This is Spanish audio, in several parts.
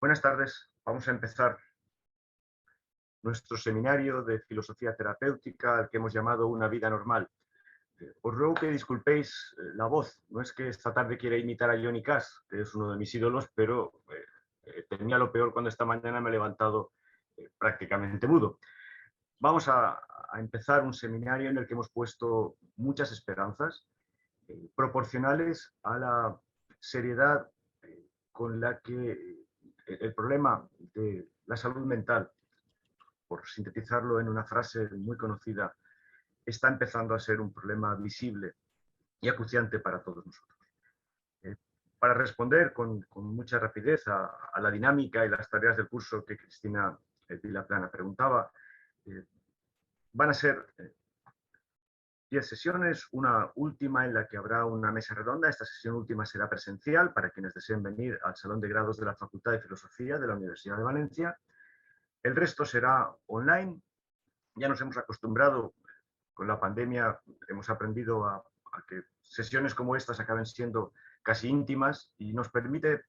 Buenas tardes. Vamos a empezar nuestro seminario de filosofía terapéutica, al que hemos llamado Una vida normal. Os ruego que disculpéis la voz. No es que esta tarde quiera imitar a Johnny Cash, que es uno de mis ídolos, pero tenía lo peor cuando esta mañana me he levantado prácticamente mudo. Vamos a empezar un seminario en el que hemos puesto muchas esperanzas proporcionales a la seriedad con la que el problema de la salud mental, por sintetizarlo en una frase muy conocida, está empezando a ser un problema visible y acuciante para todos nosotros. Para responder con mucha rapidez a la dinámica y las tareas del curso que Cristina Vilaplana preguntaba, van a ser 10 sesiones, una última en la que habrá una mesa redonda. Esta sesión última será presencial para quienes deseen venir al Salón de Grados de la Facultad de Filosofía de la Universidad de Valencia. El resto será online. Ya nos hemos acostumbrado, con la pandemia hemos aprendido a que sesiones como estas acaben siendo casi íntimas y nos permite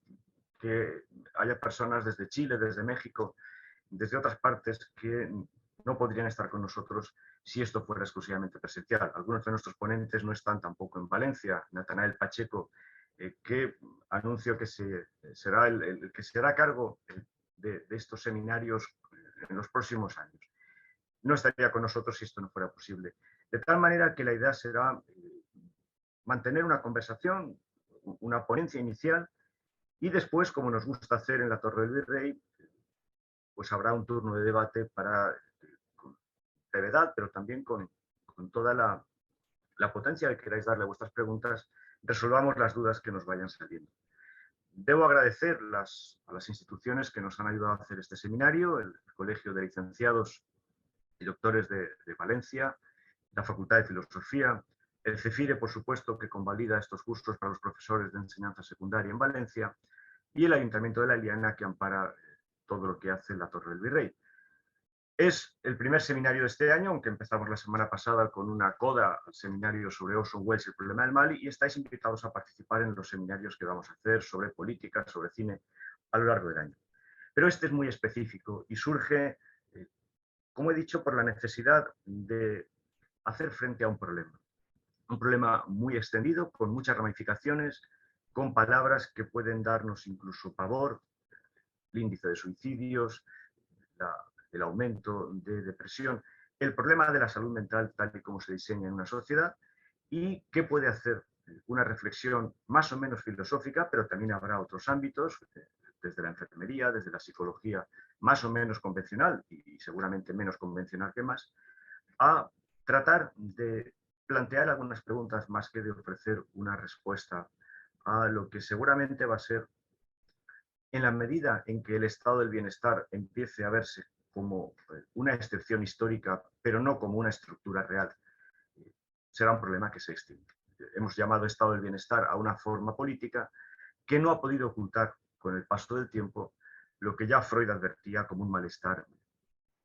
que haya personas desde Chile, desde México, desde otras partes que no podrían estar con nosotros si esto fuera exclusivamente presencial. Algunos de nuestros ponentes no están tampoco en Valencia. Natanael Pacheco, que anunció que será el que será a cargo de estos seminarios en los próximos años. No estaría con nosotros si esto no fuera posible. De tal manera que la idea será mantener una conversación, una ponencia inicial, y después, como nos gusta hacer en la Torre del Virrey, pues habrá un turno de debate con brevedad, pero también con toda la potencia que queráis darle a vuestras preguntas, resolvamos las dudas que nos vayan saliendo. Debo agradecer a las instituciones que nos han ayudado a hacer este seminario, el Colegio de Licenciados y Doctores de Valencia, la Facultad de Filosofía, el CEFIRE, por supuesto, que convalida estos cursos para los profesores de enseñanza secundaria en Valencia, y el Ayuntamiento de La Eliana, que ampara todo lo que hace la Torre del Virrey. Es el primer seminario de este año, aunque empezamos la semana pasada con una coda al seminario sobre Orson Welles y el problema del mal, y estáis invitados a participar en los seminarios que vamos a hacer sobre política, sobre cine, a lo largo del año. Pero este es muy específico y surge, como he dicho, por la necesidad de hacer frente a un problema muy extendido, con muchas ramificaciones, con palabras que pueden darnos incluso pavor, el índice de suicidios, el aumento de depresión, el problema de la salud mental tal y como se diseña en una sociedad, y qué puede hacer una reflexión más o menos filosófica, pero también habrá otros ámbitos, desde la enfermería, desde la psicología más o menos convencional y seguramente menos convencional que más, a tratar de plantear algunas preguntas más que de ofrecer una respuesta a lo que seguramente va a ser, en la medida en que el estado del bienestar empiece a verse como una excepción histórica, pero no como una estructura real, será un problema que se extingue. Hemos llamado estado del bienestar a una forma política que no ha podido ocultar con el paso del tiempo lo que ya Freud advertía como un malestar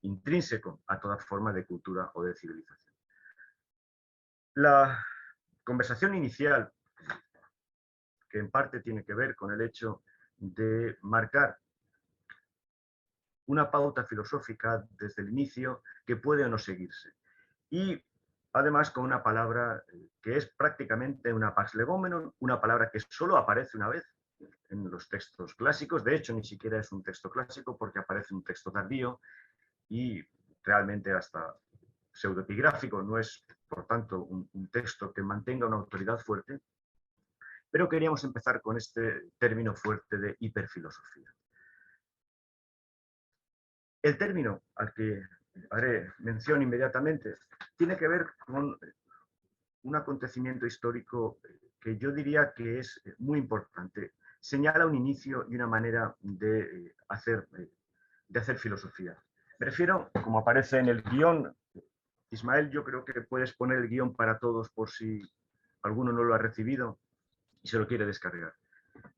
intrínseco a toda forma de cultura o de civilización. La conversación inicial, que en parte tiene que ver con el hecho de marcar una pauta filosófica desde el inicio que puede o no seguirse. Y además con una palabra que es prácticamente una pax legomenon, una palabra que solo aparece una vez en los textos clásicos. De hecho, ni siquiera es un texto clásico porque aparece un texto tardío y realmente hasta pseudoepigráfico. No es, por tanto, un texto que mantenga una autoridad fuerte. Pero queríamos empezar con este término fuerte de hiperfilosofía. El término al que haré mención inmediatamente tiene que ver con un acontecimiento histórico que yo diría que es muy importante. Señala un inicio y una manera de hacer filosofía. Me refiero, como aparece en el guión, Ismael, yo creo que puedes poner el guión para todos por si alguno no lo ha recibido y se lo quiere descargar.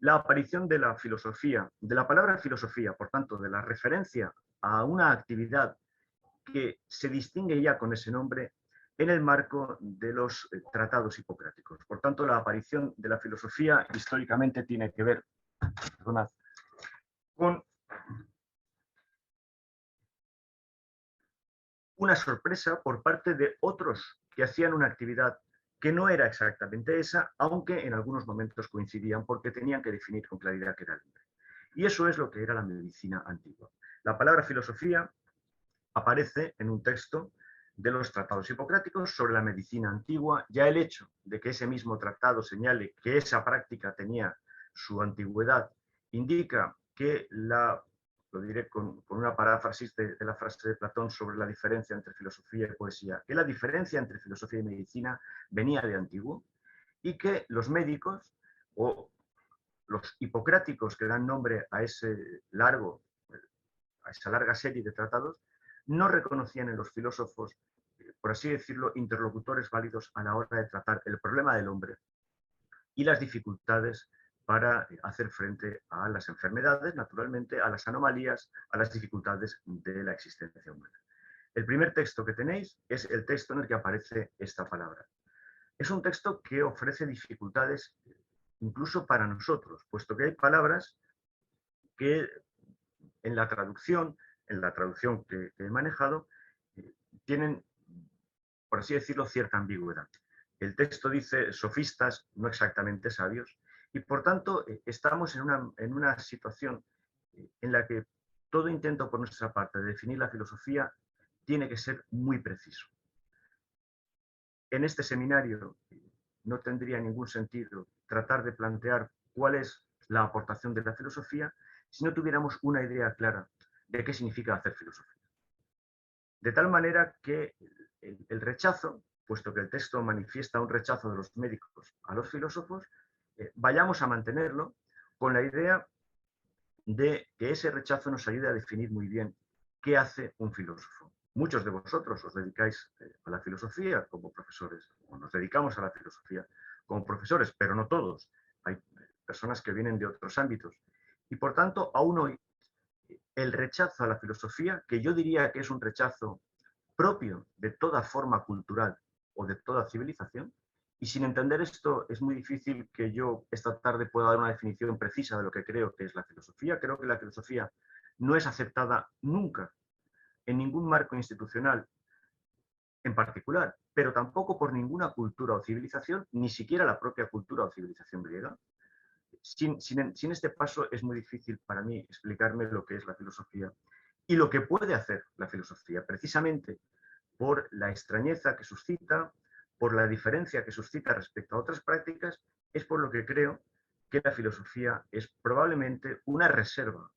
La aparición de la filosofía, de la palabra filosofía, por tanto, de la referencia a una actividad que se distingue ya con ese nombre en el marco de los tratados hipocráticos. Por tanto, la aparición de la filosofía históricamente tiene que ver con una sorpresa por parte de otros que hacían una actividad que no era exactamente esa, aunque en algunos momentos coincidían porque tenían que definir con claridad qué era el hombre. Y eso es lo que era la medicina antigua. La palabra filosofía aparece en un texto de los tratados hipocráticos sobre la medicina antigua. Ya el hecho de que ese mismo tratado señale que esa práctica tenía su antigüedad indica que lo diré con una paráfrasis de la frase de Platón sobre la diferencia entre filosofía y poesía, que la diferencia entre filosofía y medicina venía de antiguo y que los médicos o los hipocráticos que dan nombre a a esa larga serie de tratados, no reconocían en los filósofos, por así decirlo, interlocutores válidos a la hora de tratar el problema del hombre y las dificultades para hacer frente a las enfermedades, naturalmente, a las anomalías, a las dificultades de la existencia humana. El primer texto que tenéis es el texto en el que aparece esta palabra. Es un texto que ofrece dificultades incluso para nosotros, puesto que hay palabras que en la traducción que he manejado, tienen, por así decirlo, cierta ambigüedad. El texto dice sofistas, no exactamente sabios, y por tanto estamos en una situación en la que todo intento por nuestra parte de definir la filosofía tiene que ser muy preciso. En este seminario no tendría ningún sentido tratar de plantear cuál es la aportación de la filosofía si no tuviéramos una idea clara de qué significa hacer filosofía. De tal manera que el rechazo, puesto que el texto manifiesta un rechazo de los médicos a los filósofos, vayamos a mantenerlo con la idea de que ese rechazo nos ayude a definir muy bien qué hace un filósofo. Muchos de vosotros os dedicáis a la filosofía como profesores, o nos dedicamos a la filosofía como profesores, pero no todos. Hay personas que vienen de otros ámbitos. Y por tanto, aún hoy, el rechazo a la filosofía, que yo diría que es un rechazo propio de toda forma cultural o de toda civilización, y sin entender esto es muy difícil que yo esta tarde pueda dar una definición precisa de lo que creo que es la filosofía. Creo que la filosofía no es aceptada nunca en ningún marco institucional en particular, pero tampoco por ninguna cultura o civilización, ni siquiera la propia cultura o civilización griega. Sin este paso es muy difícil para mí explicarme lo que es la filosofía y lo que puede hacer la filosofía, precisamente por la extrañeza que suscita, por la diferencia que suscita respecto a otras prácticas, es por lo que creo que la filosofía es probablemente una reserva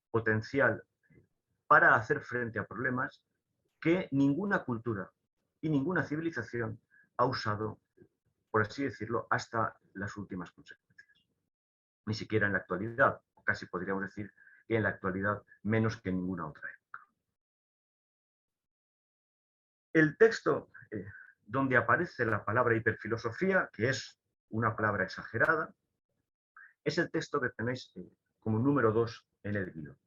potencial para hacer frente a problemas que ninguna cultura y ninguna civilización ha usado, por así decirlo, hasta las últimas consecuencias. Ni siquiera en la actualidad, o casi podríamos decir que en la actualidad menos que en ninguna otra época. El texto donde aparece la palabra hiperfilosofía, que es una palabra exagerada, es el texto que tenéis como número 2 en el guión.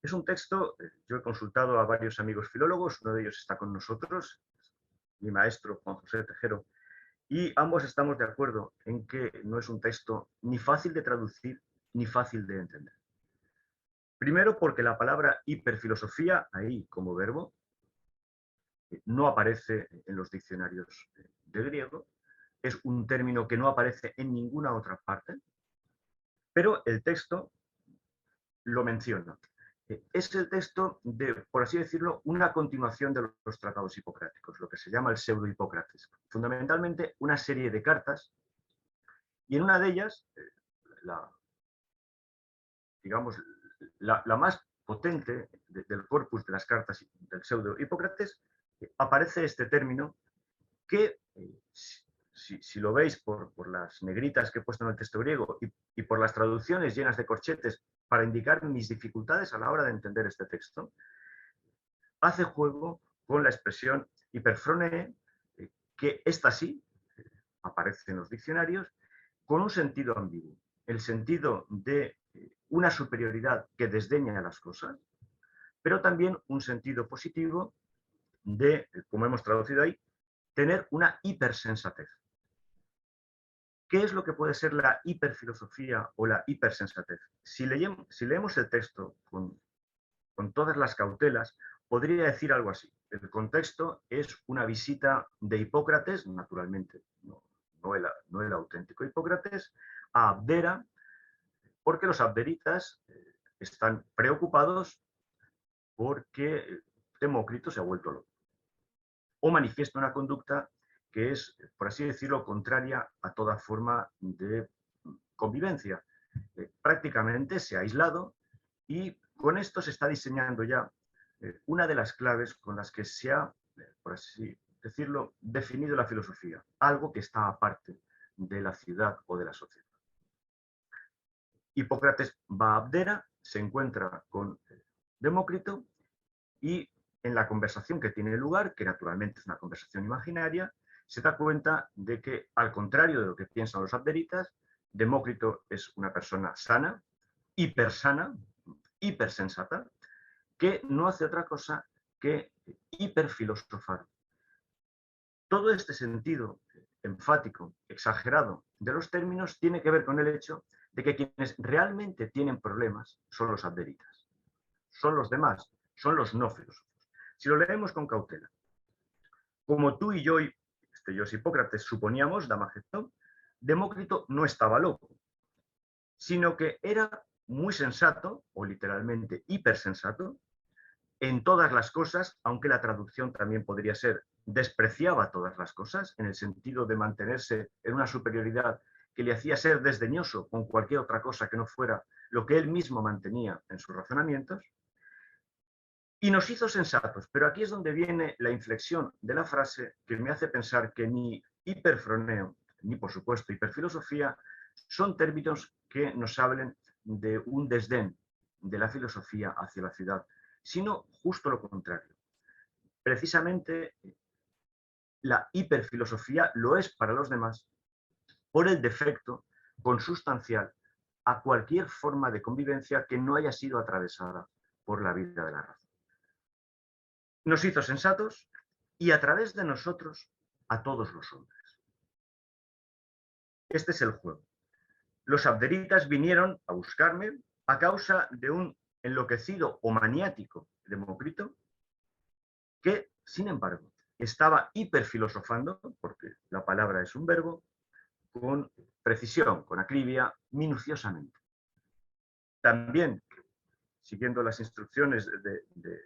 Es un texto, yo he consultado a varios amigos filólogos, uno de ellos está con nosotros, mi maestro Juan José Tejero, y ambos estamos de acuerdo en que no es un texto ni fácil de traducir ni fácil de entender. Primero porque la palabra hiperfilosofía, ahí como verbo, no aparece en los diccionarios de griego, es un término que no aparece en ninguna otra parte, pero el texto lo menciona. Es el texto de, por así decirlo, una continuación de los tratados hipocráticos, lo que se llama el pseudo-hipócrates. Fundamentalmente una serie de cartas, y en una de ellas, digamos, la más potente del corpus de las cartas del pseudo-Hipócrates, aparece este término que, si lo veis por las negritas que he puesto en el texto griego y por las traducciones llenas de corchetes para indicar mis dificultades a la hora de entender este texto, hace juego con la expresión hiperfronee, que esta sí aparece en los diccionarios, con un sentido ambiguo. El sentido de una superioridad que desdeña las cosas, pero también un sentido positivo de, como hemos traducido ahí, tener una hipersensatez. ¿Qué es lo que puede ser la hiperfilosofía o la hipersensatez? Si leemos el texto con todas las cautelas, podría decir algo así. El contexto es una visita de Hipócrates, naturalmente, no el auténtico Hipócrates, a Abdera, porque los abderitas están preocupados porque Demócrito se ha vuelto loco o manifiesta una conducta que es, por así decirlo, contraria a toda forma de convivencia. Prácticamente se ha aislado y con esto se está diseñando ya una de las claves con las que se ha, por así decirlo, definido la filosofía, algo que está aparte de la ciudad o de la sociedad. Hipócrates va a Abdera, se encuentra con Demócrito y en la conversación que tiene lugar, que naturalmente es una conversación imaginaria, se da cuenta de que, al contrario de lo que piensan los abderitas, Demócrito es una persona sana, hipersana, hipersensata, que no hace otra cosa que hiperfilosofar. Todo este sentido enfático, exagerado de los términos tiene que ver con el hecho de que quienes realmente tienen problemas son los abderitas. Son los demás, son los no filósofos. Si lo leemos con cautela, como tú y yo, yo es Hipócrates, suponíamos, Damagesto, Demócrito no estaba loco, sino que era muy sensato, o literalmente hipersensato, en todas las cosas, aunque la traducción también podría ser despreciaba todas las cosas, en el sentido de mantenerse en una superioridad que le hacía ser desdeñoso con cualquier otra cosa que no fuera lo que él mismo mantenía en sus razonamientos, y nos hizo sensatos. Pero aquí es donde viene la inflexión de la frase que me hace pensar que ni hiperfroneo, ni por supuesto hiperfilosofía, son términos que nos hablen de un desdén de la filosofía hacia la ciudad, sino justo lo contrario. Precisamente la hiperfilosofía lo es para los demás por el defecto consustancial a cualquier forma de convivencia que no haya sido atravesada por la vida de la razón. Nos hizo sensatos y a través de nosotros a todos los hombres. Este es el juego. Los abderitas vinieron a buscarme a causa de un enloquecido o maniático Demócrito que, sin embargo, estaba hiperfilosofando, porque la palabra es un verbo, con precisión, con acribia, minuciosamente. También, siguiendo las instrucciones de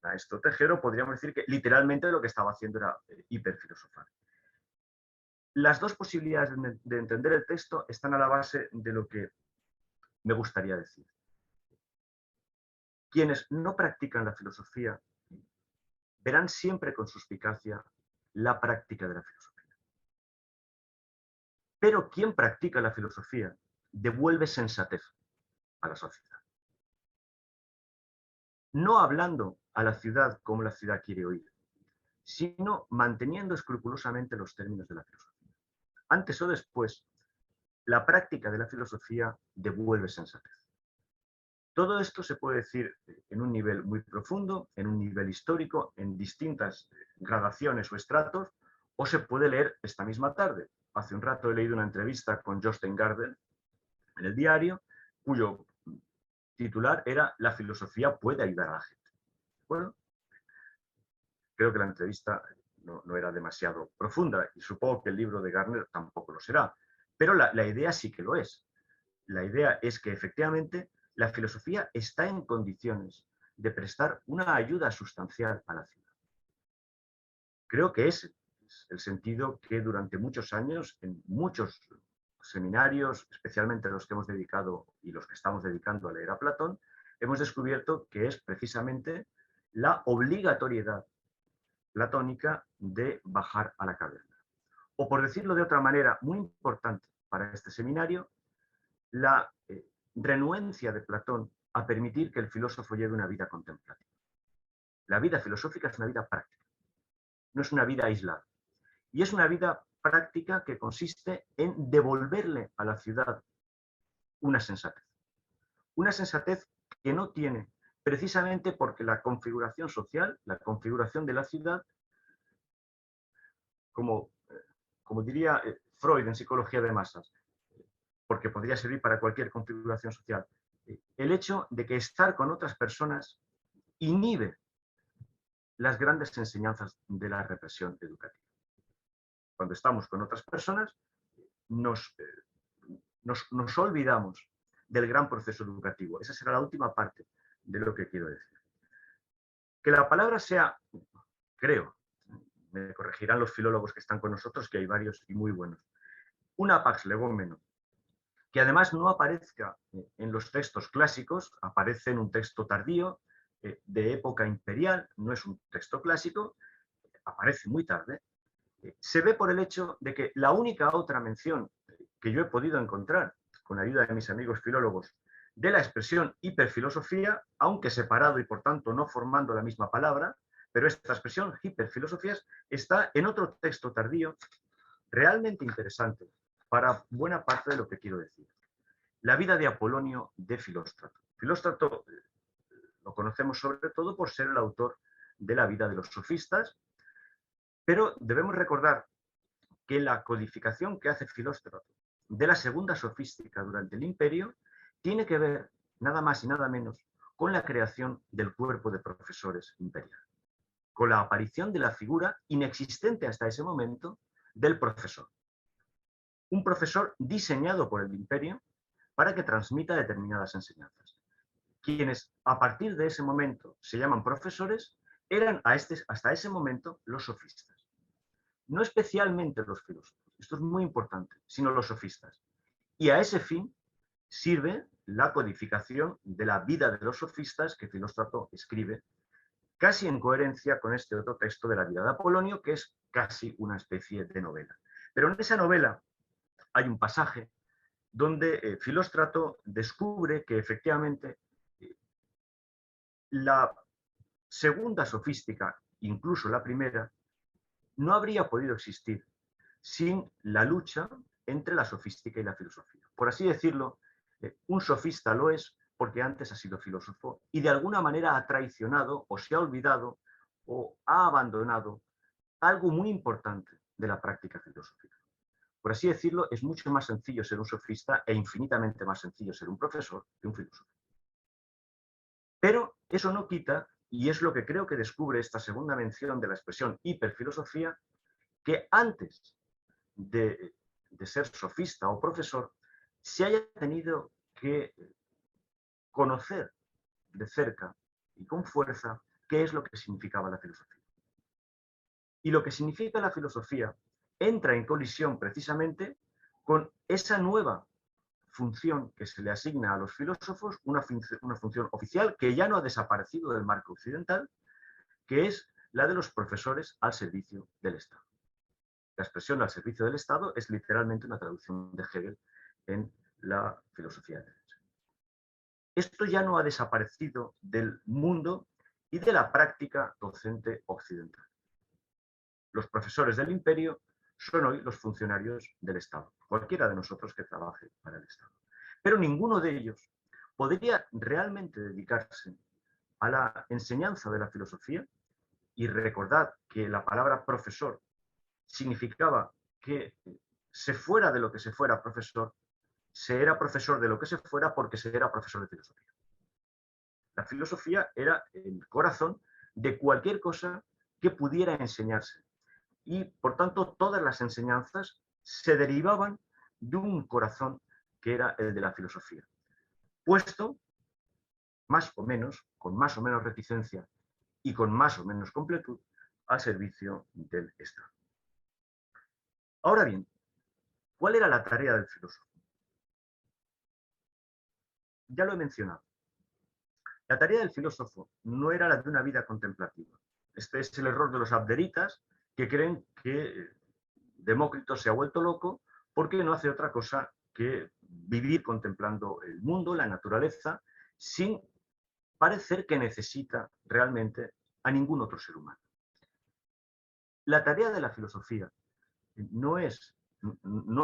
maestro Tejero, podríamos decir que literalmente lo que estaba haciendo era hiperfilosofar. Las dos posibilidades de entender el texto están a la base de lo que me gustaría decir. Quienes no practican la filosofía verán siempre con suspicacia la práctica de la filosofía. Pero quien practica la filosofía devuelve sensatez a la sociedad. No hablando a la ciudad como la ciudad quiere oír, sino manteniendo escrupulosamente los términos de la filosofía. Antes o después, la práctica de la filosofía devuelve sensatez. Todo esto se puede decir en un nivel muy profundo, en un nivel histórico, en distintas gradaciones o estratos, o se puede leer esta misma tarde. Hace un rato he leído una entrevista con Jostein Gaarder en el diario, cuyo titular era "La filosofía puede ayudar a la gente". Bueno, creo que la entrevista no era demasiado profunda y supongo que el libro de Gardner tampoco lo será, pero la idea sí que lo es. La idea es que efectivamente la filosofía está en condiciones de prestar una ayuda sustancial a la ciudad. Creo que ese es el sentido que durante muchos años, en muchos seminarios, especialmente los que hemos dedicado y los que estamos dedicando a leer a Platón, hemos descubierto que es precisamente la obligatoriedad platónica de bajar a la caverna. O por decirlo de otra manera muy importante para este seminario, la renuencia de Platón a permitir que el filósofo lleve una vida contemplativa. La vida filosófica es una vida práctica, no es una vida aislada. Y es una vida práctica que consiste en devolverle a la ciudad una sensatez. Una sensatez que no tiene, precisamente porque la configuración social, la configuración de la ciudad, como diría Freud en Psicología de Masas, porque podría servir para cualquier configuración social, el hecho de que estar con otras personas inhibe las grandes enseñanzas de la represión educativa. Cuando estamos con otras personas, nos olvidamos del gran proceso educativo. Esa será la última parte de lo que quiero decir. Que la palabra sea, creo, me corregirán los filólogos que están con nosotros, que hay varios y muy buenos, una pax legomeno, que además no aparezca en los textos clásicos, aparece en un texto tardío, de época imperial, no es un texto clásico, aparece muy tarde, se ve por el hecho de que la única otra mención que yo he podido encontrar, con ayuda de mis amigos filólogos, de la expresión hiperfilosofía, aunque separado y por tanto no formando la misma palabra, pero esta expresión hiperfilosofías está en otro texto tardío realmente interesante para buena parte de lo que quiero decir. La vida de Apolonio de Filóstrato. Filóstrato lo conocemos sobre todo por ser el autor de la vida de los sofistas, pero debemos recordar que la codificación que hace Filóstrato de la segunda sofística durante el imperio tiene que ver nada más y nada menos con la creación del cuerpo de profesores imperial, con la aparición de la figura inexistente hasta ese momento del profesor. Un profesor diseñado por el imperio para que transmita determinadas enseñanzas. Quienes a partir de ese momento se llaman profesores eran hasta ese momento los sofistas. No especialmente los filósofos, esto es muy importante, sino los sofistas. Y a ese fin sirve la codificación de la vida de los sofistas que Filóstrato escribe, casi en coherencia con este otro texto de la vida de Apolonio, que es casi una especie de novela. Pero en esa novela hay un pasaje donde Filóstrato descubre que efectivamente la segunda sofística, incluso la primera, no habría podido existir sin la lucha entre la sofística y la filosofía. Por así decirlo, un sofista lo es porque antes ha sido filósofo y de alguna manera ha traicionado o se ha olvidado o ha abandonado algo muy importante de la práctica filosófica. Por así decirlo, es mucho más sencillo ser un sofista e infinitamente más sencillo ser un profesor que un filósofo. Pero eso no quita, y es lo que creo que descubre esta segunda mención de la expresión hiperfilosofía, que antes de ser sofista o profesor, se haya tenido que conocer de cerca y con fuerza qué es lo que significaba la filosofía. Y lo que significa la filosofía entra en colisión precisamente con esa nueva función que se le asigna a los filósofos, una función oficial que ya no ha desaparecido del marco occidental, que es la de los profesores al servicio del Estado. La expresión al servicio del Estado es literalmente una traducción de Hegel en la filosofía de derecha. Esto ya no ha desaparecido del mundo y de la práctica docente occidental. Los profesores del imperio son hoy los funcionarios del Estado, cualquiera de nosotros que trabaje para el Estado. Pero ninguno de ellos podría realmente dedicarse a la enseñanza de la filosofía, y recordad que la palabra profesor significaba que se fuera de lo que se fuera profesor, se era profesor de lo que se fuera porque se era profesor de filosofía. La filosofía era el corazón de cualquier cosa que pudiera enseñarse. Y, por tanto, todas las enseñanzas se derivaban de un corazón que era el de la filosofía, puesto más o menos, con más o menos reticencia y con más o menos completud, al servicio del Estado. Ahora bien, ¿cuál era la tarea del filósofo? Ya lo he mencionado. La tarea del filósofo no era la de una vida contemplativa. Este es el error de los abderitas, que creen que Demócrito se ha vuelto loco porque no hace otra cosa que vivir contemplando el mundo, la naturaleza, sin parecer que necesita realmente a ningún otro ser humano. La tarea de la filosofía no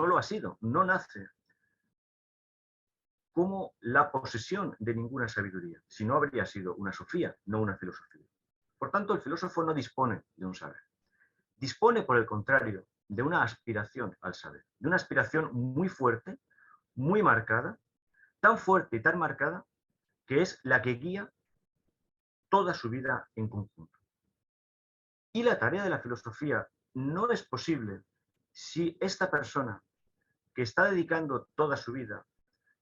lo ha sido, no nace como la posesión de ninguna sabiduría, si no habría sido una sofía, no una filosofía. Por tanto, el filósofo no dispone de un saber. Dispone, por el contrario, de una aspiración al saber, de una aspiración muy fuerte, muy marcada, tan fuerte y tan marcada, que es la que guía toda su vida en conjunto. Y la tarea de la filosofía no es posible si esta persona que está dedicando toda su vida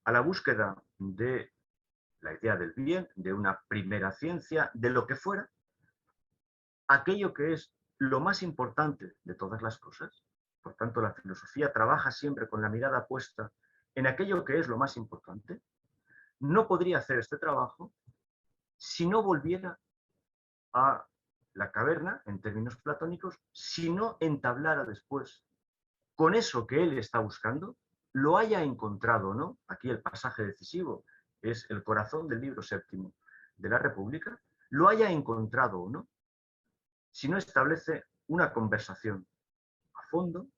a la búsqueda de la idea del bien, de una primera ciencia, de lo que fuera, aquello que es lo más importante de todas las cosas. Por tanto, la filosofía trabaja siempre con la mirada puesta en aquello que es lo más importante. No podría hacer este trabajo si no volviera a la caverna, en términos platónicos, si no entablara después con eso que él está buscando, lo haya encontrado o no. Aquí el pasaje decisivo es el corazón del libro séptimo de la República, lo haya encontrado o no, si no establece una conversación a fondo,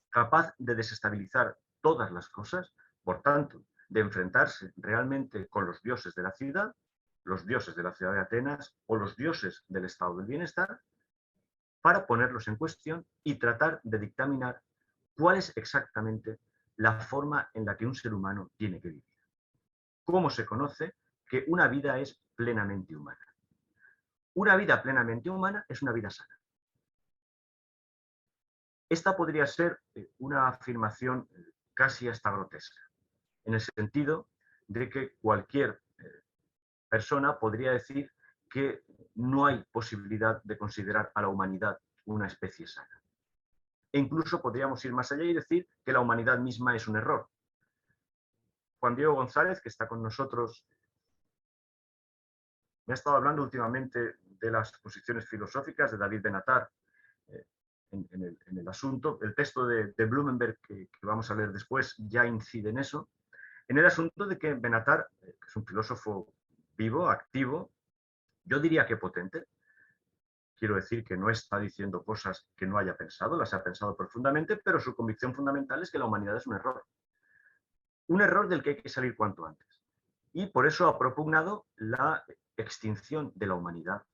capaz de desestabilizar todas las cosas, por tanto, de enfrentarse realmente con los dioses de la ciudad, los dioses de la ciudad de Atenas o los dioses del estado del bienestar, para ponerlos en cuestión y tratar de dictaminar cuál es exactamente la forma en la que un ser humano tiene que vivir. ¿Cómo se conoce que una vida es plenamente humana? Una vida plenamente humana es una vida sana. Esta podría ser una afirmación casi hasta grotesca, en el sentido de que cualquier persona podría decir que no hay posibilidad de considerar a la humanidad una especie sana. E incluso podríamos ir más allá y decir que la humanidad misma es un error. Juan Diego González, que está con nosotros, me ha estado hablando últimamente de las posiciones filosóficas de David Benatar en el asunto. El texto de Blumenberg, que vamos a leer después, ya incide en eso, en el asunto de que Benatar, que es un filósofo vivo, activo, yo diría que potente. Quiero decir que no está diciendo cosas que no haya pensado, las ha pensado profundamente, pero su convicción fundamental es que la humanidad es un error. Un error del que hay que salir cuanto antes. Y por eso ha propugnado la extinción de la humanidad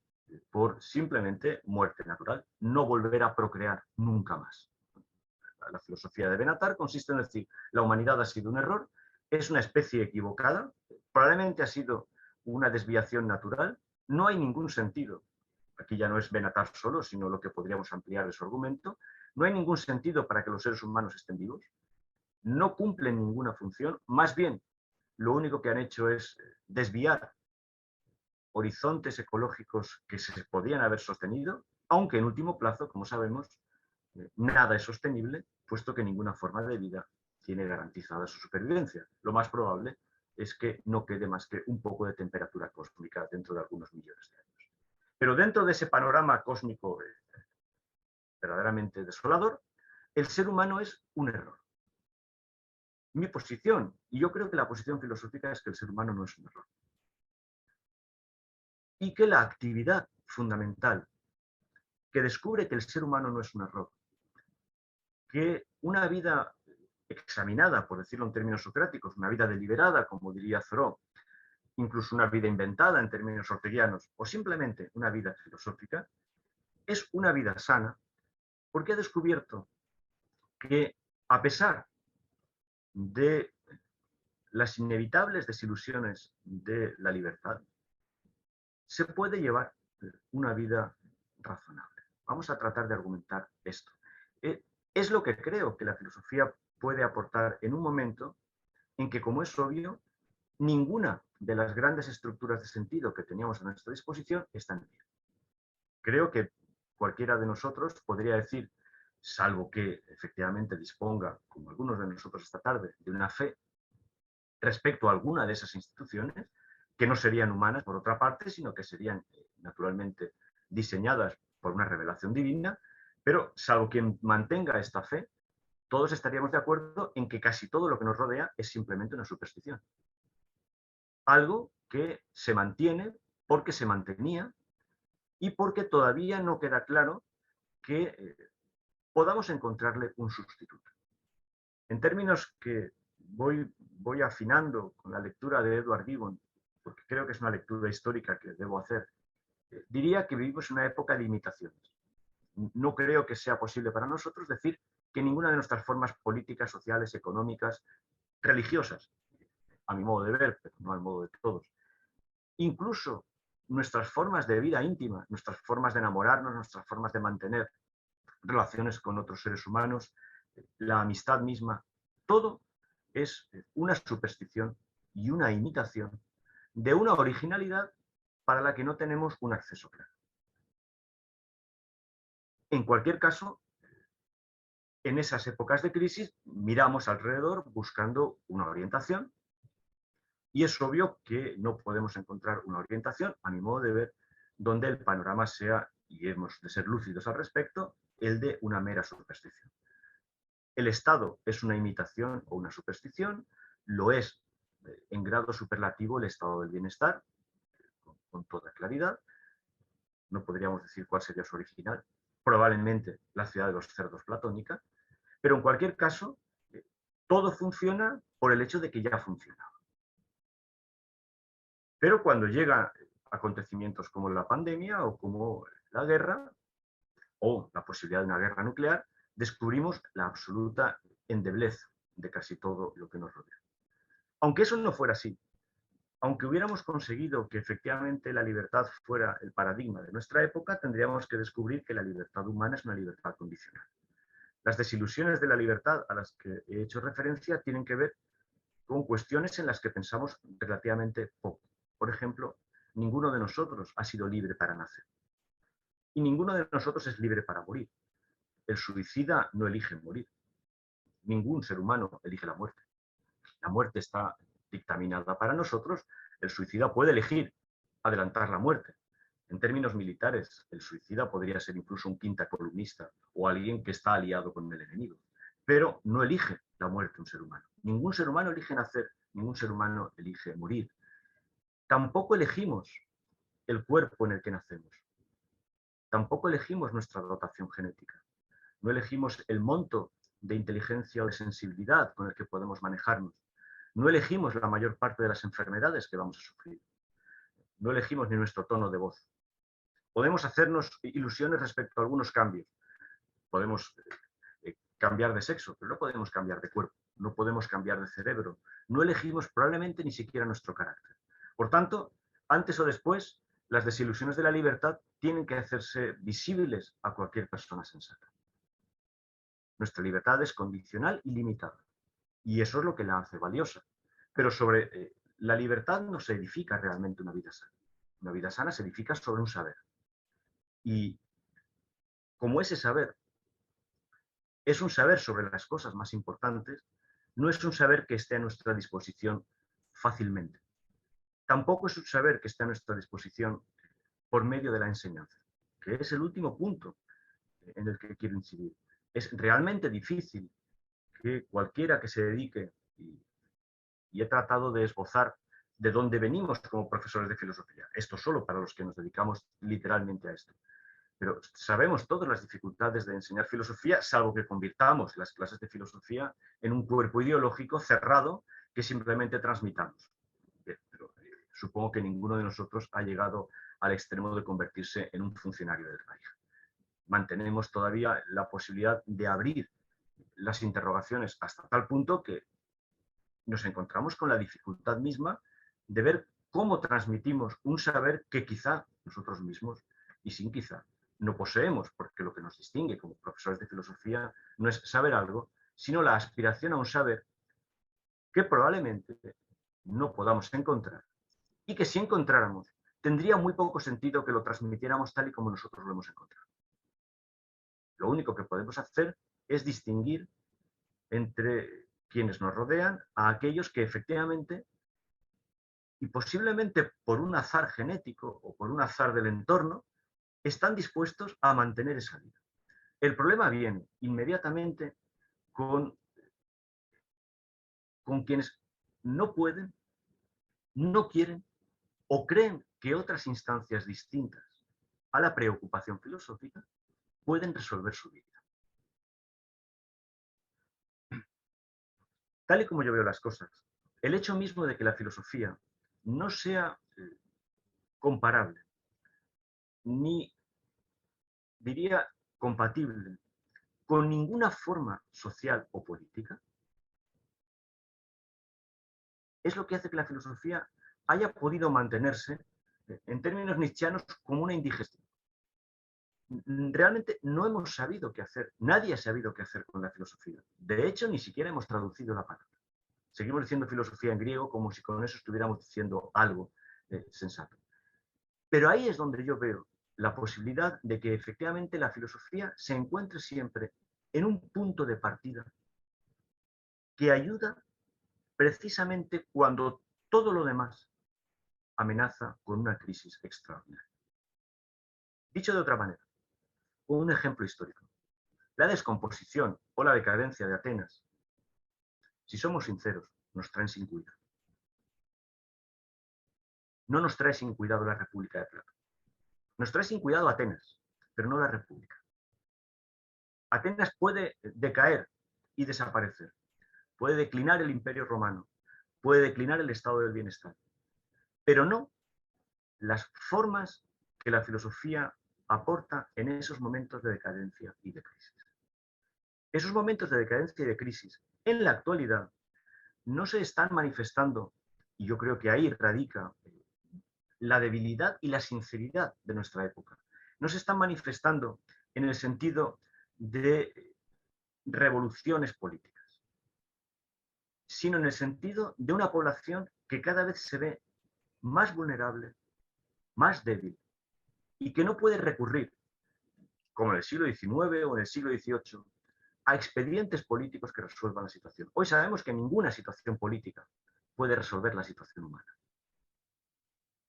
por simplemente muerte natural, no volver a procrear nunca más. La filosofía de Benatar consiste en decir, la humanidad ha sido un error, es una especie equivocada, probablemente ha sido una desviación natural, no hay ningún sentido, aquí ya no es Benatar solo, sino lo que podríamos ampliar de su argumento, no hay ningún sentido para que los seres humanos estén vivos, no cumplen ninguna función, más bien lo único que han hecho es desviar horizontes ecológicos que se podían haber sostenido, aunque en último plazo, como sabemos, nada es sostenible, puesto que ninguna forma de vida tiene garantizada su supervivencia. Lo más probable es que no quede más que un poco de temperatura cósmica dentro de algunos millones de años. Pero dentro de ese panorama cósmico verdaderamente desolador, el ser humano es un error. Mi posición, y yo creo que la posición filosófica, es que el ser humano no es un error. Y que la actividad fundamental que descubre que el ser humano no es un error, que una vida examinada, por decirlo en términos socráticos, una vida deliberada, como diría Thoreau, incluso una vida inventada en términos orteguianos, o simplemente una vida filosófica, es una vida sana, porque ha descubierto que, a pesar de las inevitables desilusiones de la libertad, se puede llevar una vida razonable. Vamos a tratar de argumentar esto. Es lo que creo que la filosofía puede aportar en un momento en que, como es obvio, ninguna de las grandes estructuras de sentido que teníamos a nuestra disposición está en pie. Creo que cualquiera de nosotros podría decir, salvo que efectivamente disponga, como algunos de nosotros esta tarde, de una fe respecto a alguna de esas instituciones, que no serían humanas por otra parte, sino que serían naturalmente diseñadas por una revelación divina, pero salvo quien mantenga esta fe, todos estaríamos de acuerdo en que casi todo lo que nos rodea es simplemente una superstición. Algo que se mantiene porque se mantenía y porque todavía no queda claro que podamos encontrarle un sustituto. En términos que voy afinando con la lectura de Edward Gibbon, porque creo que es una lectura histórica que debo hacer, diría que vivimos en una época de imitaciones. No creo que sea posible para nosotros decir que ninguna de nuestras formas políticas, sociales, económicas, religiosas, a mi modo de ver, pero no al modo de todos, incluso nuestras formas de vida íntima, nuestras formas de enamorarnos, nuestras formas de mantener relaciones con otros seres humanos, la amistad misma, todo es una superstición y una imitación de una originalidad para la que no tenemos un acceso claro. En cualquier caso, en esas épocas de crisis miramos alrededor buscando una orientación y es obvio que no podemos encontrar una orientación, a mi modo de ver, donde el panorama sea, y hemos de ser lúcidos al respecto, el de una mera superstición. El Estado es una imitación o una superstición, lo es en grado superlativo el estado del bienestar, con toda claridad. No podríamos decir cuál sería su original, probablemente la ciudad de los cerdos platónica, pero en cualquier caso, todo funciona por el hecho de que ya funciona. Pero cuando llegan acontecimientos como la pandemia o como la guerra o la posibilidad de una guerra nuclear, descubrimos la absoluta endeblez de casi todo lo que nos rodea. Aunque eso no fuera así, aunque hubiéramos conseguido que efectivamente la libertad fuera el paradigma de nuestra época, tendríamos que descubrir que la libertad humana es una libertad condicional. Las desilusiones de la libertad a las que he hecho referencia tienen que ver con cuestiones en las que pensamos relativamente poco. Por ejemplo, ninguno de nosotros ha sido libre para nacer. Y ninguno de nosotros es libre para morir. El suicida no elige morir. Ningún ser humano elige la muerte. La muerte está dictaminada para nosotros. El suicida puede elegir adelantar la muerte. En términos militares, el suicida podría ser incluso un quinta columnista o alguien que está aliado con el enemigo. Pero no elige la muerte un ser humano. Ningún ser humano elige nacer, ningún ser humano elige morir. Tampoco elegimos el cuerpo en el que nacemos. Tampoco elegimos nuestra dotación genética. No elegimos el monto de inteligencia o de sensibilidad con el que podemos manejarnos. No elegimos la mayor parte de las enfermedades que vamos a sufrir. No elegimos ni nuestro tono de voz. Podemos hacernos ilusiones respecto a algunos cambios. Podemos cambiar de sexo, pero no podemos cambiar de cuerpo. No podemos cambiar de cerebro. No elegimos probablemente ni siquiera nuestro carácter. Por tanto, antes o después, las desilusiones de la libertad tienen que hacerse visibles a cualquier persona sensata. Nuestra libertad es condicional y limitada. Y eso es lo que la hace valiosa. Pero sobre la libertad no se edifica realmente una vida sana. Una vida sana se edifica sobre un saber. Y como ese saber es un saber sobre las cosas más importantes, no es un saber que esté a nuestra disposición fácilmente. Tampoco es un saber que esté a nuestra disposición por medio de la enseñanza, que es el último punto en el que quiero incidir. Es realmente difícil que cualquiera que se dedique, y he tratado de esbozar de dónde venimos como profesores de filosofía, esto solo para los que nos dedicamos literalmente a esto, pero sabemos todas las dificultades de enseñar filosofía, salvo que convirtamos las clases de filosofía en un cuerpo ideológico cerrado que simplemente transmitamos. Pero supongo que ninguno de nosotros ha llegado al extremo de convertirse en un funcionario del Reich. Mantenemos todavía la posibilidad de abrir las interrogaciones hasta tal punto que nos encontramos con la dificultad misma de ver cómo transmitimos un saber que quizá nosotros mismos, y sin quizá, no poseemos, porque lo que nos distingue como profesores de filosofía no es saber algo, sino la aspiración a un saber que probablemente no podamos encontrar y que si encontráramos tendría muy poco sentido que lo transmitiéramos tal y como nosotros lo hemos encontrado. Lo único que podemos hacer es distinguir entre quienes nos rodean a aquellos que efectivamente, y posiblemente por un azar genético o por un azar del entorno, están dispuestos a mantener esa vida. El problema viene inmediatamente con quienes no pueden, no quieren o creen que otras instancias distintas a la preocupación filosófica pueden resolver su vida. Tal y como yo veo las cosas, el hecho mismo de que la filosofía no sea comparable, ni diría compatible con ninguna forma social o política, es lo que hace que la filosofía haya podido mantenerse en términos nietzscheanos, como una indigestión. Realmente no hemos sabido qué hacer, nadie ha sabido qué hacer con la filosofía. De hecho, ni siquiera hemos traducido la palabra. Seguimos diciendo filosofía en griego como si con eso estuviéramos diciendo algo sensato. Pero ahí es donde yo veo la posibilidad de que efectivamente la filosofía se encuentre siempre en un punto de partida que ayuda precisamente cuando todo lo demás amenaza con una crisis extraordinaria. Dicho de otra manera, un ejemplo histórico. La descomposición o la decadencia de Atenas, si somos sinceros, nos traen sin cuidado. No nos trae sin cuidado la República de Platón. Nos trae sin cuidado Atenas, pero no la República. Atenas puede decaer y desaparecer. Puede declinar el Imperio Romano. Puede declinar el estado del bienestar. Pero no las formas que la filosofía aporta en esos momentos de decadencia y de crisis. Esos momentos de decadencia y de crisis, en la actualidad, no se están manifestando, y yo creo que ahí radica la debilidad y la sinceridad de nuestra época. No se están manifestando en el sentido de revoluciones políticas, sino en el sentido de una población que cada vez se ve más vulnerable, más débil, y que no puede recurrir, como en el siglo XIX o en el siglo XVIII, a expedientes políticos que resuelvan la situación. Hoy sabemos que ninguna situación política puede resolver la situación humana.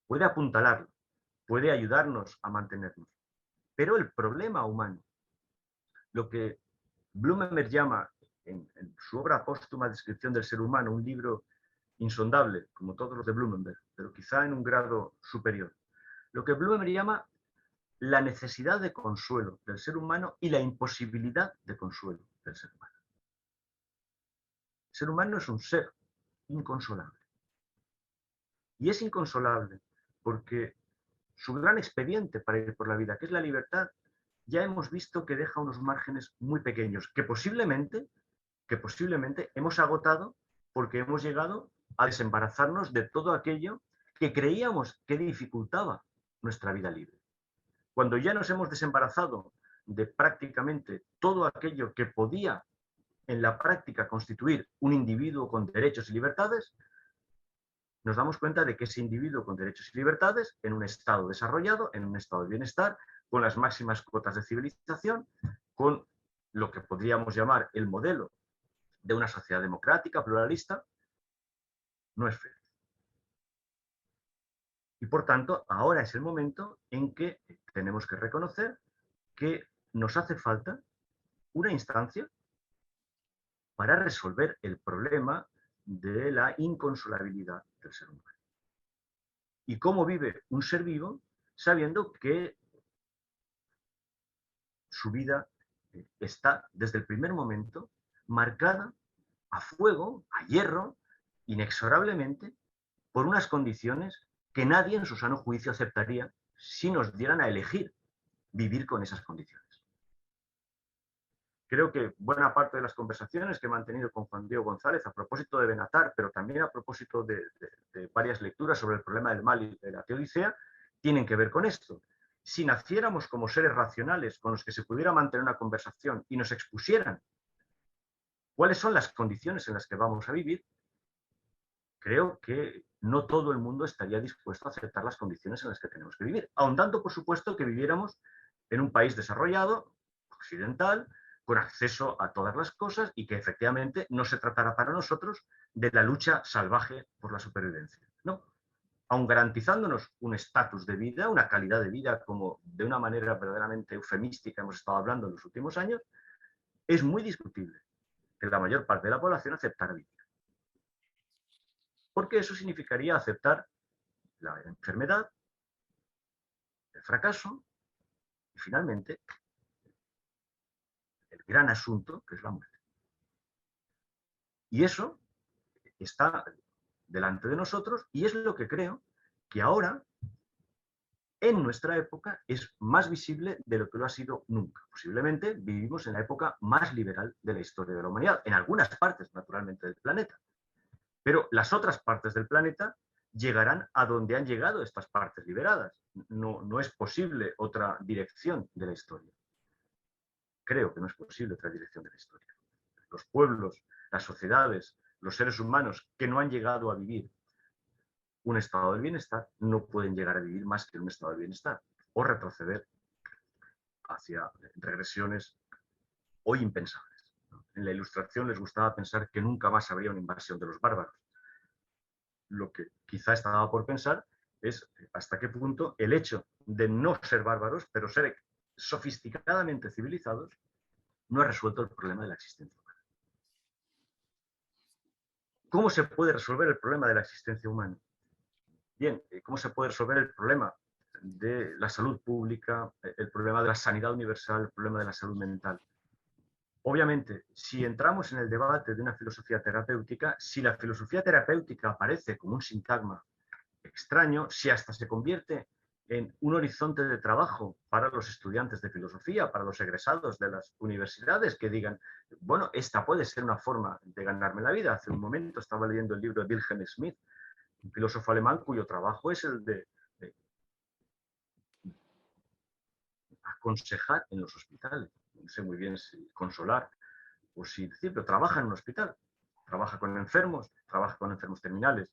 Puede apuntalarla, puede ayudarnos a mantenernos. Pero el problema humano, lo que Blumenberg llama en su obra póstuma Descripción del ser humano, un libro insondable, como todos los de Blumenberg, pero quizá en un grado superior, lo que Blumenberg llama la necesidad de consuelo del ser humano y la imposibilidad de consuelo del ser humano. El ser humano es un ser inconsolable. Y es inconsolable porque su gran expediente para ir por la vida, que es la libertad, ya hemos visto que deja unos márgenes muy pequeños, que posiblemente hemos agotado porque hemos llegado a desembarazarnos de todo aquello que creíamos que dificultaba nuestra vida libre. Cuando ya nos hemos desembarazado de prácticamente todo aquello que podía en la práctica constituir un individuo con derechos y libertades, nos damos cuenta de que ese individuo con derechos y libertades, en un estado desarrollado, en un estado de bienestar, con las máximas cuotas de civilización, con lo que podríamos llamar el modelo de una sociedad democrática, pluralista, no es feliz. Y por tanto, ahora es el momento en que tenemos que reconocer que nos hace falta una instancia para resolver el problema de la inconsolabilidad del ser humano. Y cómo vive un ser vivo sabiendo que su vida está desde el primer momento marcada a fuego, a hierro, inexorablemente, por unas condiciones que nadie en su sano juicio aceptaría si nos dieran a elegir vivir con esas condiciones. Creo que buena parte de las conversaciones que he mantenido con Juan Diego González a propósito de Benatar, pero también a propósito de varias lecturas sobre el problema del mal y de la teodicea, tienen que ver con esto. Si naciéramos como seres racionales con los que se pudiera mantener una conversación y nos expusieran cuáles son las condiciones en las que vamos a vivir, creo que no todo el mundo estaría dispuesto a aceptar las condiciones en las que tenemos que vivir, ahondando, por supuesto, que viviéramos en un país desarrollado, occidental, con acceso a todas las cosas y que efectivamente no se tratara para nosotros de la lucha salvaje por la supervivencia. No, aun garantizándonos un estatus de vida, una calidad de vida, como de una manera verdaderamente eufemística hemos estado hablando en los últimos años, es muy discutible que la mayor parte de la población aceptara vivir. Porque eso significaría aceptar la enfermedad, el fracaso y finalmente el gran asunto que es la muerte. Y eso está delante de nosotros y es lo que creo que ahora, en nuestra época, es más visible de lo que lo ha sido nunca. Posiblemente vivimos en la época más liberal de la historia de la humanidad, en algunas partes, naturalmente, del planeta. Pero las otras partes del planeta llegarán a donde han llegado estas partes liberadas. No es posible otra dirección de la historia. Creo que no es posible otra dirección de la historia. Los pueblos, las sociedades, los seres humanos que no han llegado a vivir un estado del bienestar no pueden llegar a vivir más que un estado del bienestar o retroceder hacia regresiones hoy impensables. En la Ilustración les gustaba pensar que nunca más habría una invasión de los bárbaros. Lo que quizá estaba por pensar es hasta qué punto el hecho de no ser bárbaros, pero ser sofisticadamente civilizados, no ha resuelto el problema de la existencia humana. ¿Cómo se puede resolver el problema de la existencia humana? Bien, ¿cómo se puede resolver el problema de la salud pública, el problema de la sanidad universal, el problema de la salud mental? Obviamente, si entramos en el debate de una filosofía terapéutica, si la filosofía terapéutica aparece como un sintagma extraño, si hasta se convierte en un horizonte de trabajo para los estudiantes de filosofía, para los egresados de las universidades, que digan, bueno, esta puede ser una forma de ganarme la vida. Hace un momento estaba leyendo el libro de Wilhelm Schmidt, un filósofo alemán cuyo trabajo es el de aconsejar en los hospitales. No sé muy bien si consolar o si decir, pero trabaja en un hospital, trabaja con enfermos terminales,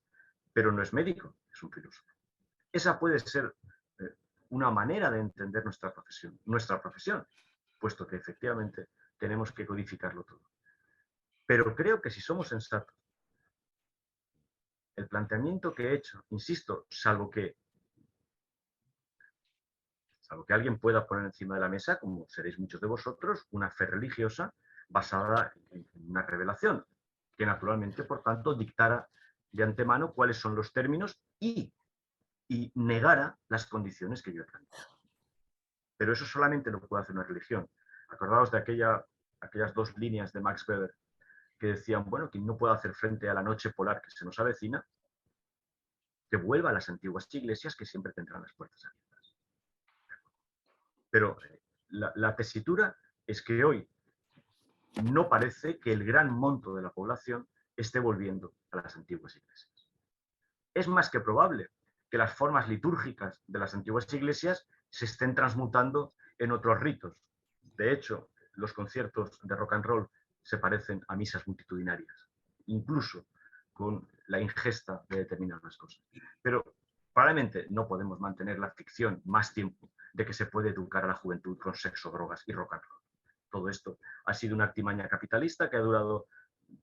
pero no es médico, es un filósofo. Esa puede ser una manera de entender nuestra profesión, puesto que efectivamente tenemos que codificarlo todo. Pero creo que si somos sensatos, el planteamiento que he hecho, insisto, salvo que alguien pueda poner encima de la mesa, como seréis muchos de vosotros, una fe religiosa basada en una revelación, que naturalmente, por tanto, dictara de antemano cuáles son los términos y negara las condiciones que yo he planteado. Pero eso solamente lo puede hacer una religión. Acordaos de aquellas dos líneas de Max Weber que decían, bueno, quien no pueda hacer frente a la noche polar que se nos avecina, que vuelva a las antiguas iglesias que siempre tendrán las puertas abiertas. Pero la tesitura es que hoy no parece que el gran monto de la población esté volviendo a las antiguas iglesias. Es más que probable que las formas litúrgicas de las antiguas iglesias se estén transmutando en otros ritos. De hecho, los conciertos de rock and roll se parecen a misas multitudinarias, incluso con la ingesta de determinadas cosas. Pero probablemente no podemos mantener la ficción más tiempo de que se puede educar a la juventud con sexo, drogas y rock and roll. Todo esto ha sido una artimaña capitalista que ha durado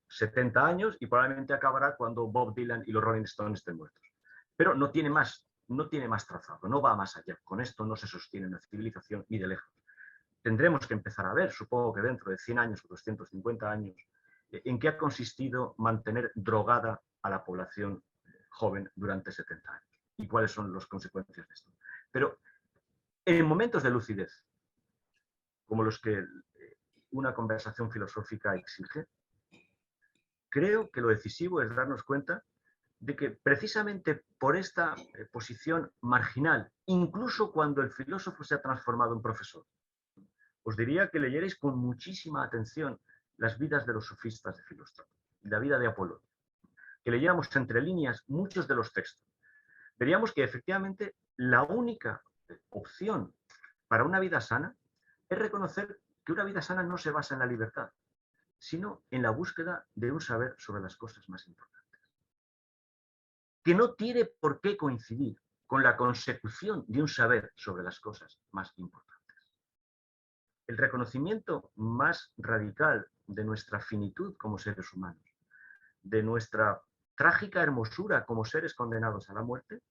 70 años y probablemente acabará cuando Bob Dylan y los Rolling Stones estén muertos. Pero no tiene más trazado, no va más allá. Con esto no se sostiene una civilización ni de lejos. Tendremos que empezar a ver, supongo que dentro de 100 años o 250 años, en qué ha consistido mantener drogada a la población joven durante 70 años y cuáles son las consecuencias de esto. Pero en momentos de lucidez, como los que una conversación filosófica exige, creo que lo decisivo es darnos cuenta de que precisamente por esta posición marginal, incluso cuando el filósofo se ha transformado en profesor, os diría que leyerais con muchísima atención las vidas de los sofistas de Filóstrato y la vida de Apolón, que leyéramos entre líneas muchos de los textos. Veríamos que efectivamente la única opción para una vida sana es reconocer que una vida sana no se basa en la libertad, sino en la búsqueda de un saber sobre las cosas más importantes, que no tiene por qué coincidir con la consecución de un saber sobre las cosas más importantes. El reconocimiento más radical de nuestra finitud como seres humanos, de nuestra trágica hermosura como seres condenados a la muerte,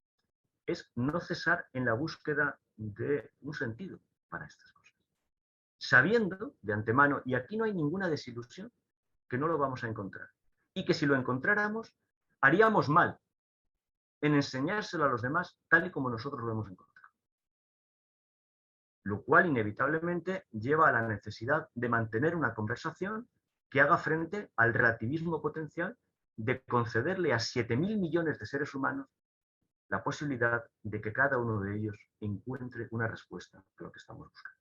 es no cesar en la búsqueda de un sentido para estas cosas. Sabiendo de antemano, y aquí no hay ninguna desilusión, que no lo vamos a encontrar. Y que si lo encontráramos, haríamos mal en enseñárselo a los demás tal y como nosotros lo hemos encontrado. Lo cual inevitablemente lleva a la necesidad de mantener una conversación que haga frente al relativismo potencial de concederle a 7.000 millones de seres humanos la posibilidad de que cada uno de ellos encuentre una respuesta a lo que estamos buscando.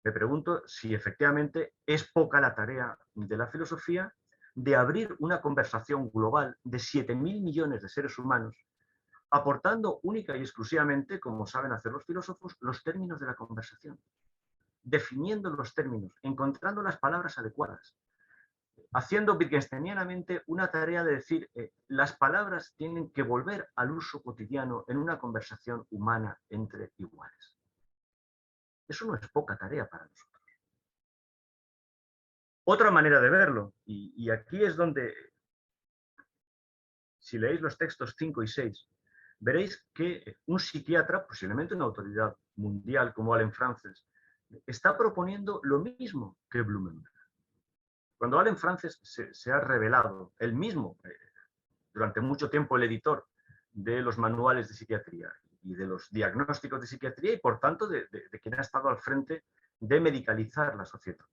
Me pregunto si efectivamente es poca la tarea de la filosofía de abrir una conversación global de 7.000 millones de seres humanos, aportando única y exclusivamente, como saben hacer los filósofos, los términos de la conversación, definiendo los términos, encontrando las palabras adecuadas, haciendo wittgensteinianamente una tarea de decir las palabras tienen que volver al uso cotidiano en una conversación humana entre iguales. Eso no es poca tarea para nosotros. Otra manera de verlo, y aquí es donde, si leéis los textos 5 y 6, veréis que un psiquiatra, posiblemente una autoridad mundial como Allen Frances, está proponiendo lo mismo que Blumenberg. Cuando Allen Frances se ha revelado, él mismo, durante mucho tiempo el editor de los manuales de psiquiatría y de los diagnósticos de psiquiatría y por tanto de quien ha estado al frente de medicalizar la sociedad.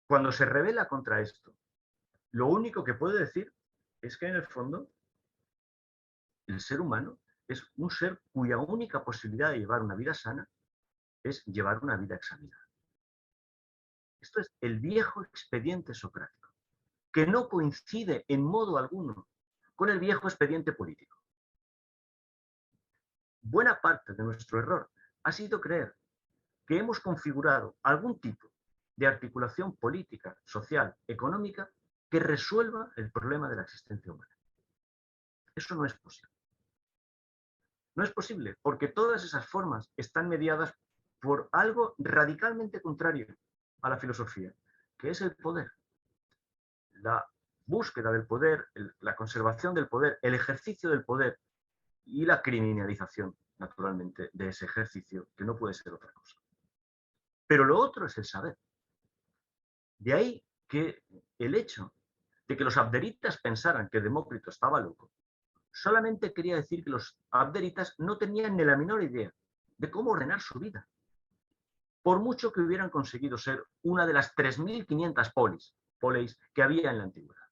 Cuando se revela contra esto, lo único que puede decir es que en el fondo el ser humano es un ser cuya única posibilidad de llevar una vida sana es llevar una vida examinada. Esto es el viejo expediente socrático, que no coincide en modo alguno con el viejo expediente político. Buena parte de nuestro error ha sido creer que hemos configurado algún tipo de articulación política, social, económica, que resuelva el problema de la existencia humana. Eso no es posible. No es posible, porque todas esas formas están mediadas por algo radicalmente contrario a la filosofía, que es el poder. La búsqueda del poder, la conservación del poder, el ejercicio del poder y la criminalización, naturalmente, de ese ejercicio, que no puede ser otra cosa. Pero lo otro es el saber. De ahí que el hecho de que los abderitas pensaran que Demócrito estaba loco, solamente quería decir que los abderitas no tenían ni la menor idea de cómo ordenar su vida. Por mucho que hubieran conseguido ser una de las 3.500 polis que había en la antigüedad.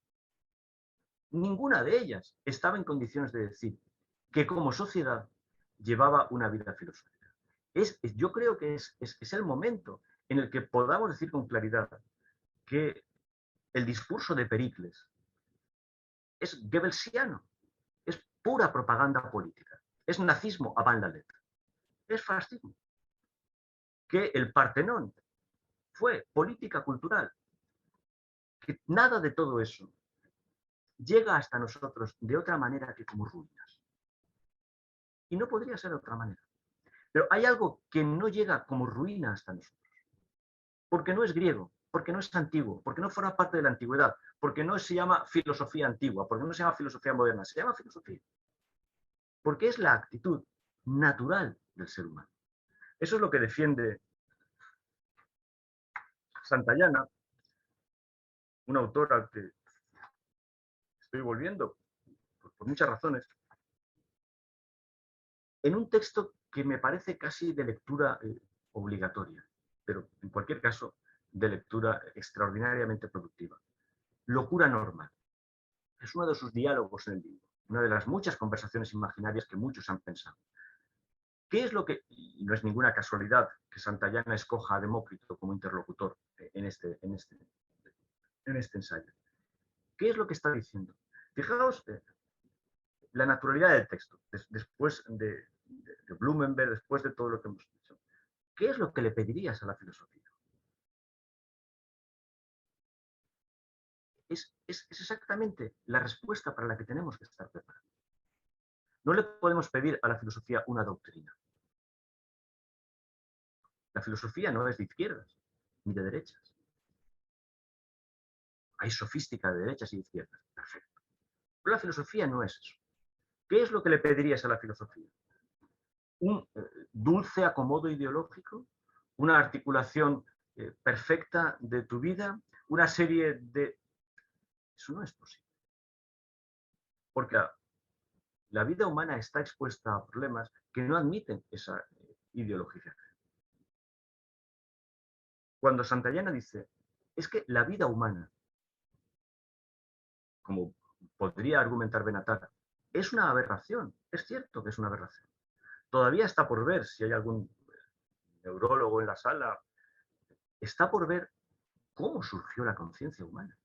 Ninguna de ellas estaba en condiciones de decir que como sociedad llevaba una vida filosófica. Yo creo que es el momento en el que podamos decir con claridad que el discurso de Pericles es goebbelsiano, es pura propaganda política, es nazismo avant la lettre, es fascismo. Que el Partenón fue política cultural, que nada de todo eso llega hasta nosotros de otra manera que como ruinas. Y no podría ser de otra manera. Pero hay algo que no llega como ruina hasta nosotros, porque no es griego, porque no es antiguo, porque no forma parte de la antigüedad, porque no se llama filosofía antigua, porque no se llama filosofía moderna, se llama filosofía. Porque es la actitud natural del ser humano. Eso es lo que defiende Santayana, un autor al que estoy volviendo por muchas razones, en un texto que me parece casi de lectura obligatoria, pero en cualquier caso de lectura extraordinariamente productiva. Locura normal. Es uno de sus diálogos en el libro, una de las muchas conversaciones imaginarias que muchos han pensado. ¿Qué es lo que, y no es ninguna casualidad que Santayana escoja a Demócrito como interlocutor en este ensayo? ¿Qué es lo que está diciendo? Fijaos la naturalidad del texto, después de Blumenberg, después de todo lo que hemos dicho. ¿Qué es lo que le pedirías a la filosofía? Es exactamente la respuesta para la que tenemos que estar preparados. No le podemos pedir a la filosofía una doctrina. La filosofía no es de izquierdas ni de derechas. Hay sofística de derechas y de izquierdas. Perfecto. Pero la filosofía no es eso. ¿Qué es lo que le pedirías a la filosofía? Un dulce acomodo ideológico, una articulación perfecta de tu vida, una serie de... Eso no es posible. Porque la vida humana está expuesta a problemas que no admiten esa ideologización. Cuando Santayana dice, es que la vida humana, como podría argumentar Benatar, es una aberración. Es cierto que es una aberración. Todavía está por ver si hay algún neurólogo en la sala. Está por ver cómo surgió la conciencia humana.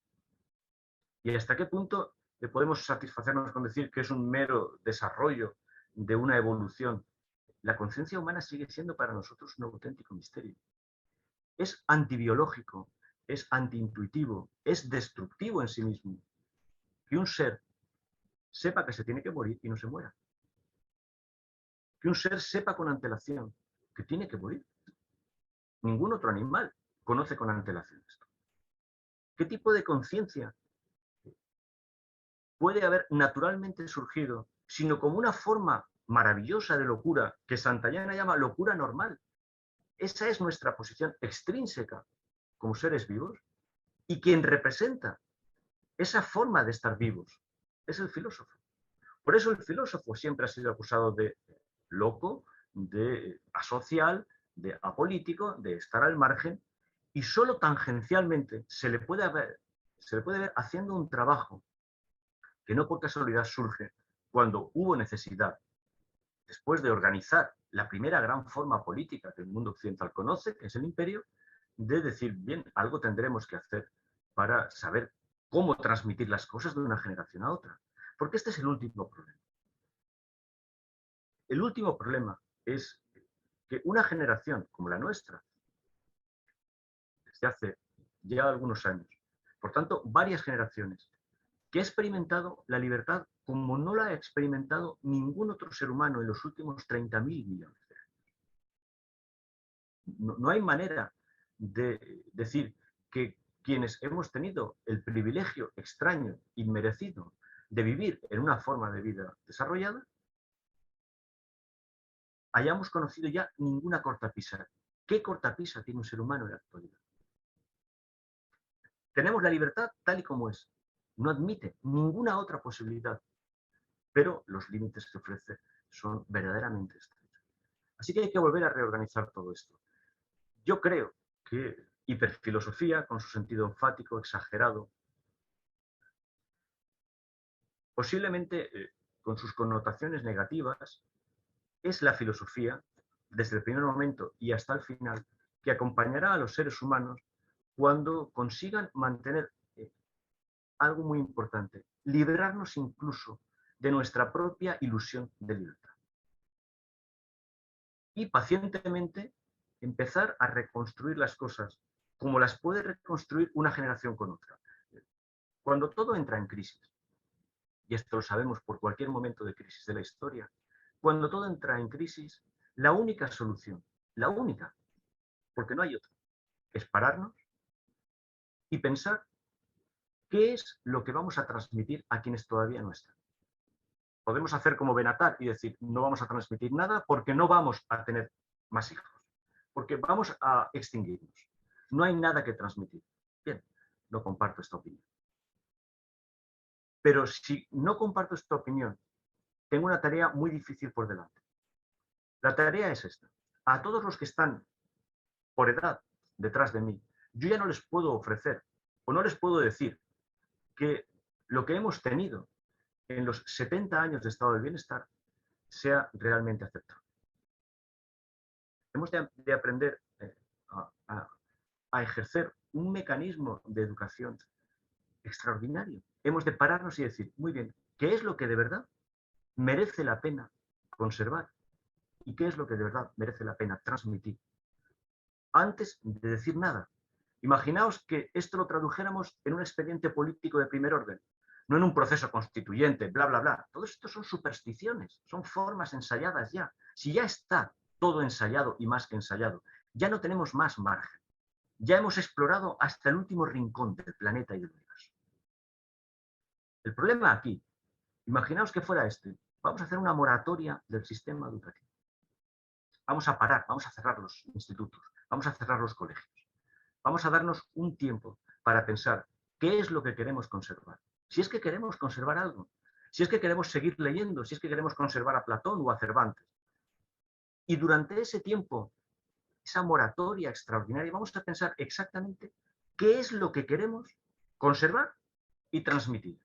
¿Y hasta qué punto podemos satisfacernos con decir que es un mero desarrollo de una evolución? La conciencia humana sigue siendo para nosotros un auténtico misterio. Es antibiológico, es antiintuitivo, es destructivo en sí mismo. Que un ser sepa que se tiene que morir y no se muera. Que un ser sepa con antelación que tiene que morir. Ningún otro animal conoce con antelación esto. ¿Qué tipo de conciencia puede haber naturalmente surgido, sino como una forma maravillosa de locura que Santayana llama locura normal? Esa es nuestra posición extrínseca como seres vivos, y quien representa esa forma de estar vivos es el filósofo. Por eso el filósofo siempre ha sido acusado de loco, de asocial, de apolítico, de estar al margen, y solo tangencialmente se le puede ver haciendo un trabajo que no por casualidad surge cuando hubo necesidad, después de organizar la primera gran forma política que el mundo occidental conoce, que es el imperio, de decir, bien, algo tendremos que hacer para saber cómo transmitir las cosas de una generación a otra. Porque este es el último problema. El último problema es que una generación como la nuestra, desde hace ya algunos años, por tanto, varias generaciones, que ha experimentado la libertad como no la ha experimentado ningún otro ser humano en los últimos 30.000 millones de años. No hay manera de decir que quienes hemos tenido el privilegio extraño, inmerecido, de vivir en una forma de vida desarrollada, hayamos conocido ya ninguna cortapisa. ¿Qué cortapisa tiene un ser humano en la actualidad? Tenemos la libertad tal y como es. No admite ninguna otra posibilidad, pero los límites que ofrece son verdaderamente estrechos. Así que hay que volver a reorganizar todo esto. Yo creo que hiperfilosofía, con su sentido enfático, exagerado, posiblemente con sus connotaciones negativas, es la filosofía, desde el primer momento y hasta el final, que acompañará a los seres humanos cuando consigan mantener algo muy importante, librarnos incluso de nuestra propia ilusión de libertad. Y pacientemente empezar a reconstruir las cosas como las puede reconstruir una generación con otra. Cuando todo entra en crisis, y esto lo sabemos por cualquier momento de crisis de la historia, cuando todo entra en crisis, la única solución, la única, porque no hay otra, es pararnos y pensar qué es lo que vamos a transmitir a quienes todavía no están. Podemos hacer como Benatar y decir, no vamos a transmitir nada porque no vamos a tener más hijos, porque vamos a extinguirnos. No hay nada que transmitir. Bien, no comparto esta opinión. Pero si no comparto esta opinión, tengo una tarea muy difícil por delante. La tarea es esta. A todos los que están por edad detrás de mí, yo ya no les puedo ofrecer o no les puedo decir que lo que hemos tenido en los 70 años de estado del bienestar sea realmente aceptable. Hemos de aprender a ejercer un mecanismo de educación extraordinario. Hemos de pararnos y decir, muy bien, ¿qué es lo que de verdad merece la pena conservar? ¿Y qué es lo que de verdad merece la pena transmitir? Antes de decir nada. Imaginaos que esto lo tradujéramos en un expediente político de primer orden, no en un proceso constituyente, bla, bla, bla. Todo esto son supersticiones, son formas ensayadas ya. Si ya está todo ensayado y más que ensayado, ya no tenemos más margen. Ya hemos explorado hasta el último rincón del planeta y del universo. El problema aquí, imaginaos que fuera este, vamos a hacer una moratoria del sistema educativo. Vamos a parar, vamos a cerrar los institutos, vamos a cerrar los colegios. Vamos a darnos un tiempo para pensar qué es lo que queremos conservar. Si es que queremos conservar algo, si es que queremos seguir leyendo, si es que queremos conservar a Platón o a Cervantes. Y durante ese tiempo, esa moratoria extraordinaria, vamos a pensar exactamente qué es lo que queremos conservar y transmitir.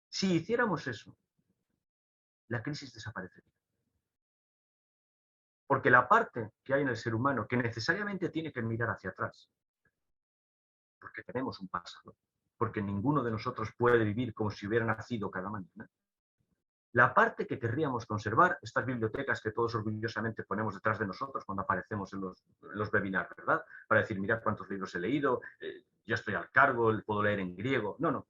Si hiciéramos eso, la crisis desaparecería. Porque la parte que hay en el ser humano que necesariamente tiene que mirar hacia atrás, porque tenemos un pasado, porque ninguno de nosotros puede vivir como si hubiera nacido cada mañana. La parte que querríamos conservar, estas bibliotecas que todos orgullosamente ponemos detrás de nosotros cuando aparecemos en los webinars, ¿verdad? Para decir, mira cuántos libros he leído, yo estoy al cargo, puedo leer en griego. No, no.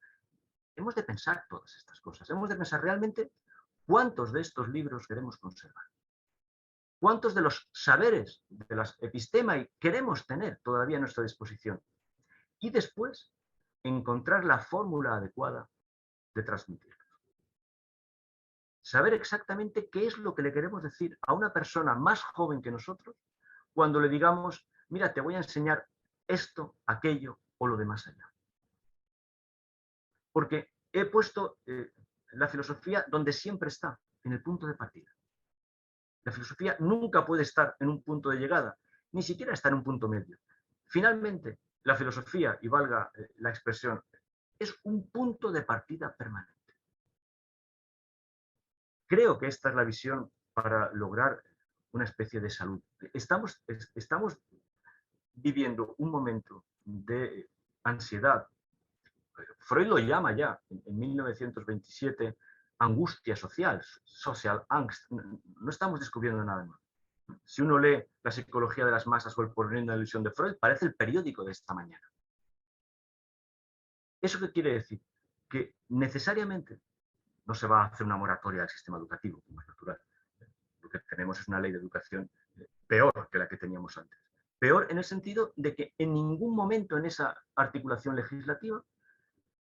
Hemos de pensar todas estas cosas. Hemos de pensar realmente cuántos de estos libros queremos conservar. ¿Cuántos de los saberes, de las epistemae, queremos tener todavía a nuestra disposición? Y después, encontrar la fórmula adecuada de transmitirlos. Saber exactamente qué es lo que le queremos decir a una persona más joven que nosotros cuando le digamos, mira, te voy a enseñar esto, aquello o lo de más allá. Porque he puesto la filosofía donde siempre está, en el punto de partida. La filosofía nunca puede estar en un punto de llegada, ni siquiera está en un punto medio. Finalmente, la filosofía, y valga la expresión, es un punto de partida permanente. Creo que esta es la visión para lograr una especie de salud. Estamos viviendo un momento de ansiedad. Freud lo llama ya en 1927 angustia social, social angst. No estamos descubriendo nada nuevo. Si uno lee La psicología de las masas o El porvenir de la ilusión de Freud, parece el periódico de esta mañana. ¿Eso qué quiere decir? Que necesariamente no se va a hacer una moratoria del sistema educativo, como es natural. Lo que tenemos es una ley de educación peor que la que teníamos antes. Peor en el sentido de que en ningún momento en esa articulación legislativa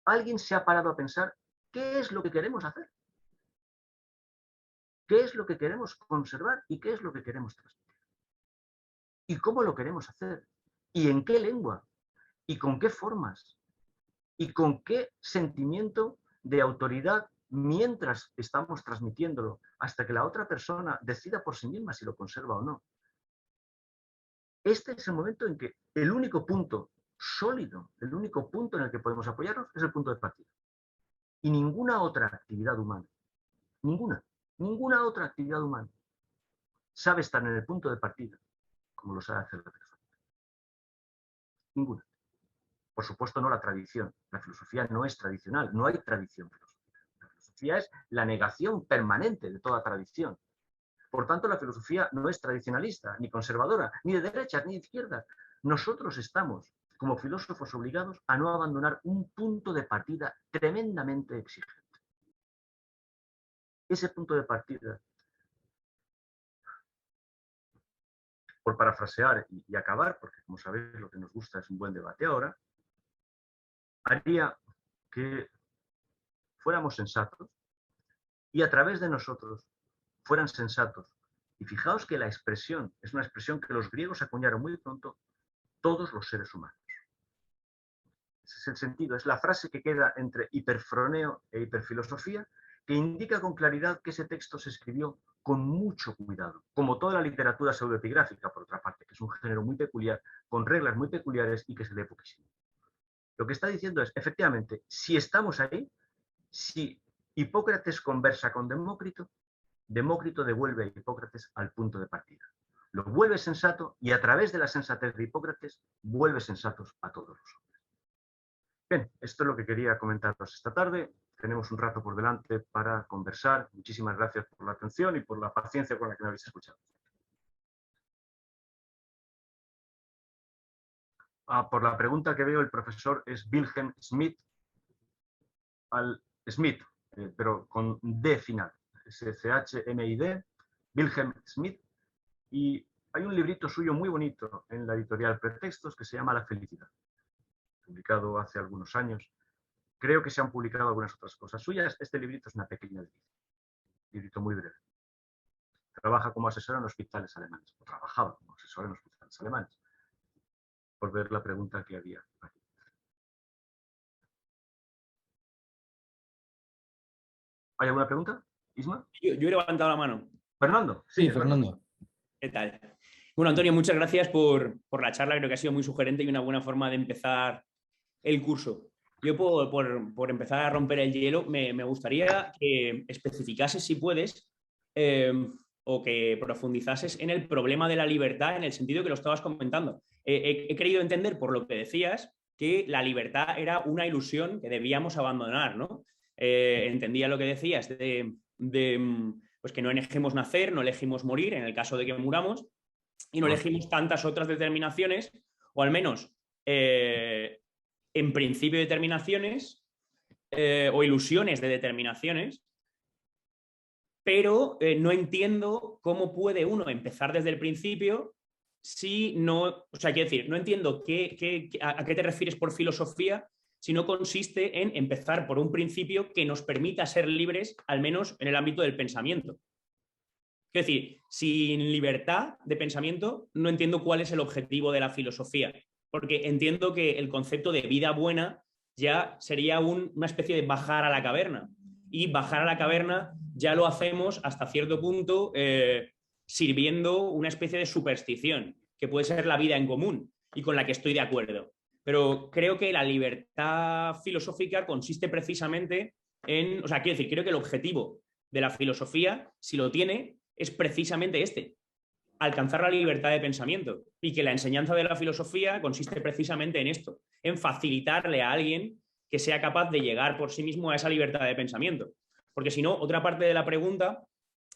alguien se ha parado a pensar qué es lo que queremos hacer, qué es lo que queremos conservar y qué es lo que queremos transmitir. Y cómo lo queremos hacer, y en qué lengua, y con qué formas, y con qué sentimiento de autoridad mientras estamos transmitiéndolo, hasta que la otra persona decida por sí misma si lo conserva o no. Este es el momento en que el único punto sólido, el único punto en el que podemos apoyarnos es el punto de partida. Y ninguna otra actividad humana, ninguna otra actividad humana sabe estar en el punto de partida como lo sabe hacer la filosofía. Ninguna. Por supuesto, no la tradición. La filosofía no es tradicional, no hay tradición filosófica. La filosofía es la negación permanente de toda tradición. Por tanto, la filosofía no es tradicionalista, ni conservadora, ni de derechas, ni de izquierdas. Nosotros estamos, como filósofos, obligados a no abandonar un punto de partida tremendamente exigente. Ese punto de partida, por parafrasear y acabar, porque como sabéis lo que nos gusta es un buen debate ahora, haría que fuéramos sensatos y a través de nosotros fueran sensatos. Y fijaos que la expresión es una expresión que los griegos acuñaron muy pronto, todos los seres humanos. Ese es el sentido, es la frase que queda entre hiperfroneo e hiperfilosofía, que indica con claridad que ese texto se escribió con mucho cuidado, como toda la literatura pseudoepigráfica, por otra parte, que es un género muy peculiar, con reglas muy peculiares y que se lee poquísimo. Lo que está diciendo es, efectivamente, si estamos ahí, si Hipócrates conversa con Demócrito, Demócrito devuelve a Hipócrates al punto de partida. Lo vuelve sensato y a través de la sensatez de Hipócrates vuelve sensatos a todos los hombres. Bien, esto es lo que quería comentaros esta tarde. Tenemos un rato por delante para conversar. Muchísimas gracias por la atención y por la paciencia con la que me habéis escuchado. Por la pregunta que veo, el profesor es Wilhelm Schmid, pero con D final. S-C-H-M-I-D, Wilhelm Schmid. Y hay un librito suyo muy bonito en la editorial Pretextos que se llama La felicidad, publicado hace algunos años. Creo que se han publicado algunas otras cosas suyas. Este librito es una pequeña delicia. Un librito muy breve. Trabaja como asesor en hospitales alemanes, o trabajaba como asesor en hospitales alemanes, por ver la pregunta que había aquí. ¿Hay alguna pregunta, Isma? Yo he levantado la mano. Fernando. Sí, Fernando. ¿Qué tal? Bueno, Antonio, muchas gracias por la charla. Creo que ha sido muy sugerente y una buena forma de empezar el curso. Yo, por empezar a romper el hielo, me gustaría que especificases, si puedes, o que profundizases en el problema de la libertad en el sentido que lo estabas comentando. He querido entender, por lo que decías, que la libertad era una ilusión que debíamos abandonar, ¿no? Entendía lo que decías pues que no elegimos nacer, no elegimos morir, en el caso de que muramos, y no elegimos tantas otras determinaciones, o al menos en principio determinaciones o ilusiones de determinaciones, pero no entiendo cómo puede uno empezar desde el principio si no, o sea, quiero decir, no entiendo a qué te refieres por filosofía si no consiste en empezar por un principio que nos permita ser libres, al menos en el ámbito del pensamiento. Es decir, sin libertad de pensamiento no entiendo cuál es el objetivo de la filosofía, porque entiendo que el concepto de vida buena ya sería una especie de bajar a la caverna, y bajar a la caverna ya lo hacemos hasta cierto punto sirviendo una especie de superstición, que puede ser la vida en común y con la que estoy de acuerdo. Pero creo que la libertad filosófica consiste precisamente en, o sea, quiero decir, creo que el objetivo de la filosofía, si lo tiene, es precisamente este, alcanzar la libertad de pensamiento, y que la enseñanza de la filosofía consiste precisamente en esto, en facilitarle a alguien que sea capaz de llegar por sí mismo a esa libertad de pensamiento. Porque si no, otra parte de la pregunta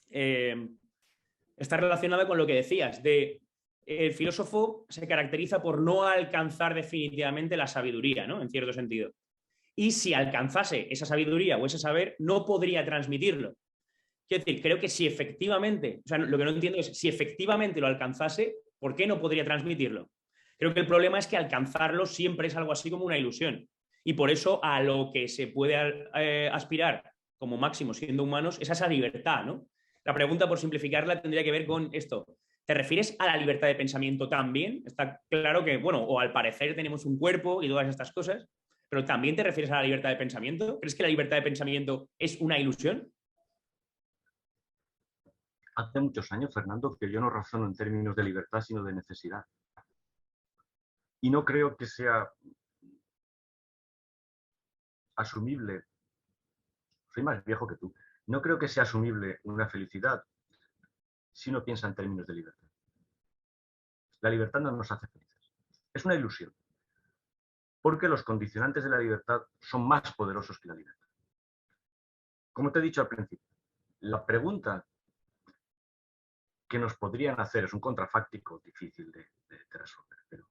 está relacionada con lo que decías, de el filósofo se caracteriza por no alcanzar definitivamente la sabiduría, ¿no? En cierto sentido. Y si alcanzase esa sabiduría o ese saber, no podría transmitirlo. Quiero decir, creo que si efectivamente, o sea, lo que no entiendo es si efectivamente lo alcanzase, ¿por qué no podría transmitirlo? Creo que el problema es que alcanzarlo siempre es algo así como una ilusión. Y por eso a lo que se puede aspirar como máximo siendo humanos es a esa libertad, ¿no? La pregunta, por simplificarla, tendría que ver con esto. ¿Te refieres a la libertad de pensamiento también? Está claro que, bueno, o al parecer tenemos un cuerpo y todas estas cosas, pero ¿también te refieres a la libertad de pensamiento? ¿Crees que la libertad de pensamiento es una ilusión? Hace muchos años, Fernando, que yo no razono en términos de libertad, sino de necesidad. Y no creo que sea asumible, soy más viejo que tú, no creo que sea asumible una felicidad si no piensa en términos de libertad. La libertad no nos hace felices. Es una ilusión. Porque los condicionantes de la libertad son más poderosos que la libertad. Como te he dicho al principio, la pregunta que nos podrían hacer es un contrafáctico difícil de resolver. Pero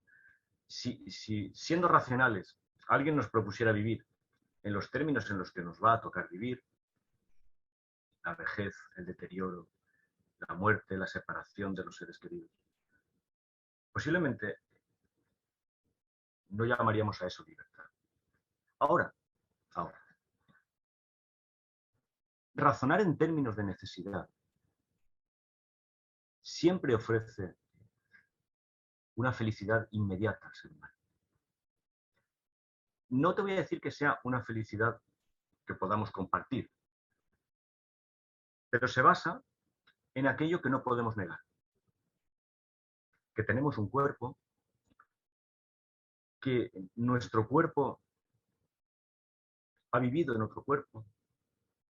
si siendo racionales alguien nos propusiera vivir en los términos en los que nos va a tocar vivir, la vejez, el deterioro, la muerte, la separación de los seres queridos, posiblemente no llamaríamos a eso libertad. Ahora, razonar en términos de necesidad siempre ofrece una felicidad inmediata al ser humano. No te voy a decir que sea una felicidad que podamos compartir, pero se basa en aquello que no podemos negar. Que tenemos un cuerpo, que nuestro cuerpo ha vivido en otro cuerpo,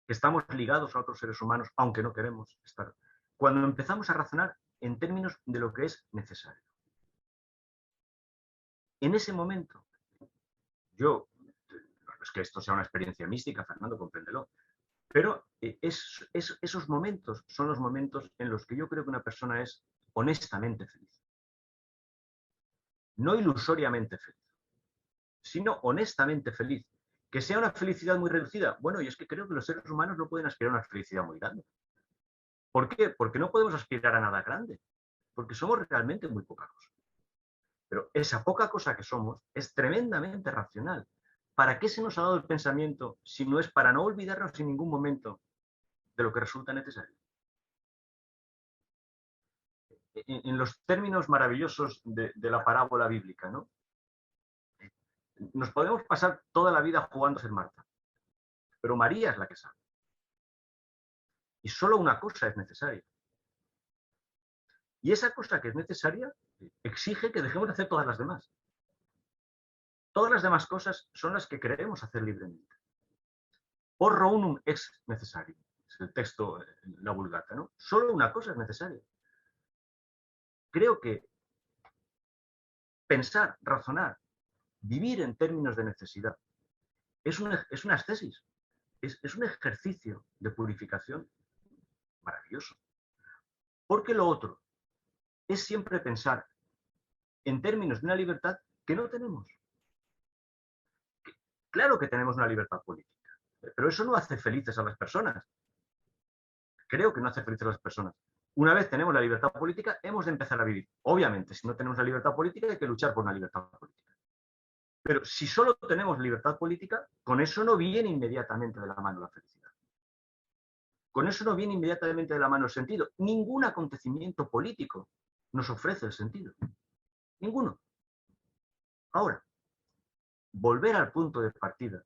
que estamos ligados a otros seres humanos, aunque no queremos estar. Cuando empezamos a razonar en términos de lo que es necesario. En ese momento, no es que esto sea una experiencia mística, Fernando, compréndelo, pero esos momentos son los momentos en los que yo creo que una persona es honestamente feliz. No ilusoriamente feliz, sino honestamente feliz. Que sea una felicidad muy reducida. Bueno, y es que creo que los seres humanos no pueden aspirar a una felicidad muy grande. ¿Por qué? Porque no podemos aspirar a nada grande. Porque somos realmente muy poca cosa. Pero esa poca cosa que somos es tremendamente racional. ¿Para qué se nos ha dado el pensamiento si no es para no olvidarnos en ningún momento de lo que resulta necesario? En los términos maravillosos de la parábola bíblica, ¿no? Nos podemos pasar toda la vida jugando a ser Marta, pero María es la que sabe. Y solo una cosa es necesaria. Y esa cosa que es necesaria exige que dejemos de hacer todas las demás. Todas las demás cosas son las que queremos hacer libremente. Porro unum ex necesario. Es el texto, la Vulgata, ¿no? Solo una cosa es necesaria. Creo que pensar, razonar vivir en términos de necesidad es una ascesis, es un ejercicio de purificación maravilloso. Porque lo otro es siempre pensar en términos de una libertad que no tenemos. Claro que tenemos una libertad política, pero eso no hace felices a las personas. Creo que no hace felices a las personas. Una vez tenemos la libertad política, hemos de empezar a vivir. Obviamente, si no tenemos la libertad política, hay que luchar por una libertad política. Pero si solo tenemos libertad política, con eso no viene inmediatamente de la mano la felicidad. Con eso no viene inmediatamente de la mano el sentido. Ningún acontecimiento político nos ofrece el sentido. Ninguno. Ahora, volver al punto de partida,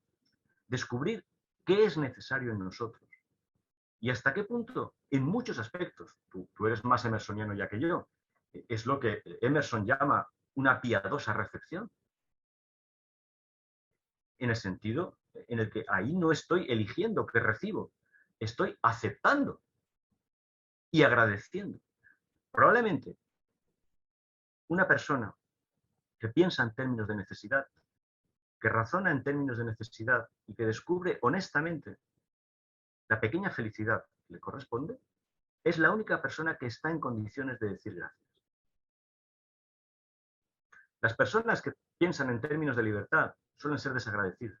descubrir qué es necesario en nosotros y hasta qué punto, en muchos aspectos, tú eres más emersoniano ya que yo, es lo que Emerson llama una piadosa recepción, en el sentido en el que ahí no estoy eligiendo qué recibo, estoy aceptando y agradeciendo. Probablemente una persona que piensa en términos de necesidad, que razona en términos de necesidad y que descubre honestamente la pequeña felicidad que le corresponde, es la única persona que está en condiciones de decir gracias. Las personas que piensan en términos de libertad suelen ser desagradecidas.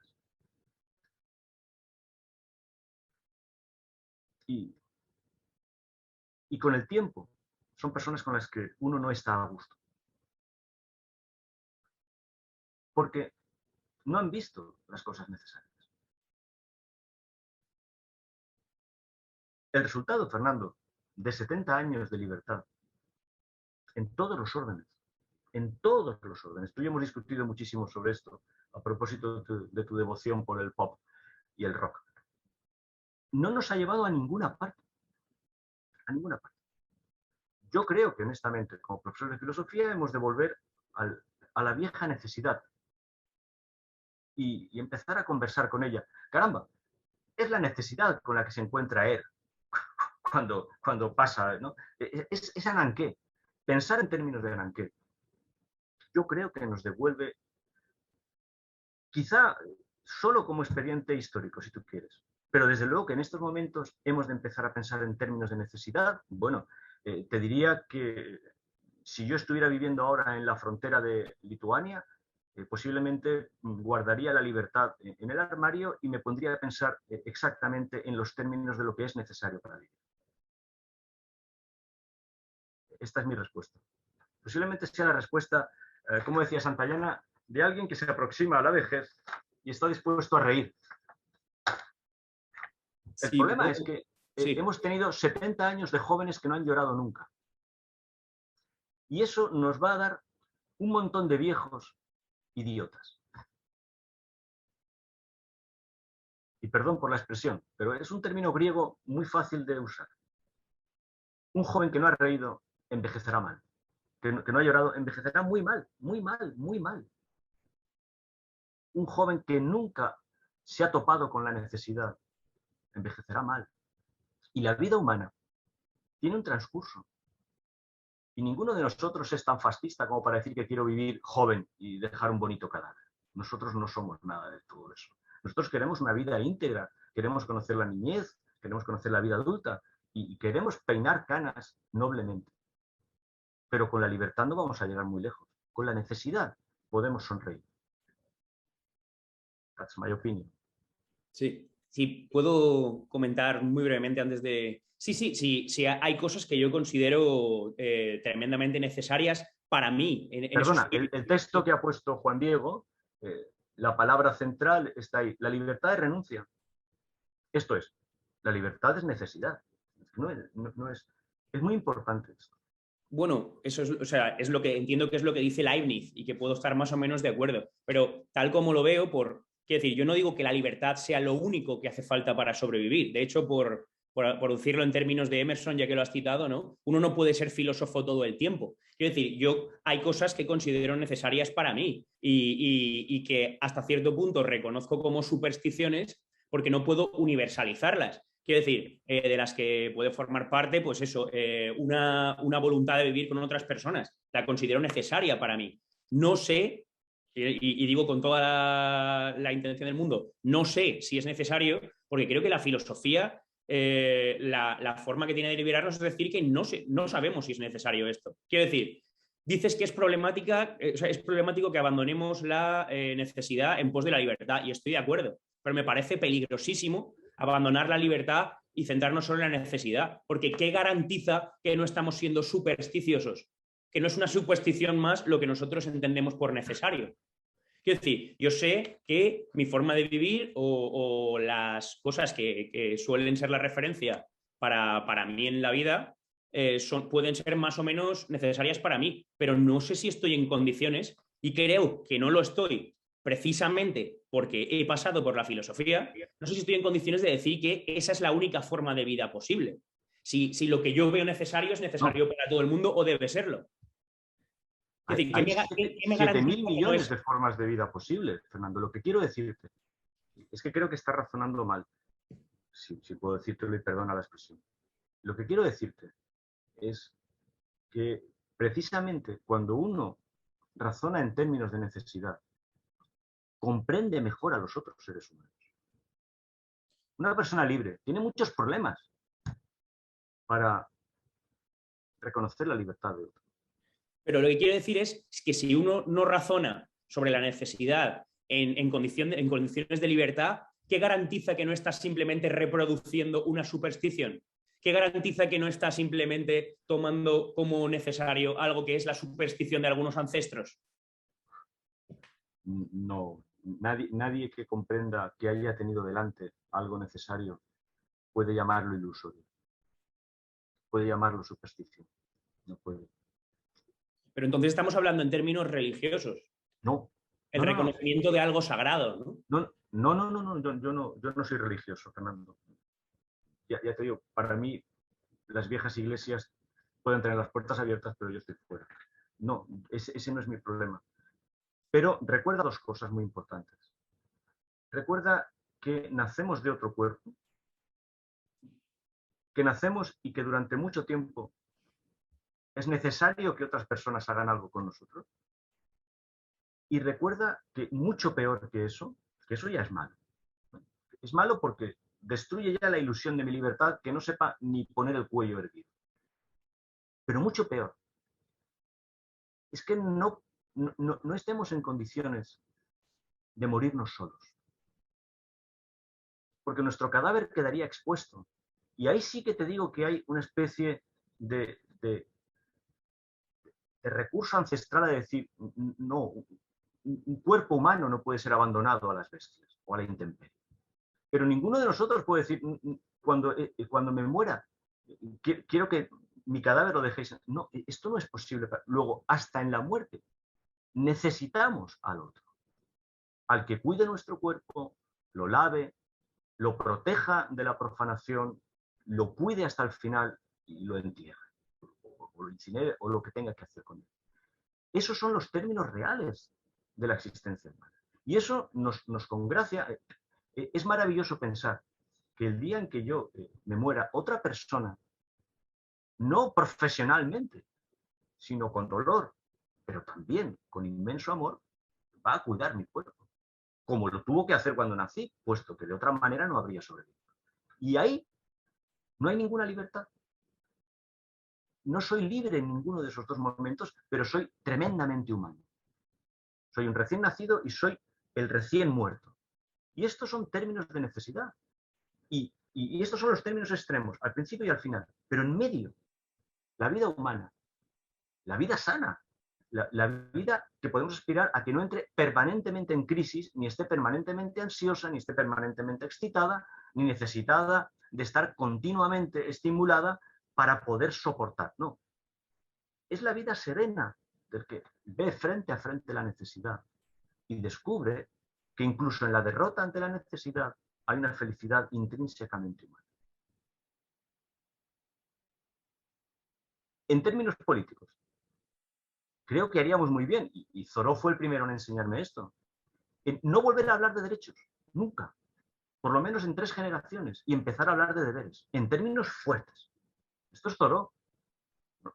Y con el tiempo son personas con las que uno no está a gusto. Porque no han visto las cosas necesarias. El resultado, Fernando, de 70 años de libertad en todos los órdenes, tú y yo hemos discutido muchísimo sobre esto a propósito de tu devoción por el pop y el rock, no nos ha llevado a ninguna parte, a ninguna parte. Yo creo que, honestamente, como profesor de filosofía, hemos de volver a la vieja necesidad y empezar a conversar con ella. Caramba, es la necesidad con la que se encuentra él cuando pasa, ¿no? Es Ananké. Pensar en términos de Ananké, yo creo que nos devuelve, quizá solo como expediente histórico, si tú quieres, pero desde luego que en estos momentos hemos de empezar a pensar en términos de necesidad. Bueno, te diría que si yo estuviera viviendo ahora en la frontera de Lituania, posiblemente guardaría la libertad en el armario y me pondría a pensar exactamente en los términos de lo que es necesario para vivir. Esta es mi respuesta. Posiblemente sea la respuesta, como decía Santayana, de alguien que se aproxima a la vejez y está dispuesto a reír. El problema es que hemos tenido 70 años de jóvenes que no han llorado nunca. Y eso nos va a dar un montón de viejos idiotas. Y perdón por la expresión, pero es un término griego muy fácil de usar. Un joven que no ha reído envejecerá mal. Que no ha llorado envejecerá muy mal, muy mal, muy mal. Un joven que nunca se ha topado con la necesidad envejecerá mal. Y la vida humana tiene un transcurso. Y ninguno de nosotros es tan fascista como para decir que quiero vivir joven y dejar un bonito cadáver. Nosotros no somos nada de todo eso. Nosotros queremos una vida íntegra, queremos conocer la niñez, queremos conocer la vida adulta y queremos peinar canas noblemente. Pero con la libertad no vamos a llegar muy lejos. Con la necesidad podemos sonreír. That's my opinion. Sí, puedo comentar muy brevemente antes de... Sí, hay cosas que yo considero tremendamente necesarias para mí. Perdona, el texto que ha puesto Juan Diego, la palabra central está ahí, la libertad de renuncia. Esto es, la libertad es necesidad. Es muy importante esto. Bueno, eso es, o sea, es lo que entiendo que es lo que dice Leibniz y que puedo estar más o menos de acuerdo. Pero tal como lo veo, quiero decir, yo no digo que la libertad sea lo único que hace falta para sobrevivir. De hecho, por decirlo en términos de Emerson, ya que lo has citado, ¿no? Uno no puede ser filósofo todo el tiempo. Quiero decir, hay cosas que considero necesarias para mí y que hasta cierto punto reconozco como supersticiones porque no puedo universalizarlas. Quiero decir, de las que puede formar parte, pues eso, una voluntad de vivir con otras personas. La considero necesaria para mí. No sé y digo con toda la intención del mundo, no sé si es necesario, porque creo que la filosofía, la forma que tiene de liberarnos es decir que no sabemos si es necesario esto. Quiero decir, dices que es problemática, o sea, es problemático que abandonemos la necesidad en pos de la libertad, y estoy de acuerdo, pero me parece peligrosísimo abandonar la libertad y centrarnos solo en la necesidad, porque ¿qué garantiza que no estamos siendo supersticiosos? Que no es una superstición más lo que nosotros entendemos por necesario. Quiero decir, yo sé que mi forma de vivir o las cosas que suelen ser la referencia para mí en la vida pueden ser más o menos necesarias para mí, pero no sé si estoy en condiciones y creo que no lo estoy precisamente porque he pasado por la filosofía, no sé si estoy en condiciones de decir que esa es la única forma de vida posible. Si lo que yo veo necesario es No, necesario para todo el mundo o debe serlo. Es decir, hay qué me 7.000 garantiza que no millones es? de formas de vida posibles, Fernando. Lo que quiero decirte es que creo que estás razonando mal, si puedo decírtelo y perdona la expresión. Lo que quiero decirte es que precisamente cuando uno razona en términos de necesidad, comprende mejor a los otros seres humanos. Una persona libre tiene muchos problemas para reconocer la libertad de otro. Pero lo que quiero decir es que si uno no razona sobre la necesidad en condiciones de libertad, ¿qué garantiza que no está simplemente reproduciendo una superstición? ¿Qué garantiza que no está simplemente tomando como necesario algo que es la superstición de algunos ancestros? No, nadie que comprenda que haya tenido delante algo necesario puede llamarlo ilusorio, puede llamarlo superstición. No puede. Pero entonces estamos hablando en términos religiosos, No, el no, no, no. reconocimiento de algo sagrado, ¿no? No, no, no, no, no, yo no soy religioso, Fernando. Ya te digo, para mí las viejas iglesias pueden tener las puertas abiertas, pero yo estoy fuera. No, ese no es mi problema. Pero recuerda dos cosas muy importantes. Recuerda que nacemos de otro cuerpo, que nacemos y que durante mucho tiempo es necesario que otras personas hagan algo con nosotros. Y recuerda que mucho peor que eso ya es malo. Es malo porque destruye ya la ilusión de mi libertad que no sepa ni poner el cuello erguido. Pero mucho peor es que no estemos en condiciones de morirnos solos. Porque nuestro cadáver quedaría expuesto. Y ahí sí que te digo que hay una especie de recurso ancestral a decir, no, un cuerpo humano no puede ser abandonado a las bestias o a la intemperie. Pero ninguno de nosotros puede decir, cuando me muera, quiero que mi cadáver lo dejéis. No, esto no es posible. Luego, hasta en la muerte, necesitamos al otro, al que cuide nuestro cuerpo, lo lave, lo proteja de la profanación, lo cuide hasta el final y lo entierre, o lo incinere, o lo que tenga que hacer con él. Esos son los términos reales de la existencia humana. Y eso nos congracia. Es maravilloso pensar que el día en que yo me muera, otra persona, no profesionalmente, sino con dolor, pero también con inmenso amor, va a cuidar mi cuerpo, como lo tuvo que hacer cuando nací, puesto que de otra manera no habría sobrevivido. Y ahí no hay ninguna libertad. No soy libre en ninguno de esos dos momentos, pero soy tremendamente humano. Soy un recién nacido y soy el recién muerto. Y estos son términos de necesidad. Y estos son los términos extremos, al principio y al final. Pero en medio, la vida humana, la vida sana, la vida que podemos aspirar a que no entre permanentemente en crisis, ni esté permanentemente ansiosa, ni esté permanentemente excitada, ni necesitada de estar continuamente estimulada para poder soportar. No. Es la vida serena del que ve frente a frente la necesidad y descubre que incluso en la derrota ante la necesidad hay una felicidad intrínsecamente humana. En términos políticos, creo que haríamos muy bien, y Thoreau fue el primero en enseñarme esto, en no volver a hablar de derechos, nunca, por lo menos en 3 generaciones, y empezar a hablar de deberes, en términos fuertes. Esto es Thoreau,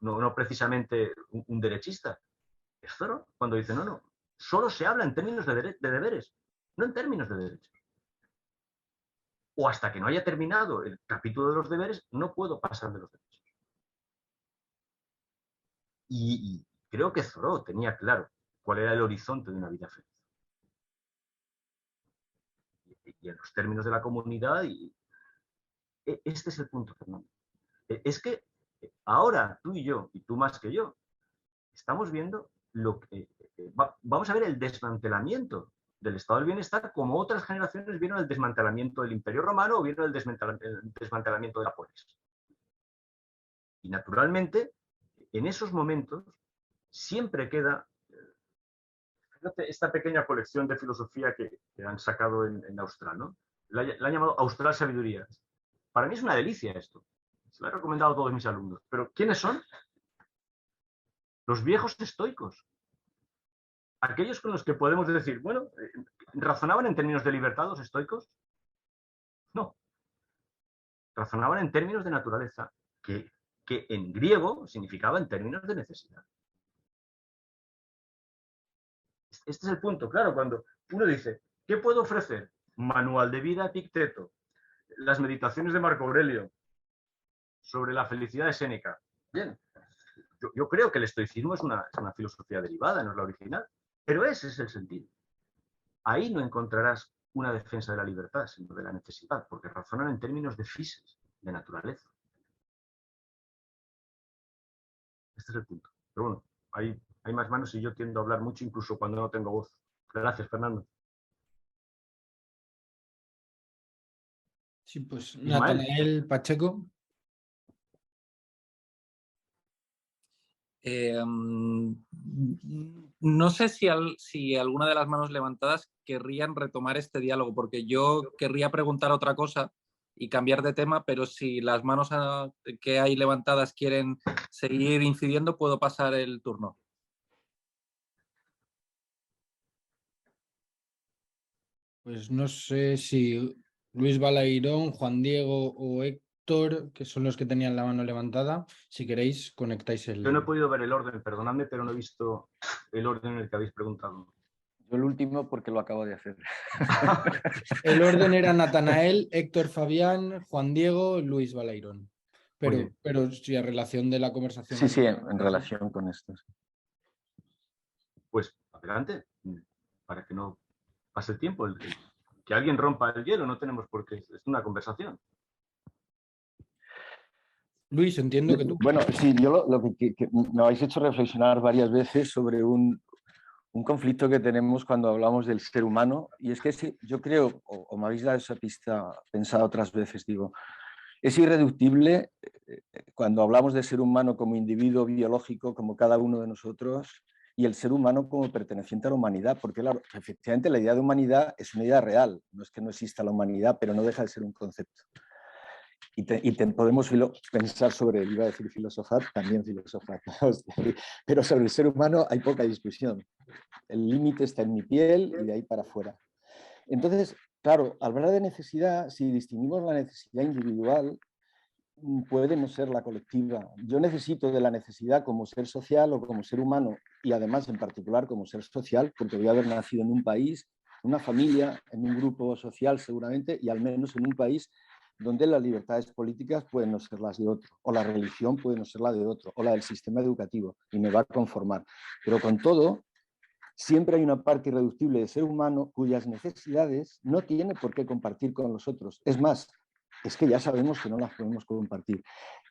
no precisamente un derechista, es Thoreau, cuando dice, no, solo se habla en términos de deberes, no en términos de derechos. O hasta que no haya terminado el capítulo de los deberes, no puedo pasar de los derechos. Y creo que Thoreau tenía claro cuál era el horizonte de una vida feliz. Y en los términos de la comunidad, este es el punto, Fernando. Es que ahora tú y yo, y tú más que yo, estamos viendo vamos a ver el desmantelamiento del estado del bienestar como otras generaciones vieron el desmantelamiento del Imperio Romano o vieron el desmantelamiento de la polis. Y naturalmente, en esos momentos, siempre queda esta pequeña colección de filosofía que han sacado en Austral, ¿no? La han llamado Austral Sabiduría. Para mí es una delicia esto. Se lo he recomendado a todos mis alumnos. Pero ¿quiénes son? Los viejos estoicos. Aquellos con los que podemos decir, bueno, ¿razonaban en términos de libertad los estoicos? No. Razonaban en términos de naturaleza, que en griego significaba en términos de necesidad. Este es el punto, claro, cuando uno dice, ¿qué puedo ofrecer? Manual de vida Epicteto, las meditaciones de Marco Aurelio sobre la felicidad de Séneca. Bien, yo creo que el estoicismo es una filosofía derivada, no es la original, pero ese es el sentido. Ahí no encontrarás una defensa de la libertad, sino de la necesidad, porque razonan en términos de physis, de naturaleza. Este es el punto. Pero bueno, hay más manos y yo tiendo a hablar mucho, incluso cuando no tengo voz. Gracias, Fernando. Sí, pues Ismael. Natanael Pacheco. No sé si alguna de las manos levantadas querrían retomar este diálogo, porque yo querría preguntar otra cosa y cambiar de tema, pero si las manos que hay levantadas quieren seguir incidiendo, puedo pasar el turno. Pues no sé si Luis Balairón, Juan Diego o Héctor, que son los que tenían la mano levantada, si queréis, conectáis el... Yo no he podido ver el orden, perdonadme, pero no he visto el orden en el que habéis preguntado. Yo el último porque lo acabo de hacer. El orden era Natanael, Héctor Fabián, Juan Diego, Luis Balairón. Pero si a relación de la conversación... Sí, sí, en relación con esto. Pues adelante, para que no pase el tiempo. Que alguien rompa el hielo, no tenemos por qué, es una conversación. Luis, entiendo que tú... Bueno, sí, yo lo que me habéis hecho reflexionar varias veces sobre un conflicto que tenemos cuando hablamos del ser humano, y es que yo creo, o me habéis dado esa pista pensada otras veces, digo, es irreductible cuando hablamos de ser humano como individuo biológico, como cada uno de nosotros, y el ser humano como perteneciente a la humanidad, porque efectivamente la idea de humanidad es una idea real, no es que no exista la humanidad, pero no deja de ser un concepto. Y podemos pensar sobre, iba a decir filosofar, también filosofar, pero sobre el ser humano hay poca discusión. El límite está en mi piel y de ahí para afuera. Entonces, claro, al hablar de necesidad, si distinguimos la necesidad individual, puede no ser la colectiva. Yo necesito de la necesidad como ser social o como ser humano, y además en particular como ser social, porque voy a haber nacido en un país, en una familia, en un grupo social seguramente, y al menos en un país donde las libertades políticas pueden no ser las de otro, o la religión puede no ser la de otro, o la del sistema educativo, y me va a conformar. Pero con todo, siempre hay una parte irreductible de ser humano cuyas necesidades no tiene por qué compartir con los otros. Es más, es que ya sabemos que no las podemos compartir.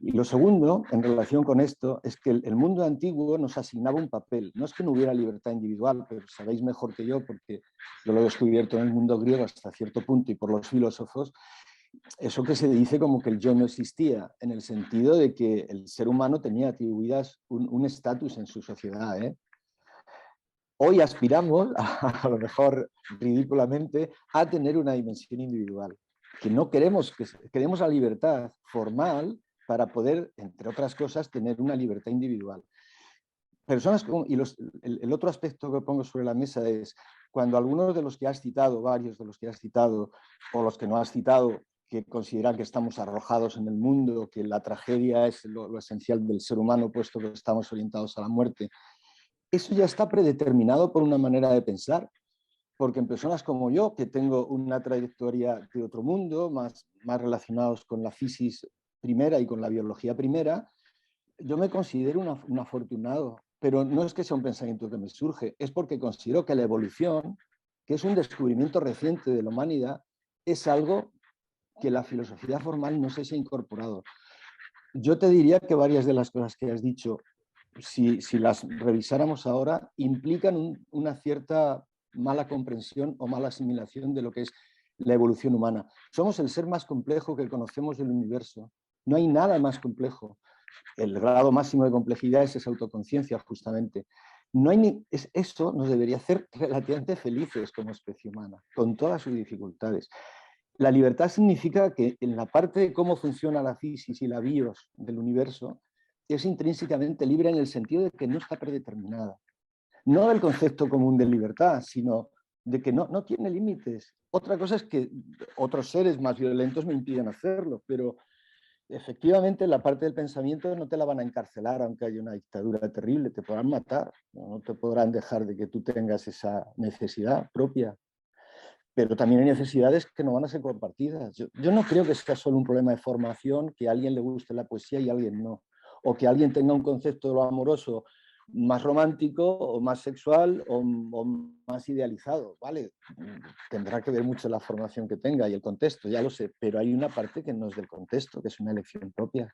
Y lo segundo, en relación con esto, es que el mundo antiguo nos asignaba un papel. No es que no hubiera libertad individual, pero sabéis mejor que yo, porque yo lo he descubierto en el mundo griego hasta cierto punto y por los filósofos, eso que se dice como que el yo no existía, en el sentido de que el ser humano tenía atribuidas un estatus en su sociedad. Hoy aspiramos, a lo mejor ridículamente, a tener una dimensión individual, que no queremos, queremos la libertad formal para poder, entre otras cosas, tener una libertad individual. Personas y el otro aspecto que pongo sobre la mesa es cuando algunos de los que has citado, varios de los que has citado, o los que no has citado, que consideran que estamos arrojados en el mundo, que la tragedia es lo esencial del ser humano, puesto que estamos orientados a la muerte, eso ya está predeterminado por una manera de pensar, porque en personas como yo, que tengo una trayectoria de otro mundo, más relacionados con la física primera y con la biología primera, yo me considero un afortunado, pero no es que sea un pensamiento que me surge, es porque considero que la evolución, que es un descubrimiento reciente de la humanidad, es algo que la filosofía formal no se ha incorporado. Yo te diría que varias de las cosas que has dicho, si las revisáramos ahora, implican una cierta mala comprensión o mala asimilación de lo que es la evolución humana. Somos el ser más complejo que conocemos del universo. No hay nada más complejo. El grado máximo de complejidad es esa autoconciencia, justamente. No hay eso nos debería hacer relativamente felices como especie humana, con todas sus dificultades. La libertad significa que en la parte de cómo funciona la física y la bios del universo es intrínsecamente libre en el sentido de que no está predeterminada. No del concepto común de libertad, sino de que no tiene límites. Otra cosa es que otros seres más violentos me impiden hacerlo, pero efectivamente la parte del pensamiento no te la van a encarcelar aunque haya una dictadura terrible, te podrán matar, no te podrán dejar de que tú tengas esa necesidad propia. Pero también hay necesidades que no van a ser compartidas. Yo no creo que sea solo un problema de formación, que a alguien le guste la poesía y a alguien no. O que alguien tenga un concepto de lo amoroso más romántico o más sexual o más idealizado. Vale, tendrá que ver mucho la formación que tenga y el contexto, ya lo sé, pero hay una parte que no es del contexto, que es una elección propia.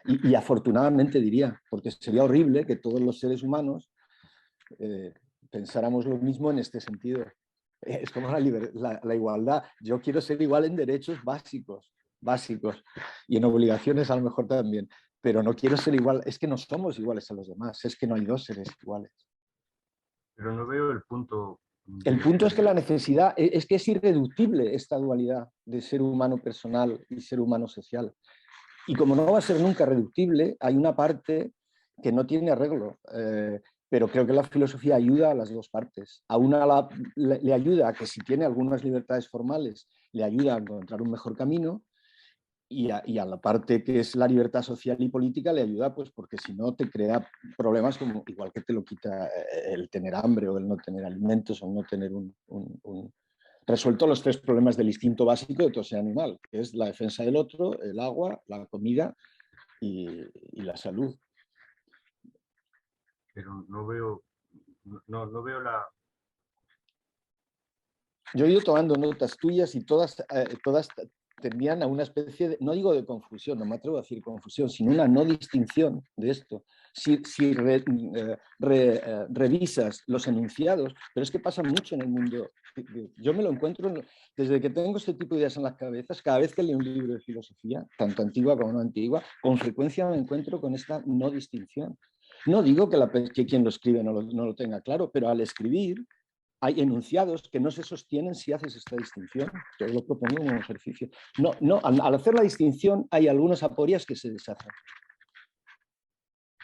Y afortunadamente diría, porque sería horrible que todos los seres humanos pensáramos lo mismo en este sentido. Es como la igualdad. Yo quiero ser igual en derechos básicos, y en obligaciones a lo mejor también, pero no quiero ser igual, es que no somos iguales a los demás, es que no hay dos seres iguales. Pero no veo el punto. El punto es que la necesidad, es que es irreductible esta dualidad de ser humano personal y ser humano social. Y como no va a ser nunca reductible, hay una parte que no tiene arreglo. Pero creo que la filosofía ayuda a las dos partes. A una le ayuda a que si tiene algunas libertades formales, le ayuda a encontrar un mejor camino, y a la parte que es la libertad social y política le ayuda, pues porque si no te crea problemas como igual que te lo quita el tener hambre o el no tener alimentos o no tener resuelto los tres problemas del instinto básico de todo ser animal, que es la defensa del otro, el agua, la comida y la salud. Pero no veo la. Yo he ido tomando notas tuyas y todas tendían a una especie de, no digo de confusión, no me atrevo a decir confusión, sino una no distinción de esto. Si revisas los enunciados, pero es que pasa mucho en el mundo. Yo me lo encuentro, desde que tengo este tipo de ideas en las cabezas, cada vez que leo un libro de filosofía, tanto antigua como no antigua, con frecuencia me encuentro con esta no distinción. No digo que quien lo escribe no lo tenga claro, pero al escribir hay enunciados que no se sostienen si haces esta distinción. Yo lo propongo como ejercicio. Al hacer la distinción hay algunas aporias que se deshacen.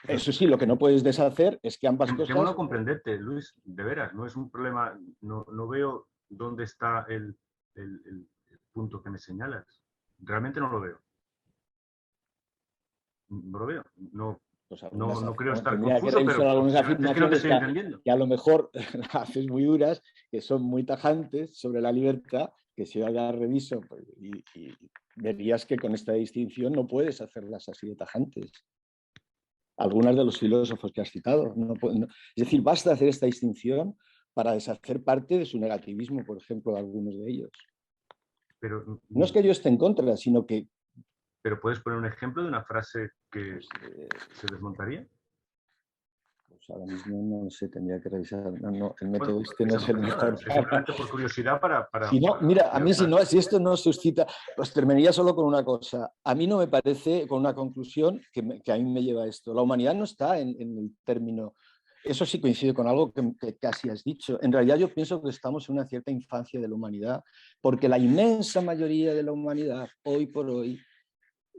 Eso sí, lo que no puedes deshacer es que ambas cosas... Tengo que comprenderte, Luis, de veras, no es un problema, no veo dónde está el punto que me señalas. Realmente no lo veo. No lo veo. No creo estar confuso, pero es que no te estoy entendiendo. Que a lo mejor haces muy duras, que son muy tajantes sobre la libertad, que si ahora reviso pues, y verías que con esta distinción no puedes hacerlas así de tajantes. Algunas de los filósofos que has citado. Es decir, basta hacer esta distinción para deshacer parte de su negativismo, por ejemplo, de algunos de ellos. Pero, no es que yo esté en contra, sino que... ¿Pero puedes poner un ejemplo de una frase que se desmontaría? Pues ahora mismo no sé, tendría que revisar. El método no es el mejor. Simplemente por curiosidad para si no, mira, a mí si esto no suscita, pues terminaría solo con una cosa. A mí no me parece, con una conclusión que a mí me lleva a esto. La humanidad no está en el término... Eso sí coincide con algo que casi has dicho. En realidad yo pienso que estamos en una cierta infancia de la humanidad, porque la inmensa mayoría de la humanidad, hoy por hoy,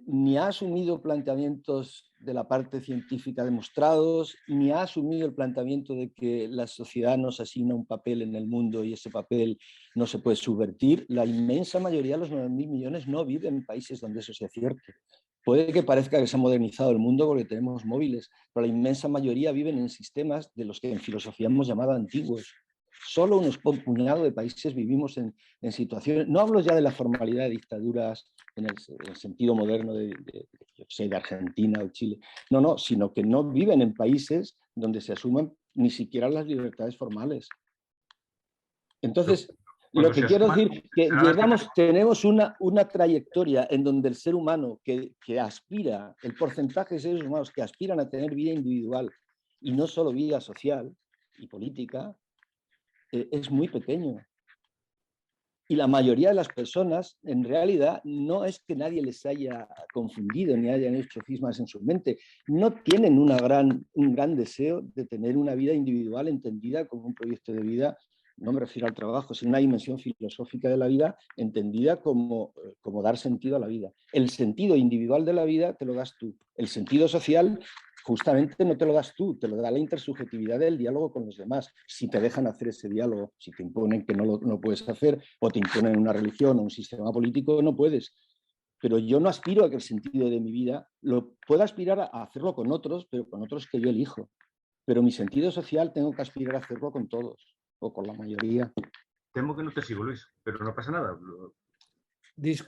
ni ha asumido planteamientos de la parte científica demostrados, ni ha asumido el planteamiento de que la sociedad nos asigna un papel en el mundo y ese papel no se puede subvertir. La inmensa mayoría, los 9.000 millones, no viven en países donde eso sea cierto. Puede que parezca que se ha modernizado el mundo porque tenemos móviles, pero la inmensa mayoría viven en sistemas de los que en filosofía hemos llamado antiguos. Solo unos puñados de países vivimos en situaciones, no hablo ya de la formalidad de dictaduras en el sentido moderno de Argentina o Chile, no, sino que no viven en países donde se asuman ni siquiera las libertades formales. Entonces, lo que quiero decir es que tenemos una trayectoria en donde el ser humano que aspira, el porcentaje de seres humanos que aspiran a tener vida individual y no solo vida social y política, es muy pequeño. Y la mayoría de las personas, en realidad, no es que nadie les haya confundido ni hayan hecho cismas en su mente. No tienen un gran deseo de tener una vida individual entendida como un proyecto de vida. No me refiero al trabajo, sino una dimensión filosófica de la vida entendida como dar sentido a la vida. El sentido individual de la vida te lo das tú. El sentido social justamente no te lo das tú, te lo da la intersubjetividad del diálogo con los demás. Si te dejan hacer ese diálogo, si te imponen que no lo puedes hacer, o te imponen una religión o un sistema político, no puedes. Pero yo no aspiro a que el sentido de mi vida lo pueda aspirar a hacerlo con otros, pero con otros que yo elijo. Pero mi sentido social tengo que aspirar a hacerlo con todos, o con la mayoría. Temo que no te sigo, Luis, pero no pasa nada.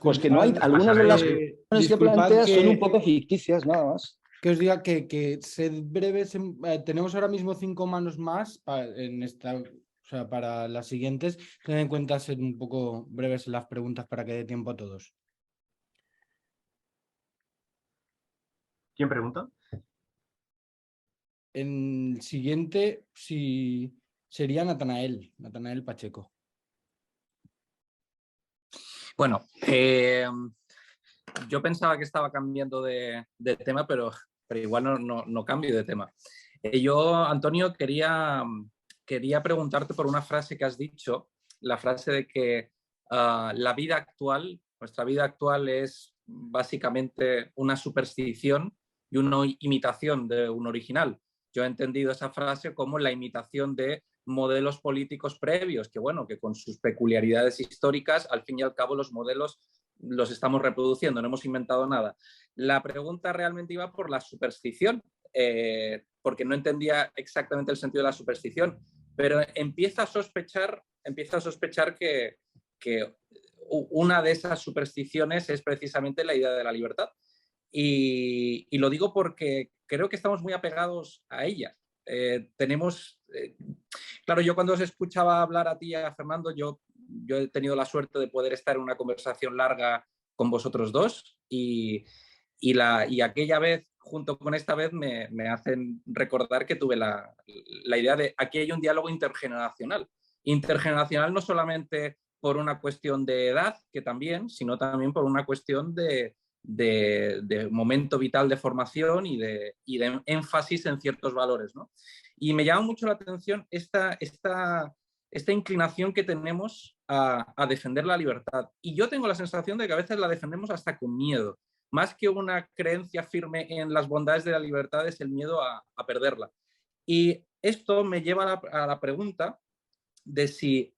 Pues que no hay, algunas de las cuestiones que planteas son un poco ficticias, nada más. Que os diga que sed breves. Tenemos ahora mismo 5 manos más para las siguientes. Ten en cuenta ser un poco breves en las preguntas para que dé tiempo a todos. ¿Quién pregunta? En el siguiente sería Natanael Pacheco. Bueno, yo pensaba que estaba cambiando de tema, pero igual no cambio de tema. Yo, Antonio, quería preguntarte por una frase que has dicho, la frase de que nuestra vida actual es básicamente una superstición y una imitación de un original. Yo he entendido esa frase como la imitación de modelos políticos previos, que bueno, que con sus peculiaridades históricas, al fin y al cabo los modelos los estamos reproduciendo, no hemos inventado nada. La pregunta realmente iba por la superstición, porque no entendía exactamente el sentido de la superstición, pero empiezo a sospechar que una de esas supersticiones es precisamente la idea de la libertad. Y lo digo porque creo que estamos muy apegados a ella. Claro, yo cuando os escuchaba hablar a ti y a Fernando, yo he tenido la suerte de poder estar en una conversación larga con vosotros dos y aquella vez, junto con esta vez, me hacen recordar que tuve la idea de aquí hay un diálogo intergeneracional. Intergeneracional no solamente por una cuestión de edad, que también, sino también por una cuestión de momento vital de formación y de énfasis en ciertos valores, ¿no? Y me llama mucho la atención esta inclinación que tenemos a defender la libertad. Y yo tengo la sensación de que a veces la defendemos hasta con miedo. Más que una creencia firme en las bondades de la libertad es el miedo a perderla. Y esto me lleva a la pregunta de si,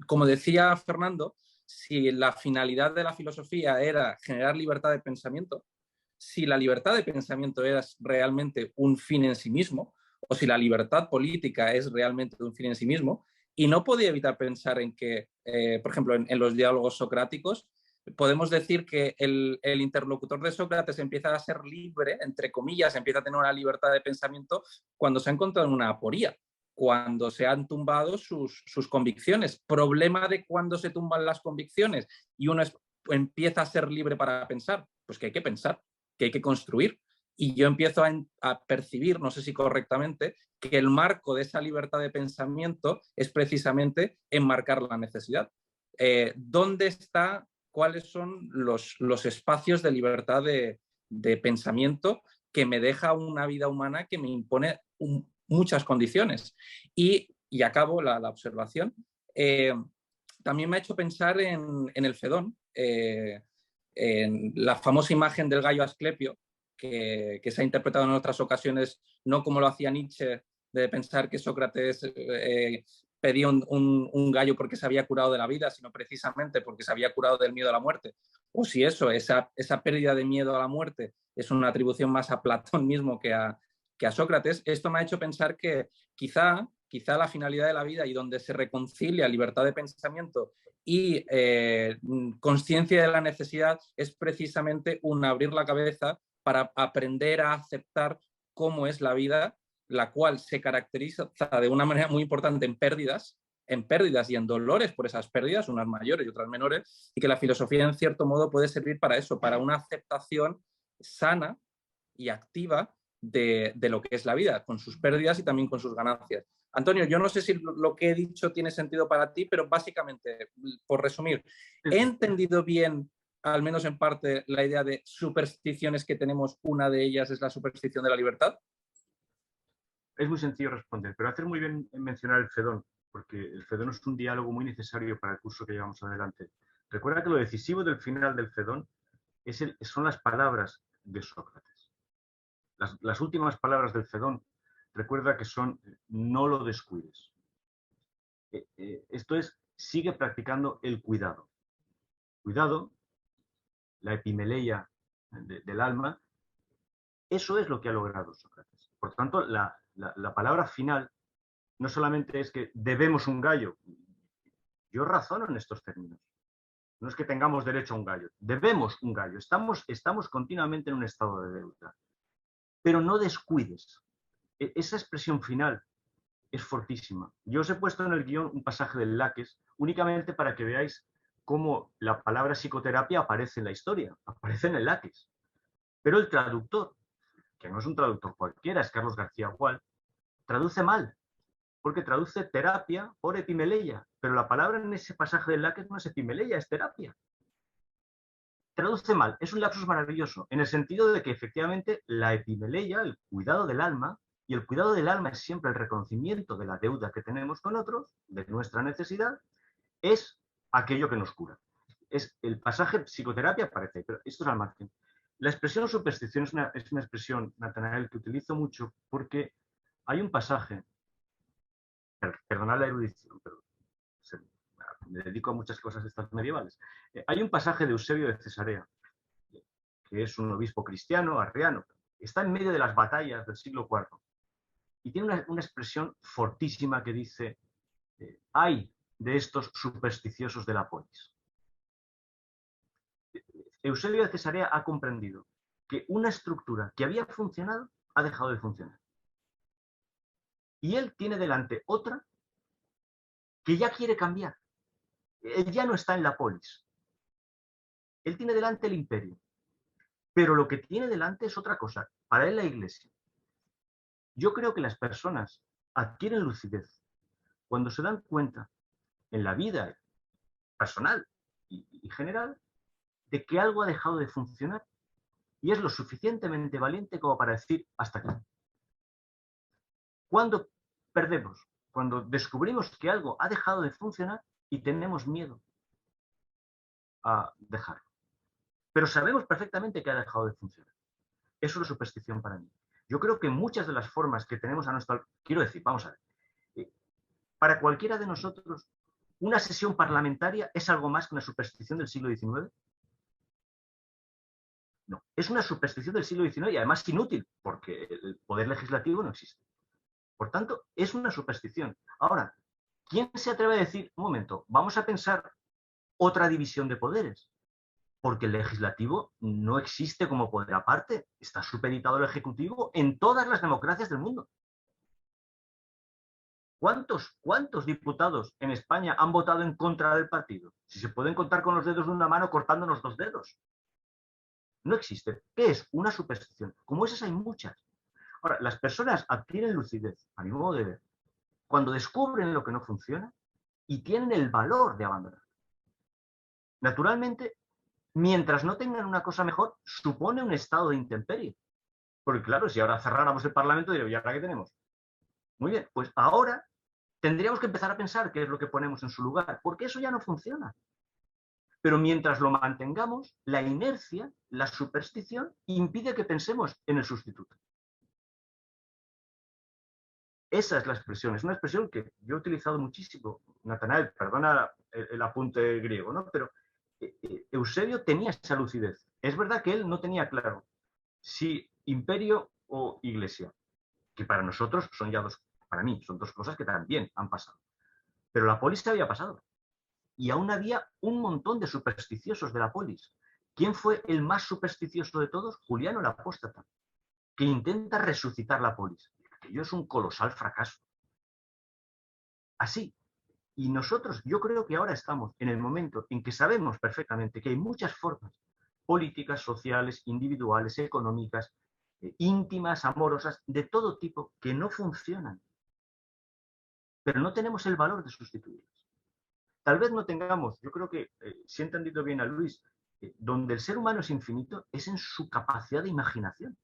como decía Fernando, si la finalidad de la filosofía era generar libertad de pensamiento, si la libertad de pensamiento es realmente un fin en sí mismo, o si la libertad política es realmente un fin en sí mismo, y no podía evitar pensar en que, por ejemplo, en los diálogos socráticos, podemos decir que el interlocutor de Sócrates empieza a ser libre, entre comillas, empieza a tener una libertad de pensamiento cuando se ha encontrado en una aporía, cuando se han tumbado sus convicciones. Problema de cuando se tumban las convicciones y uno empieza a ser libre para pensar, pues que hay que pensar, que hay que construir. Y yo empiezo a percibir, no sé si correctamente, que el marco de esa libertad de pensamiento es precisamente enmarcar la necesidad. ¿Dónde está? ¿Cuáles son los espacios de libertad de pensamiento que me deja una vida humana que me impone muchas condiciones? Y acabo la observación. También me ha hecho pensar en el Fedón, en la famosa imagen del gallo Asclepio, que se ha interpretado en otras ocasiones, no como lo hacía Nietzsche, de pensar que Sócrates pedía un gallo porque se había curado de la vida, sino precisamente porque se había curado del miedo a la muerte. O si esa pérdida de miedo a la muerte es una atribución más a Platón mismo que a Sócrates, esto me ha hecho pensar que quizá la finalidad de la vida y donde se reconcilia libertad de pensamiento y conciencia de la necesidad es precisamente un abrir la cabeza para aprender a aceptar cómo es la vida, la cual se caracteriza de una manera muy importante en pérdidas y en dolores por esas pérdidas, unas mayores y otras menores, y que la filosofía en cierto modo puede servir para eso, para una aceptación sana y activa de lo que es la vida, con sus pérdidas y también con sus ganancias. Antonio, yo no sé si lo que he dicho tiene sentido para ti, pero básicamente, por resumir, ¿he entendido bien, al menos en parte, la idea de supersticiones que tenemos? Una de ellas es la superstición de la libertad. Es muy sencillo responder, pero hacer muy bien en mencionar el Fedón, porque el Fedón es un diálogo muy necesario para el curso que llevamos adelante. Recuerda que lo decisivo del final del Fedón son las palabras de Sócrates. Las últimas palabras del Fedón, recuerda que son no lo descuides. Esto es, sigue practicando el cuidado. Cuidado, la epimeleia del alma, eso es lo que ha logrado Sócrates. Por tanto, la palabra final no solamente es que debemos un gallo. Yo razono en estos términos. No es que tengamos derecho a un gallo, debemos un gallo. Estamos continuamente en un estado de deuda. Pero no descuides. Esa expresión final es fortísima. Yo os he puesto en el guión un pasaje del Laques únicamente para que veáis cómo la palabra psicoterapia aparece en la historia, aparece en el Laques. Pero el traductor, que no es un traductor cualquiera, es Carlos García Gual, traduce mal, porque traduce terapia por epimeleia, pero la palabra en ese pasaje del Laques no es epimeleia, es terapia. Traduce mal, es un lapsus maravilloso, en el sentido de que efectivamente la epimeleia, el cuidado del alma, y el cuidado del alma es siempre el reconocimiento de la deuda que tenemos con otros, de nuestra necesidad, es aquello que nos cura. Es el pasaje psicoterapia parece, pero esto es al margen. La expresión superstición es una expresión, Natanael, que utilizo mucho porque hay un pasaje, perdonad la erudición, pero me dedico a muchas cosas estas medievales. Hay un pasaje de Eusebio de Cesarea, que es un obispo cristiano, arriano, está en medio de las batallas del siglo IV, y tiene una expresión fortísima que dice, ay de estos supersticiosos de la polis. Eusebio de Cesarea ha comprendido que una estructura que había funcionado ha dejado de funcionar. Y él tiene delante otra que ya quiere cambiar. Él ya no está en la polis. Él tiene delante el imperio. Pero lo que tiene delante es otra cosa. Para él la iglesia. Yo creo que las personas adquieren lucidez cuando se dan cuenta en la vida personal y general de que algo ha dejado de funcionar y es lo suficientemente valiente como para decir hasta aquí. Cuando perdemos, cuando descubrimos que algo ha dejado de funcionar y tenemos miedo a dejarlo. Pero sabemos perfectamente que ha dejado de funcionar. Eso es la superstición para mí. Yo creo que muchas de las formas que tenemos a nuestro... Quiero decir, vamos a ver. Para cualquiera de nosotros, ¿una sesión parlamentaria es algo más que una superstición del siglo XIX? No, es una superstición del siglo XIX y además inútil, porque el poder legislativo no existe. Por tanto, es una superstición. Ahora, ¿quién se atreve a decir, un momento, vamos a pensar otra división de poderes? Porque el legislativo no existe como poder aparte, está supeditado al ejecutivo en todas las democracias del mundo. ¿Cuántos diputados en España han votado en contra del partido? Si se pueden contar con los dedos de una mano cortándonos dos dedos. No existe. ¿Qué es? Una superstición. Como esas hay muchas. Ahora, las personas adquieren lucidez, a mi modo de ver, cuando descubren lo que no funciona y tienen el valor de abandonar. Naturalmente, mientras no tengan una cosa mejor, supone un estado de intemperie. Porque claro, si ahora cerráramos el Parlamento, diría, ¿y ahora qué tenemos? Muy bien, pues ahora tendríamos que empezar a pensar qué es lo que ponemos en su lugar, porque eso ya no funciona. Pero mientras lo mantengamos, la inercia, la superstición, impide que pensemos en el sustituto. Esa es la expresión, es una expresión que yo he utilizado muchísimo. Natanael, perdona el apunte griego, ¿no? Pero Eusebio tenía esa lucidez. Es verdad que él no tenía claro si imperio o iglesia, que para nosotros son ya dos, para mí, son dos cosas que también han pasado. Pero la polis se había pasado. Y aún había un montón de supersticiosos de la polis. ¿Quién fue el más supersticioso de todos? Juliano el Apóstata, que intenta resucitar la polis. Aquello es un colosal fracaso. Así. Y nosotros, yo creo que ahora estamos en el momento en que sabemos perfectamente que hay muchas formas políticas, sociales, individuales, económicas, íntimas, amorosas, de todo tipo, que no funcionan. Pero no tenemos el valor de sustituirlas. Tal vez no tengamos, yo creo que, si he entendido bien a Luis, donde el ser humano es infinito es en su capacidad de imaginación.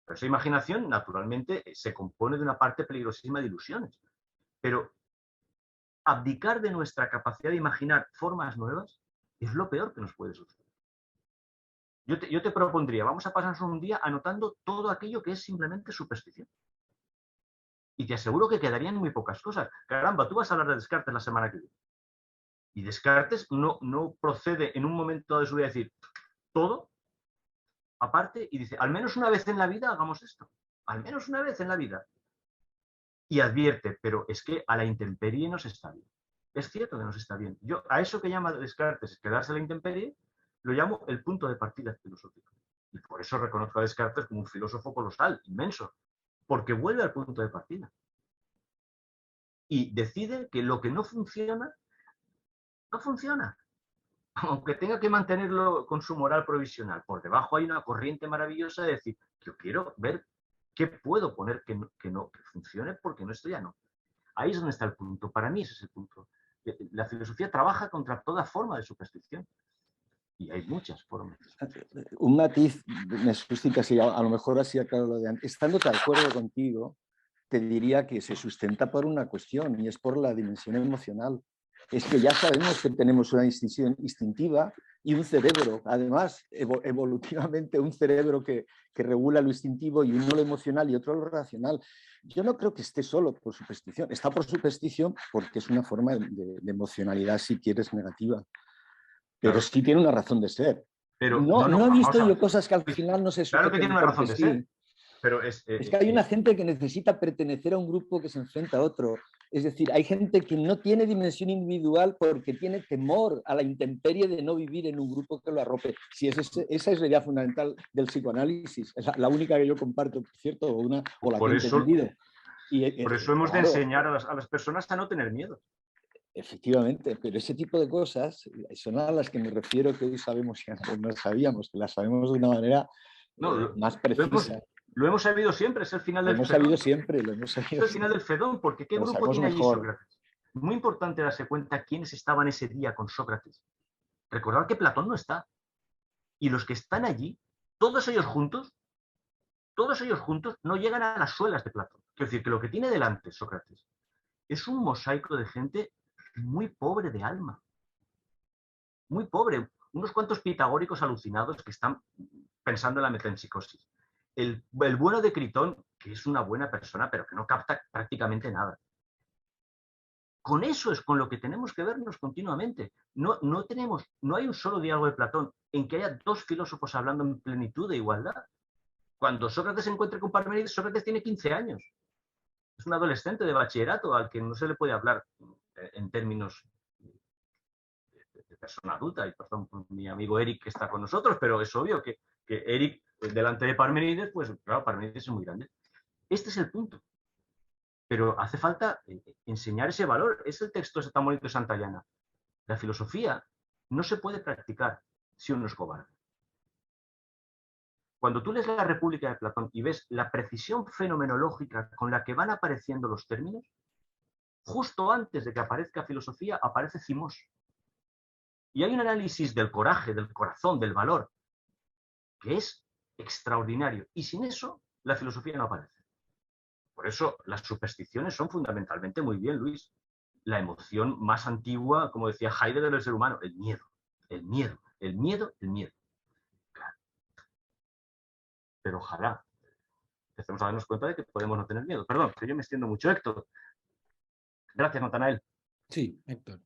Pero esa imaginación, naturalmente, se compone de una parte peligrosísima de ilusiones. Pero abdicar de nuestra capacidad de imaginar formas nuevas es lo peor que nos puede suceder. Yo te propondría, vamos a pasarnos un día anotando todo aquello que es simplemente superstición. Y te aseguro que quedarían muy pocas cosas. Caramba, tú vas a hablar de Descartes la semana que viene. Y Descartes no procede en un momento de su vida a decir todo, aparte, y dice, al menos una vez en la vida hagamos esto. Al menos una vez en la vida. Y advierte, pero es que a la intemperie no se está bien. Es cierto que no se está bien. Yo a eso que llama Descartes quedarse a la intemperie, lo llamo el punto de partida filosófico. Y por eso reconozco a Descartes como un filósofo colosal, inmenso, porque vuelve al punto de partida. Y decide que lo que no funciona, no funciona. Aunque tenga que mantenerlo con su moral provisional. Por debajo hay una corriente maravillosa de decir, yo quiero ver qué puedo poner que funcione, porque no, esto ya no. Ahí es donde está el punto. Para mí ese es el punto. La filosofía trabaja contra toda forma de superstición. Y hay muchas formas. Un matiz me suscita, si a lo mejor así aclaro lo de antes. Estando de acuerdo contigo, te diría que se sustenta por una cuestión, y es por la dimensión emocional. Es que ya sabemos que tenemos una distinción instintiva y un cerebro, además, evolutivamente, un cerebro que regula lo instintivo, y uno lo emocional y otro lo racional. Yo no creo que esté solo por superstición. Está por superstición porque es una forma de emocionalidad, si quieres, negativa. Pero Claro. sí tiene una razón de ser. Pero, No he visto yo cosas que al final no se sujeten. Claro que tiene una razón de ser. Pero es que hay una gente que necesita pertenecer a un grupo que se enfrenta a otro. Es decir, hay gente que no tiene dimensión individual porque tiene temor a la intemperie de no vivir en un grupo que lo arrope. Si esa es la idea fundamental del psicoanálisis. Es la única que yo comparto, ¿cierto? O la que he entendido. Por eso hemos de enseñar a las personas a no tener miedo. Efectivamente, pero ese tipo de cosas son a las que me refiero, que hoy sabemos y antes no sabíamos, que las sabemos de una manera más precisa. Lo hemos sabido siempre, es el final del Fedón. Lo hemos sabido es el final del Fedón, porque ¿qué grupo tiene allí Sócrates? Muy importante darse cuenta quiénes estaban ese día con Sócrates. Recordad que Platón no está. Y los que están allí, todos ellos juntos, no llegan a las suelas de Platón. Quiero decir que lo que tiene delante Sócrates es un mosaico de gente muy pobre de alma. Muy pobre. Unos cuantos pitagóricos alucinados que están pensando en la metempsicosis. El bueno de Critón, que es una buena persona, pero que no capta prácticamente nada. Con eso es con lo que tenemos que vernos continuamente. No hay un solo diálogo de Platón en que haya dos filósofos hablando en plenitud de igualdad. Cuando Sócrates se encuentra con Parménides, Sócrates tiene 15 años. Es un adolescente de bachillerato al que no se le puede hablar en términos de persona adulta. Y perdón por mi amigo Eric que está con nosotros, pero es obvio que Eric, delante de Parménides, pues claro, Parménides es muy grande. Este es el punto. Pero hace falta enseñar ese valor. Es el texto tan bonito de Santayana. La filosofía no se puede practicar si uno es cobarde. Cuando tú lees la República de Platón y ves la precisión fenomenológica con la que van apareciendo los términos, justo antes de que aparezca filosofía, aparece Cimós. Y hay un análisis del coraje, del corazón, del valor, que es extraordinario. Y sin eso, la filosofía no aparece. Por eso, las supersticiones son fundamentalmente, muy bien, Luis, la emoción más antigua, como decía Heidegger, del ser humano, el miedo, el miedo, el miedo, el miedo. Claro. Pero ojalá empecemos a darnos cuenta de que podemos no tener miedo. Perdón, que yo me extiendo mucho, Héctor. Gracias, Natanael. Sí, Héctor.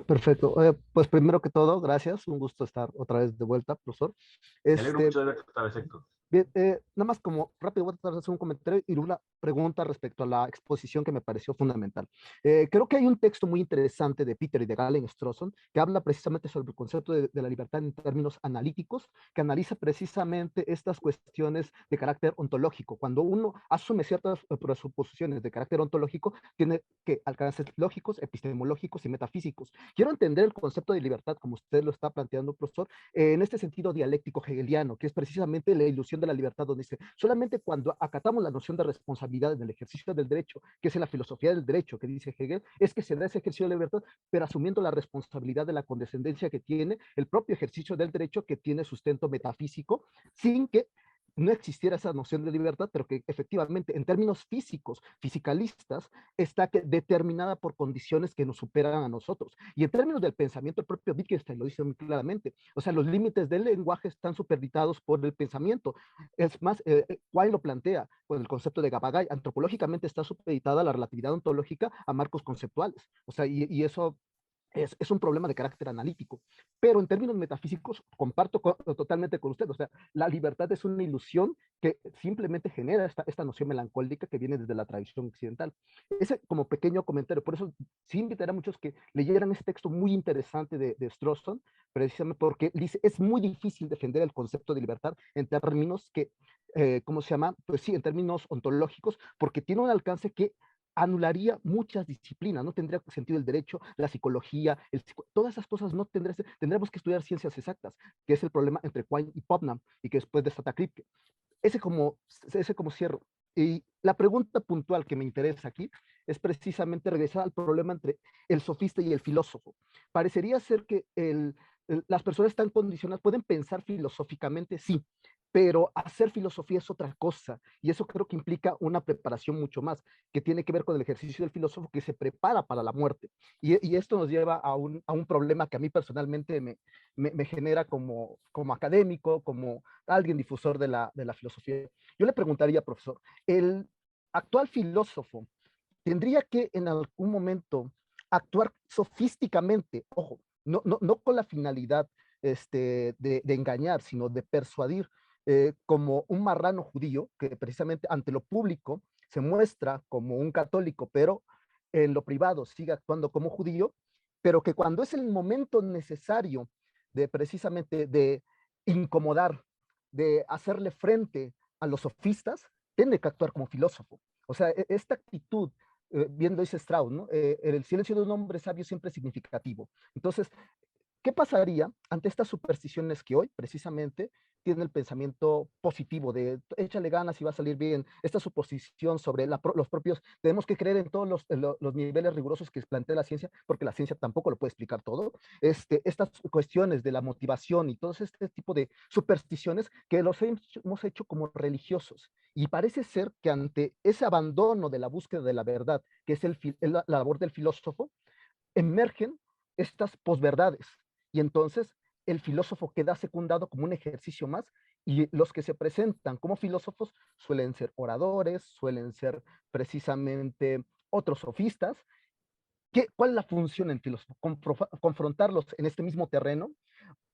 Perfecto. Pues primero que todo, gracias. Un gusto estar otra vez de vuelta, profesor. Me alegro mucho de verte otra vez, Héctor. Bien, nada más como rápido voy a tratar de hacer un comentario y una pregunta respecto a la exposición que me pareció fundamental. Creo que hay un texto muy interesante de Peter y de Galen Strawson que habla precisamente sobre el concepto de la libertad en términos analíticos, que analiza precisamente estas cuestiones de carácter ontológico. Cuando uno asume ciertas presuposiciones de carácter ontológico, tiene que alcances lógicos, epistemológicos y metafísicos. Quiero entender el concepto de libertad, como usted lo está planteando, profesor, en este sentido dialéctico hegeliano, que es precisamente la ilusión de la libertad, donde dice, solamente cuando acatamos la noción de responsabilidad en el ejercicio del derecho, que es en la filosofía del derecho, que dice Hegel, es que se da ese ejercicio de la libertad, pero asumiendo la responsabilidad de la condescendencia que tiene el propio ejercicio del derecho, que tiene sustento metafísico, sin que no existiera esa noción de libertad, pero que efectivamente en términos físicos, fisicalistas, está determinada por condiciones que nos superan a nosotros. Y en términos del pensamiento, el propio Wittgenstein lo dice muy claramente. O sea, los límites del lenguaje están superditados por el pensamiento. Es más, Quine lo plantea con el concepto de Gabagay. Antropológicamente está supeditada la relatividad ontológica a marcos conceptuales. O sea, y eso es un problema de carácter analítico, pero en términos metafísicos comparto totalmente con usted, o sea, la libertad es una ilusión que simplemente genera esta noción melancólica que viene desde la tradición occidental. Ese como pequeño comentario, por eso sí invitaría a muchos que leyeran este texto muy interesante de Strawson, precisamente porque dice, es muy difícil defender el concepto de libertad en términos que, ¿cómo se llama? Pues sí, en términos ontológicos, porque tiene un alcance que anularía muchas disciplinas, no tendría sentido el derecho, la psicología, todas esas cosas no tendremos que estudiar ciencias exactas, que es el problema entre Quine y Putnam, y que después desata Kripke. Ese como cierro. Y la pregunta puntual que me interesa aquí es precisamente regresar al problema entre el sofista y el filósofo. Parecería ser que las personas están condicionadas, pueden pensar filosóficamente, sí, pero hacer filosofía es otra cosa, y eso creo que implica una preparación mucho más, que tiene que ver con el ejercicio del filósofo que se prepara para la muerte, y esto nos lleva a un problema que a mí personalmente me genera como académico, como alguien difusor de la filosofía. Yo le preguntaría, profesor, ¿el actual filósofo tendría que en algún momento actuar sofísticamente, ojo, no con la finalidad de engañar, sino de persuadir, como un marrano judío que precisamente ante lo público se muestra como un católico, pero en lo privado sigue actuando como judío, pero que cuando es el momento necesario de precisamente de incomodar, de hacerle frente a los sofistas, tiene que actuar como filósofo. O sea, esta actitud, bien lo dice Strauss, ¿no? El silencio de un hombre sabio siempre es significativo. Entonces, ¿qué pasaría ante estas supersticiones que hoy precisamente tienen el pensamiento positivo de échale ganas y va a salir bien? Esta suposición sobre los propios, tenemos que creer en todos los niveles rigurosos que plantea la ciencia, porque la ciencia tampoco lo puede explicar todo. Estas cuestiones de la motivación y todo este tipo de supersticiones que los hemos hecho como religiosos. Y parece ser que ante ese abandono de la búsqueda de la verdad, que es la labor del filósofo, emergen estas posverdades. Y entonces el filósofo queda secundado como un ejercicio más, y los que se presentan como filósofos suelen ser oradores, suelen ser precisamente otros sofistas. ¿Cuál es la función en filósofo? Confrontarlos en este mismo terreno,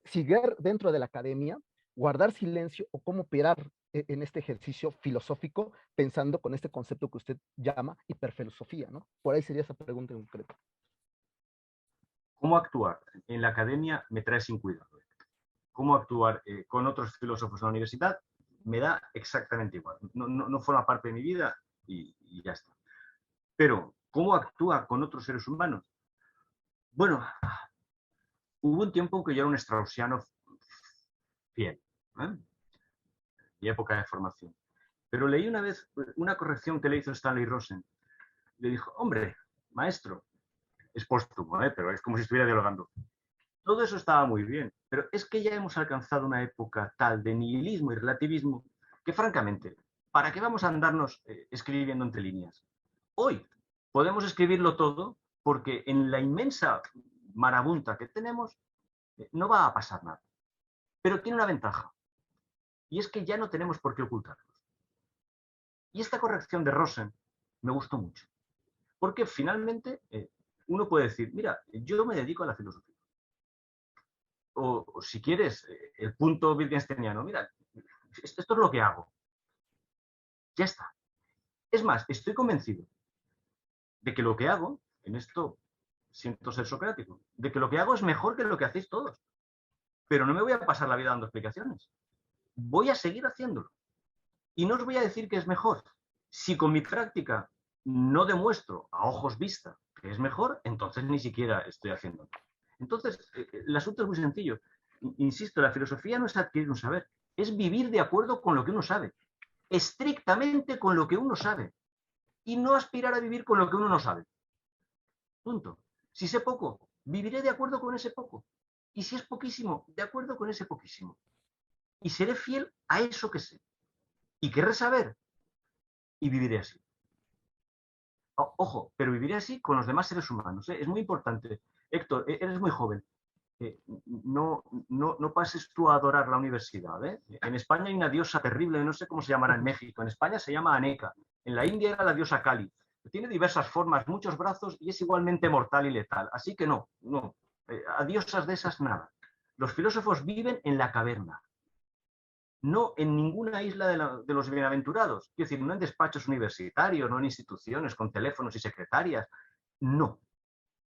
seguir dentro de la academia, guardar silencio, o cómo operar en este ejercicio filosófico pensando con este concepto que usted llama hiperfilosofía, ¿no? Por ahí sería esa pregunta en concreto. ¿Cómo actuar en la academia me trae sin cuidado? ¿Cómo actuar con otros filósofos en la universidad? Me da exactamente igual. No forma parte de mi vida y ya está. Pero, ¿cómo actúa con otros seres humanos? Bueno, hubo un tiempo en que yo era un straussiano fiel, mi época de formación. Pero leí una vez una corrección que le hizo Stanley Rosen. Le dijo, hombre, maestro, es póstumo, pero es como si estuviera dialogando. Todo eso estaba muy bien, pero es que ya hemos alcanzado una época tal de nihilismo y relativismo que, francamente, ¿para qué vamos a andarnos escribiendo entre líneas? Hoy podemos escribirlo todo porque en la inmensa marabunta que tenemos no va a pasar nada. Pero tiene una ventaja, y es que ya no tenemos por qué ocultarnos. Y esta corrección de Rosen me gustó mucho, porque finalmente uno puede decir, mira, yo me dedico a la filosofía. O si quieres, el punto wittgensteiniano, mira, esto es lo que hago. Ya está. Es más, estoy convencido de que lo que hago, en esto siento ser socrático, de que lo que hago es mejor que lo que hacéis todos. Pero no me voy a pasar la vida dando explicaciones. Voy a seguir haciéndolo. Y no os voy a decir que es mejor. Si con mi práctica no demuestro a ojos vista que es mejor, entonces ni siquiera estoy haciéndolo. Entonces, el asunto es muy sencillo. Insisto, la filosofía no es adquirir un saber, es vivir de acuerdo con lo que uno sabe, estrictamente con lo que uno sabe, y no aspirar a vivir con lo que uno no sabe. Punto. Si sé poco, viviré de acuerdo con ese poco. Y si es poquísimo, de acuerdo con ese poquísimo. Y seré fiel a eso que sé. Y querré saber. Y viviré así. Ojo, pero viviré así con los demás seres humanos. Es muy importante. Héctor, eres muy joven. No pases tú a adorar la universidad. En España hay una diosa terrible, no sé cómo se llamará en México. En España se llama Aneca. En la India era la diosa Kali. Tiene diversas formas, muchos brazos y es igualmente mortal y letal. Así que no. A diosas de esas nada. Los filósofos viven en la caverna. No en ninguna isla de los bienaventurados. Quiero decir, no en despachos universitarios, no en instituciones con teléfonos y secretarias. No.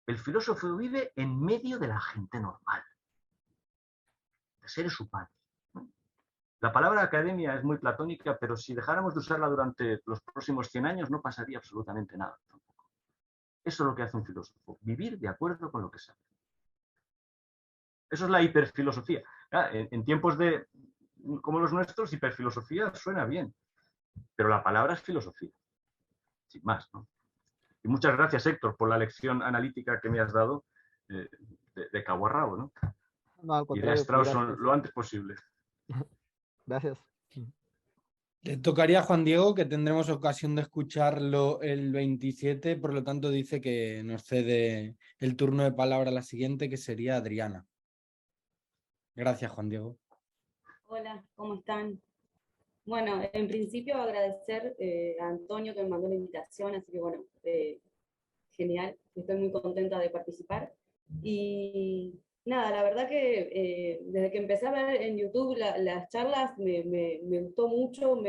El filósofo vive en medio de la gente normal, de seres humanos. La palabra academia es muy platónica, pero si dejáramos de usarla durante los próximos 100 años no pasaría absolutamente nada tampoco. Eso es lo que hace un filósofo, vivir de acuerdo con lo que sabe. Eso es la hiperfilosofía. En tiempos como los nuestros, hiperfilosofía suena bien, pero la palabra es filosofía, sin más, ¿no? Y muchas gracias, Héctor, por la lección analítica que me has dado de cabo a rabo, ¿no? No, al Iré a contrario, Strawson gracias. lo antes posible. Gracias. Le tocaría a Juan Diego, que tendremos ocasión de escucharlo el 27, por lo tanto dice que nos cede el turno de palabra a la siguiente, que sería Adriana. Gracias, Juan Diego. Hola, ¿cómo están? Bueno, en principio agradecer a Antonio que me mandó la invitación, así que bueno, genial, estoy muy contenta de participar. Y nada, la verdad que desde que empecé a ver en YouTube las charlas me gustó mucho,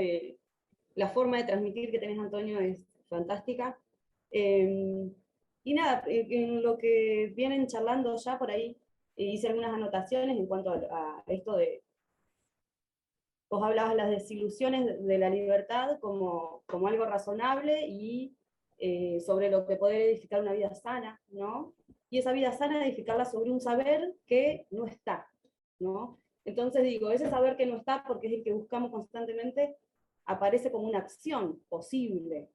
la forma de transmitir que tenés, Antonio, es fantástica. Y nada, en lo que vienen charlando ya por ahí, hice algunas anotaciones en cuanto a esto de... Vos hablabas de las desilusiones de la libertad como algo razonable y sobre lo que poder edificar una vida sana, ¿no? Y esa vida sana edificarla sobre un saber que no está, ¿no? Entonces digo, ese saber que no está, porque es el que buscamos constantemente, aparece como una acción posible,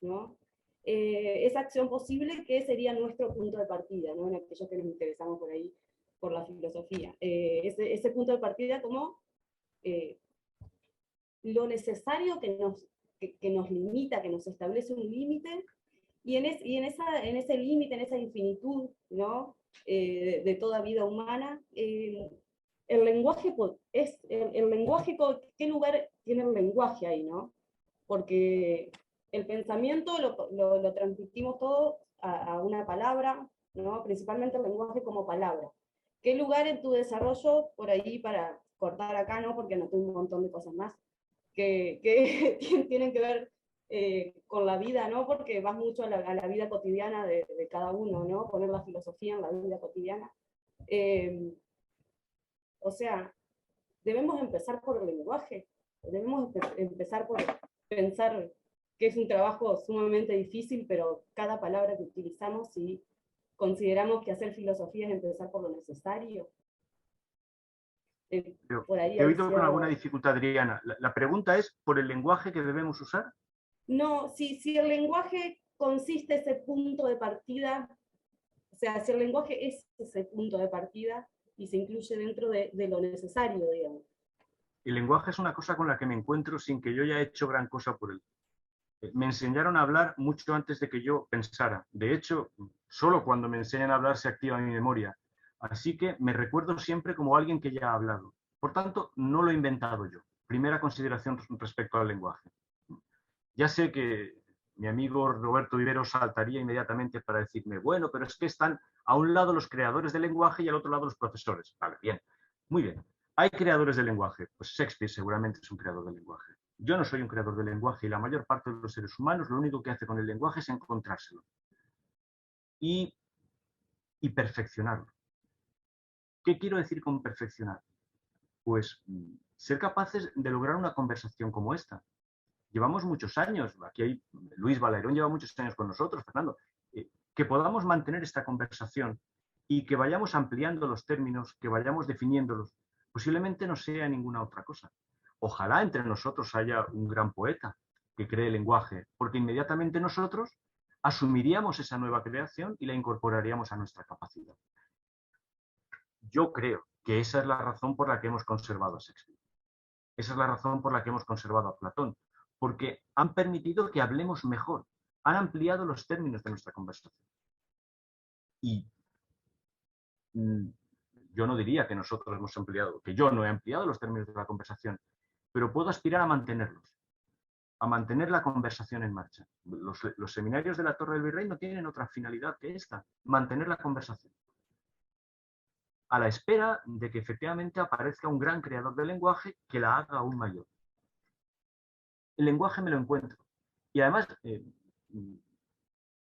¿no? Esa acción posible que sería nuestro punto de partida, ¿no? En aquellos que nos interesamos por ahí, por la filosofía. Ese punto de partida como lo necesario que nos limita, que nos establece un límite, y en ese límite, en esa infinitud, ¿no? De toda vida humana, el lenguaje el lenguaje, ¿qué lugar tiene el lenguaje ahí, no? Porque el pensamiento lo transmitimos todo a una palabra, ¿no? Principalmente el lenguaje como palabra. ¿Qué lugar en tu desarrollo, por ahí para cortar acá, no? Porque anoté un montón de cosas más que tienen que ver con la vida, ¿no? Porque vas mucho a la vida cotidiana de cada uno, ¿no? Poner la filosofía en la vida cotidiana. O sea, debemos empezar por el lenguaje, debemos empezar por pensar que es un trabajo sumamente difícil, pero cada palabra que utilizamos, si consideramos que hacer filosofía es empezar por lo necesario. Por ahí Te he oído con cierro. alguna dificultad, Adriana. La pregunta es, ¿por el lenguaje que debemos usar? No, si el lenguaje consiste ese punto de partida, o sea, si el lenguaje es ese punto de partida y se incluye dentro de lo necesario, digamos. El lenguaje es una cosa con la que me encuentro sin que yo haya hecho gran cosa por él. Me enseñaron a hablar mucho antes de que yo pensara. De hecho, solo cuando me enseñan a hablar se activa mi memoria. Así que me recuerdo siempre como alguien que ya ha hablado. Por tanto, no lo he inventado yo. Primera consideración respecto al lenguaje. Ya sé que mi amigo Roberto Vivero saltaría inmediatamente para decirme, bueno, pero es que están a un lado los creadores del lenguaje y al otro lado los profesores. Vale, bien, muy bien. ¿Hay creadores del lenguaje? Pues Shakespeare seguramente es un creador del lenguaje. Yo no soy un creador del lenguaje y la mayor parte de los seres humanos lo único que hace con el lenguaje es encontrárselo y perfeccionarlo. ¿Qué quiero decir con perfeccionar? Pues ser capaces de lograr una conversación como esta. Llevamos muchos años, aquí hay Luis Valerón lleva muchos años con nosotros, Fernando, que podamos mantener esta conversación y que vayamos ampliando los términos, que vayamos definiéndolos, posiblemente no sea ninguna otra cosa. Ojalá entre nosotros haya un gran poeta que cree el lenguaje, porque inmediatamente nosotros asumiríamos esa nueva creación y la incorporaríamos a nuestra capacidad. Yo creo que esa es la razón por la que hemos conservado a Shakespeare. Esa es la razón por la que hemos conservado a Platón, porque han permitido que hablemos mejor, han ampliado los términos de nuestra conversación. Y yo no diría que nosotros hemos ampliado, que yo no he ampliado los términos de la conversación, pero puedo aspirar a mantenerlos, a mantener la conversación en marcha. Los seminarios de la Torre del Virrey no tienen otra finalidad que esta, mantener la conversación, a la espera de que efectivamente aparezca un gran creador del lenguaje que la haga aún mayor. El lenguaje me lo encuentro. Y además,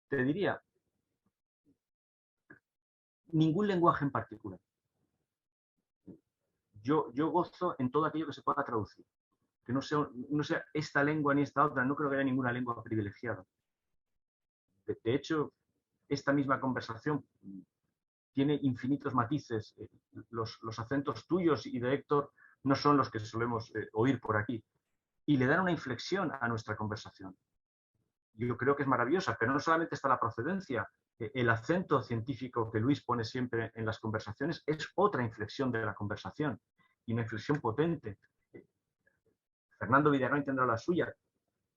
te diría, ningún lenguaje en particular. Yo gozo en todo aquello que se pueda traducir. Que no sea esta lengua ni esta otra, no creo que haya ninguna lengua privilegiada. De hecho, esta misma conversación tiene infinitos matices. Los acentos tuyos y de Héctor no son los que solemos oír por aquí. Y le dan una inflexión a nuestra conversación. Yo creo que es maravillosa, pero no solamente está la procedencia. El acento científico que Luis pone siempre en las conversaciones es otra inflexión de la conversación, y una inflexión potente. Fernando Villarán tendrá la suya.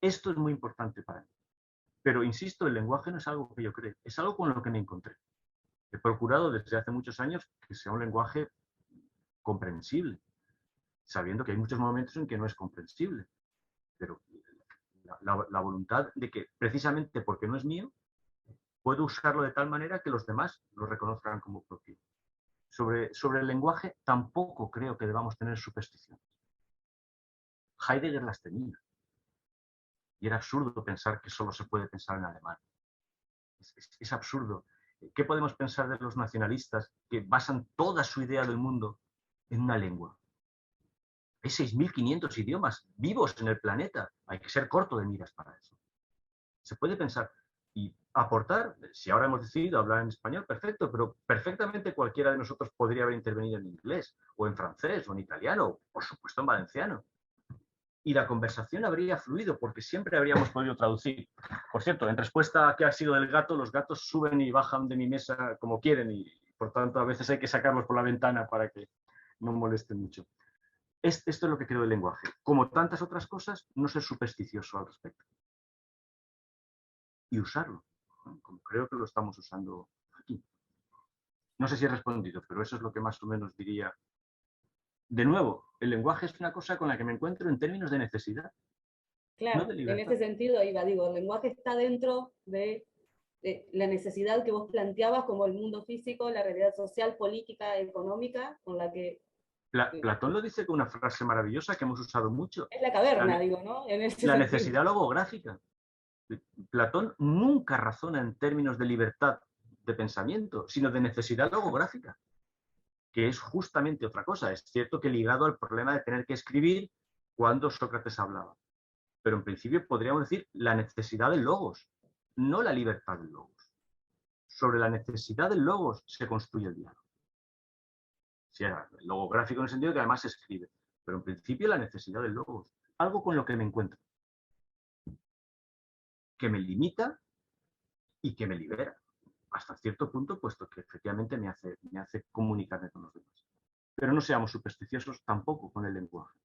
Esto es muy importante para mí. Pero, insisto, el lenguaje no es algo que yo cree, es algo con lo que me encontré. He procurado desde hace muchos años que sea un lenguaje comprensible, sabiendo que hay muchos momentos en que no es comprensible. Pero la voluntad de que, precisamente porque no es mío, puedo usarlo de tal manera que los demás lo reconozcan como propio. Sobre el lenguaje tampoco creo que debamos tener supersticiones. Heidegger las tenía. Y era absurdo pensar que solo se puede pensar en alemán. Es absurdo. ¿Qué podemos pensar de los nacionalistas que basan toda su idea del mundo en una lengua? Hay 6.500 idiomas vivos en el planeta. Hay que ser corto de miras para eso. Se puede pensar y aportar, si ahora hemos decidido hablar en español, perfecto, pero perfectamente cualquiera de nosotros podría haber intervenido en inglés, o en francés, o en italiano, o por supuesto en valenciano. Y la conversación habría fluido, porque siempre habríamos podido traducir. Por cierto, en respuesta a qué ha sido del gato, los gatos suben y bajan de mi mesa como quieren, y por tanto a veces hay que sacarlos por la ventana para que no molesten mucho. Esto es lo que creo del lenguaje. Como tantas otras cosas, no ser supersticioso al respecto. Y usarlo, como creo que lo estamos usando aquí. No sé si he respondido, pero eso es lo que más o menos diría. De nuevo, el lenguaje es una cosa con la que me encuentro en términos de necesidad. Claro, no de en libertad. ese sentido, digo, el lenguaje está dentro de la necesidad que vos planteabas como el mundo físico, la realidad social, política, económica, con la que... Platón lo dice con una frase maravillosa que hemos usado mucho. Es la caverna, digo, ¿no? En ese la sentido. necesidad logográfica. Platón nunca razona en términos de libertad de pensamiento, sino de necesidad logográfica, que es justamente otra cosa. Es cierto que ligado al problema de tener que escribir cuando Sócrates hablaba. Pero en principio podríamos decir la necesidad del logos, no la libertad del logos. Sobre la necesidad del logos se construye el diálogo. Sí, el logográfico en el sentido que además se escribe, pero en principio la necesidad del logos, algo con lo que me encuentro, que me limita y que me libera, hasta cierto punto, puesto que efectivamente me hace comunicarme con los demás. Pero no seamos supersticiosos tampoco con el lenguaje.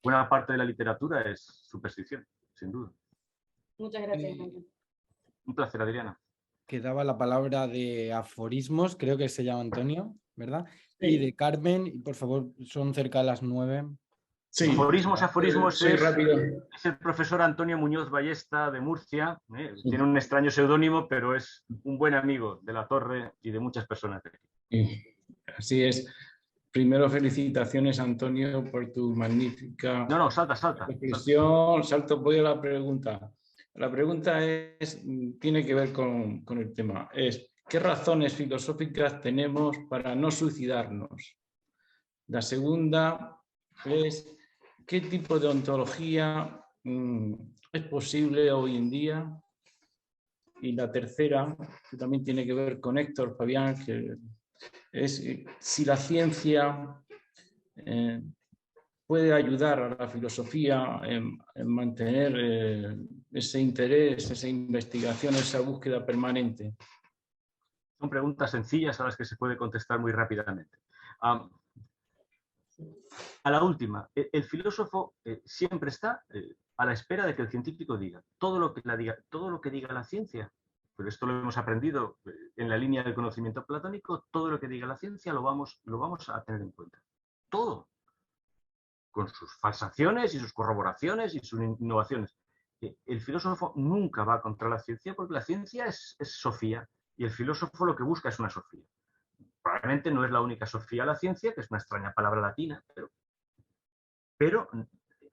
Buena parte de la literatura es superstición, sin duda. Muchas gracias, Antonio. Un placer, Adriana. Quedaba la palabra de aforismos, creo que se llama Antonio, ¿verdad? Sí. Y de Carmen, y por favor, son cerca de las 9. Sí. Aforismos Soy rápido. es el profesor Antonio Muñoz Ballesta de Murcia. Sí. Tiene un extraño seudónimo, pero es un buen amigo de la Torre y de muchas personas de aquí. Así es. Primero, felicitaciones, Antonio, por tu magnífica No, salta. reflexión. Salto, voy a la pregunta. La pregunta tiene que ver con el tema. ¿Qué razones filosóficas tenemos para no suicidarnos? La segunda es, ¿qué tipo de ontología es posible hoy en día? Y la tercera, que también tiene que ver con Héctor Fabián, que es si la ciencia puede ayudar a la filosofía en mantener ese interés, esa investigación, esa búsqueda permanente. Son preguntas sencillas a las que se puede contestar muy rápidamente. A la última, el filósofo siempre está a la espera de que el científico diga todo lo que diga la ciencia. Pero esto lo hemos aprendido en la línea del conocimiento platónico, todo lo que diga la ciencia lo vamos a tener en cuenta. Todo. Con sus falsaciones y sus corroboraciones y sus innovaciones. El filósofo nunca va contra la ciencia porque la ciencia es Sofía y el filósofo lo que busca es una Sofía. Probablemente no es la única Sofía la ciencia, que es una extraña palabra latina, pero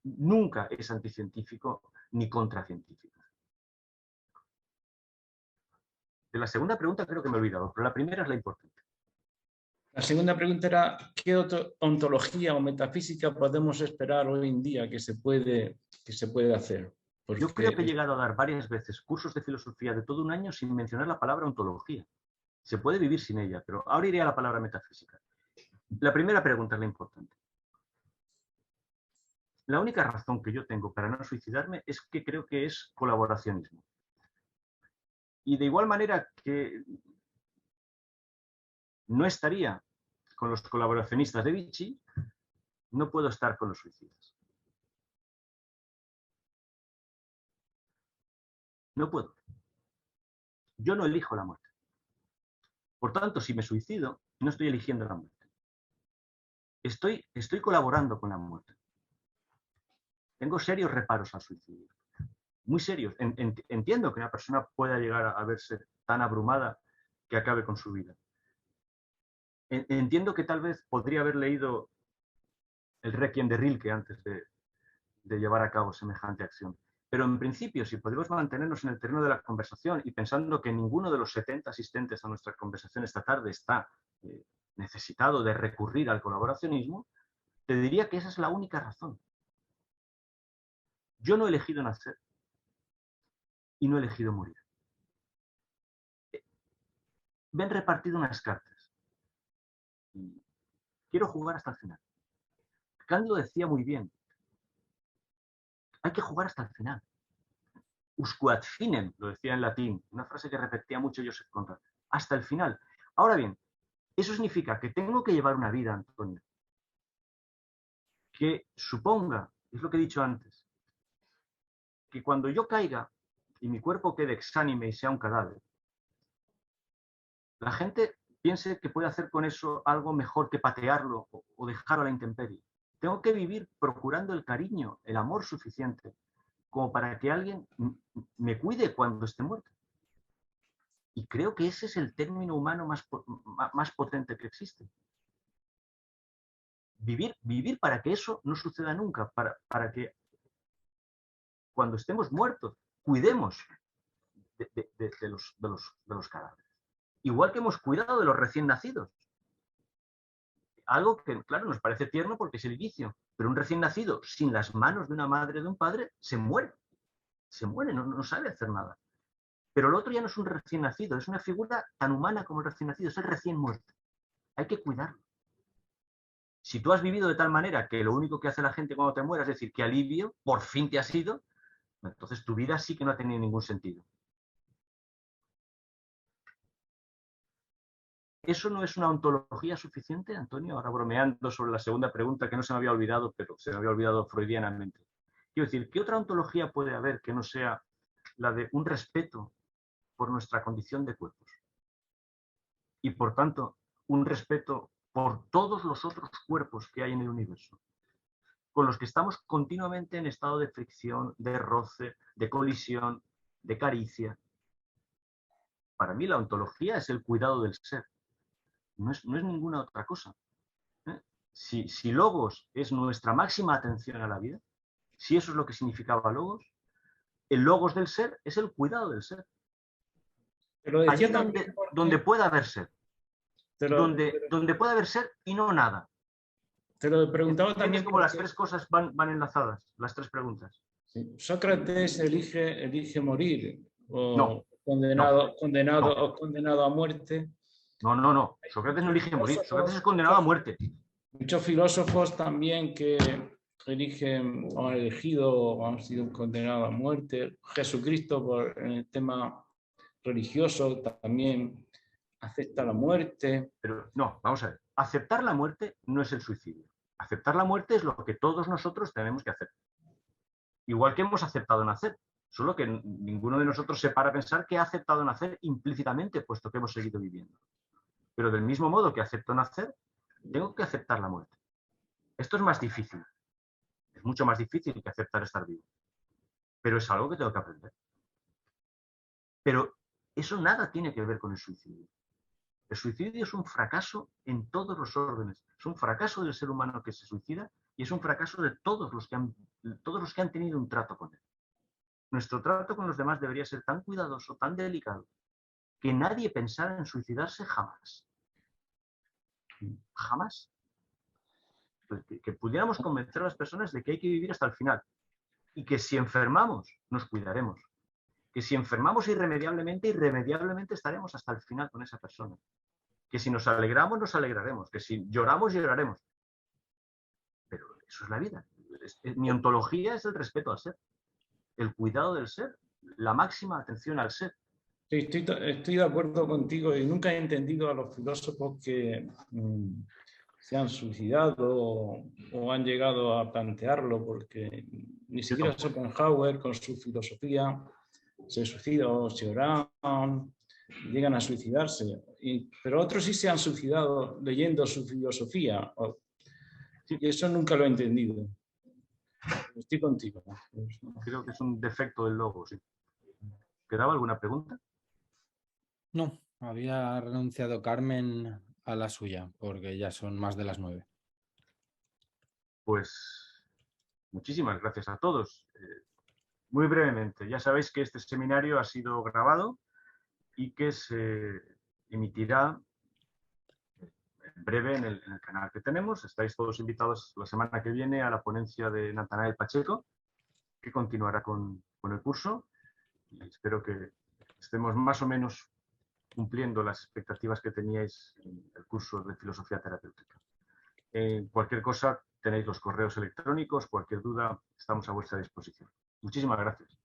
nunca es anticientífico ni contracientífico. De la segunda pregunta creo que me he olvidado, pero la primera es la importante. La segunda pregunta era, ¿qué ontología o metafísica podemos esperar hoy en día que se puede hacer? Porque yo creo que he llegado a dar varias veces cursos de filosofía de todo un año sin mencionar la palabra ontología. Se puede vivir sin ella, pero ahora iré a la palabra metafísica. La primera pregunta es la importante. La única razón que yo tengo para no suicidarme es que creo que es colaboracionismo. Y de igual manera que no estaría con los colaboracionistas de Vichy, no puedo estar con los suicidas. No puedo. Yo no elijo la muerte. Por tanto, si me suicido, no estoy eligiendo la muerte. Estoy colaborando con la muerte. Tengo serios reparos al suicidio. Muy serios. Entiendo que una persona pueda llegar a verse tan abrumada que acabe con su vida. Entiendo que tal vez podría haber leído el Requiem de Rilke antes de llevar a cabo semejante acción. Pero en principio, si podemos mantenernos en el terreno de la conversación y pensando que ninguno de los 70 asistentes a nuestra conversación esta tarde está necesitado de recurrir al colaboracionismo, te diría que esa es la única razón. Yo no he elegido nacer y no he elegido morir. Me han repartido unas cartas. Y quiero jugar hasta el final. Kant lo decía muy bien. Hay que jugar hasta el final. Usque ad finem, lo decía en latín, una frase que repetía mucho Joseph Conrad. Hasta el final. Ahora bien, eso significa que tengo que llevar una vida, Antonio, que suponga, es lo que he dicho antes, que cuando yo caiga y mi cuerpo quede exánime y sea un cadáver, la gente piense que puede hacer con eso algo mejor que patearlo o dejarlo a la intemperie. Tengo que vivir procurando el cariño, el amor suficiente como para que alguien me cuide cuando esté muerto. Y creo que ese es el término humano más potente que existe. Vivir para que eso no suceda nunca, para que cuando estemos muertos cuidemos de los cadáveres. Igual que hemos cuidado de los recién nacidos. Algo que, claro, nos parece tierno porque es el inicio, pero un recién nacido sin las manos de una madre o de un padre se muere. Se muere, no sabe hacer nada. Pero el otro ya no es un recién nacido, es una figura tan humana como el recién nacido, es el recién muerto. Hay que cuidarlo. Si tú has vivido de tal manera que lo único que hace la gente cuando te mueras es decir, qué alivio, por fin te has ido, entonces tu vida sí que no ha tenido ningún sentido. ¿Eso no es una ontología suficiente, Antonio? Ahora bromeando sobre la segunda pregunta que no se me había olvidado, pero se me había olvidado freudianamente. Quiero decir, ¿qué otra ontología puede haber que no sea la de un respeto por nuestra condición de cuerpos? Y por tanto, un respeto por todos los otros cuerpos que hay en el universo. con los que estamos continuamente en estado de fricción, de roce, de colisión, de caricia. Para mí la ontología es el cuidado del ser, no es ninguna otra cosa. Si logos es nuestra máxima atención a la vida, si eso es lo que significaba logos, el logos del ser es el cuidado del ser. Te lo decía Allí también donde pueda haber ser. te lo, Donde pueda haber ser y no nada. te lo preguntaba también Como las porque tres cosas van enlazadas, las tres preguntas. sí, Sócrates elige morir o No, condenado a muerte. No. Sócrates no elige morir. Sócrates es condenado a muerte. Muchos filósofos también que eligen o han elegido o han sido condenados a muerte. Jesucristo, por el tema religioso, también acepta la muerte. Pero no, vamos a ver. Aceptar la muerte no es el suicidio. Aceptar la muerte es lo que todos nosotros tenemos que hacer. Igual que hemos aceptado nacer. Solo que ninguno de nosotros se para a pensar que ha aceptado nacer implícitamente, puesto que hemos seguido viviendo. Pero del mismo modo que acepto nacer, tengo que aceptar la muerte. Esto es más difícil. Es mucho más difícil que aceptar estar vivo. Pero es algo que tengo que aprender. Pero eso nada tiene que ver con el suicidio. El suicidio es un fracaso en todos los órdenes. Es un fracaso del ser humano que se suicida y es un fracaso de todos los que han tenido un trato con él. Nuestro trato con los demás debería ser tan cuidadoso, tan delicado, que nadie pensara en suicidarse jamás. Jamás. Que pudiéramos convencer a las personas de que hay que vivir hasta el final y que si enfermamos, nos cuidaremos. Que si enfermamos irremediablemente estaremos hasta el final con esa persona. Que si nos alegramos, nos alegraremos. Que si lloramos, lloraremos. Pero eso es la vida. Mi ontología es el respeto al ser, el cuidado del ser, la máxima atención al ser. Sí, estoy de acuerdo contigo y nunca he entendido a los filósofos que se han suicidado o han llegado a plantearlo, porque ni siquiera Schopenhauer con su filosofía se suicida o se oran, llegan a suicidarse. Pero otros sí se han suicidado leyendo su filosofía. Y eso nunca lo he entendido. Estoy contigo. Creo que es un defecto del logo, sí. ¿Quedaba alguna pregunta? No, había renunciado Carmen a la suya, porque ya son más de las 9. Pues muchísimas gracias a todos. Muy brevemente, ya sabéis que este seminario ha sido grabado y que se emitirá en breve en el canal que tenemos. Estáis todos invitados la semana que viene a la ponencia de Natanael Pacheco, que continuará con el curso. Y espero que estemos más o menos cumpliendo las expectativas que teníais en el curso de filosofía terapéutica. Cualquier cosa, tenéis los correos electrónicos, cualquier duda, estamos a vuestra disposición. Muchísimas gracias.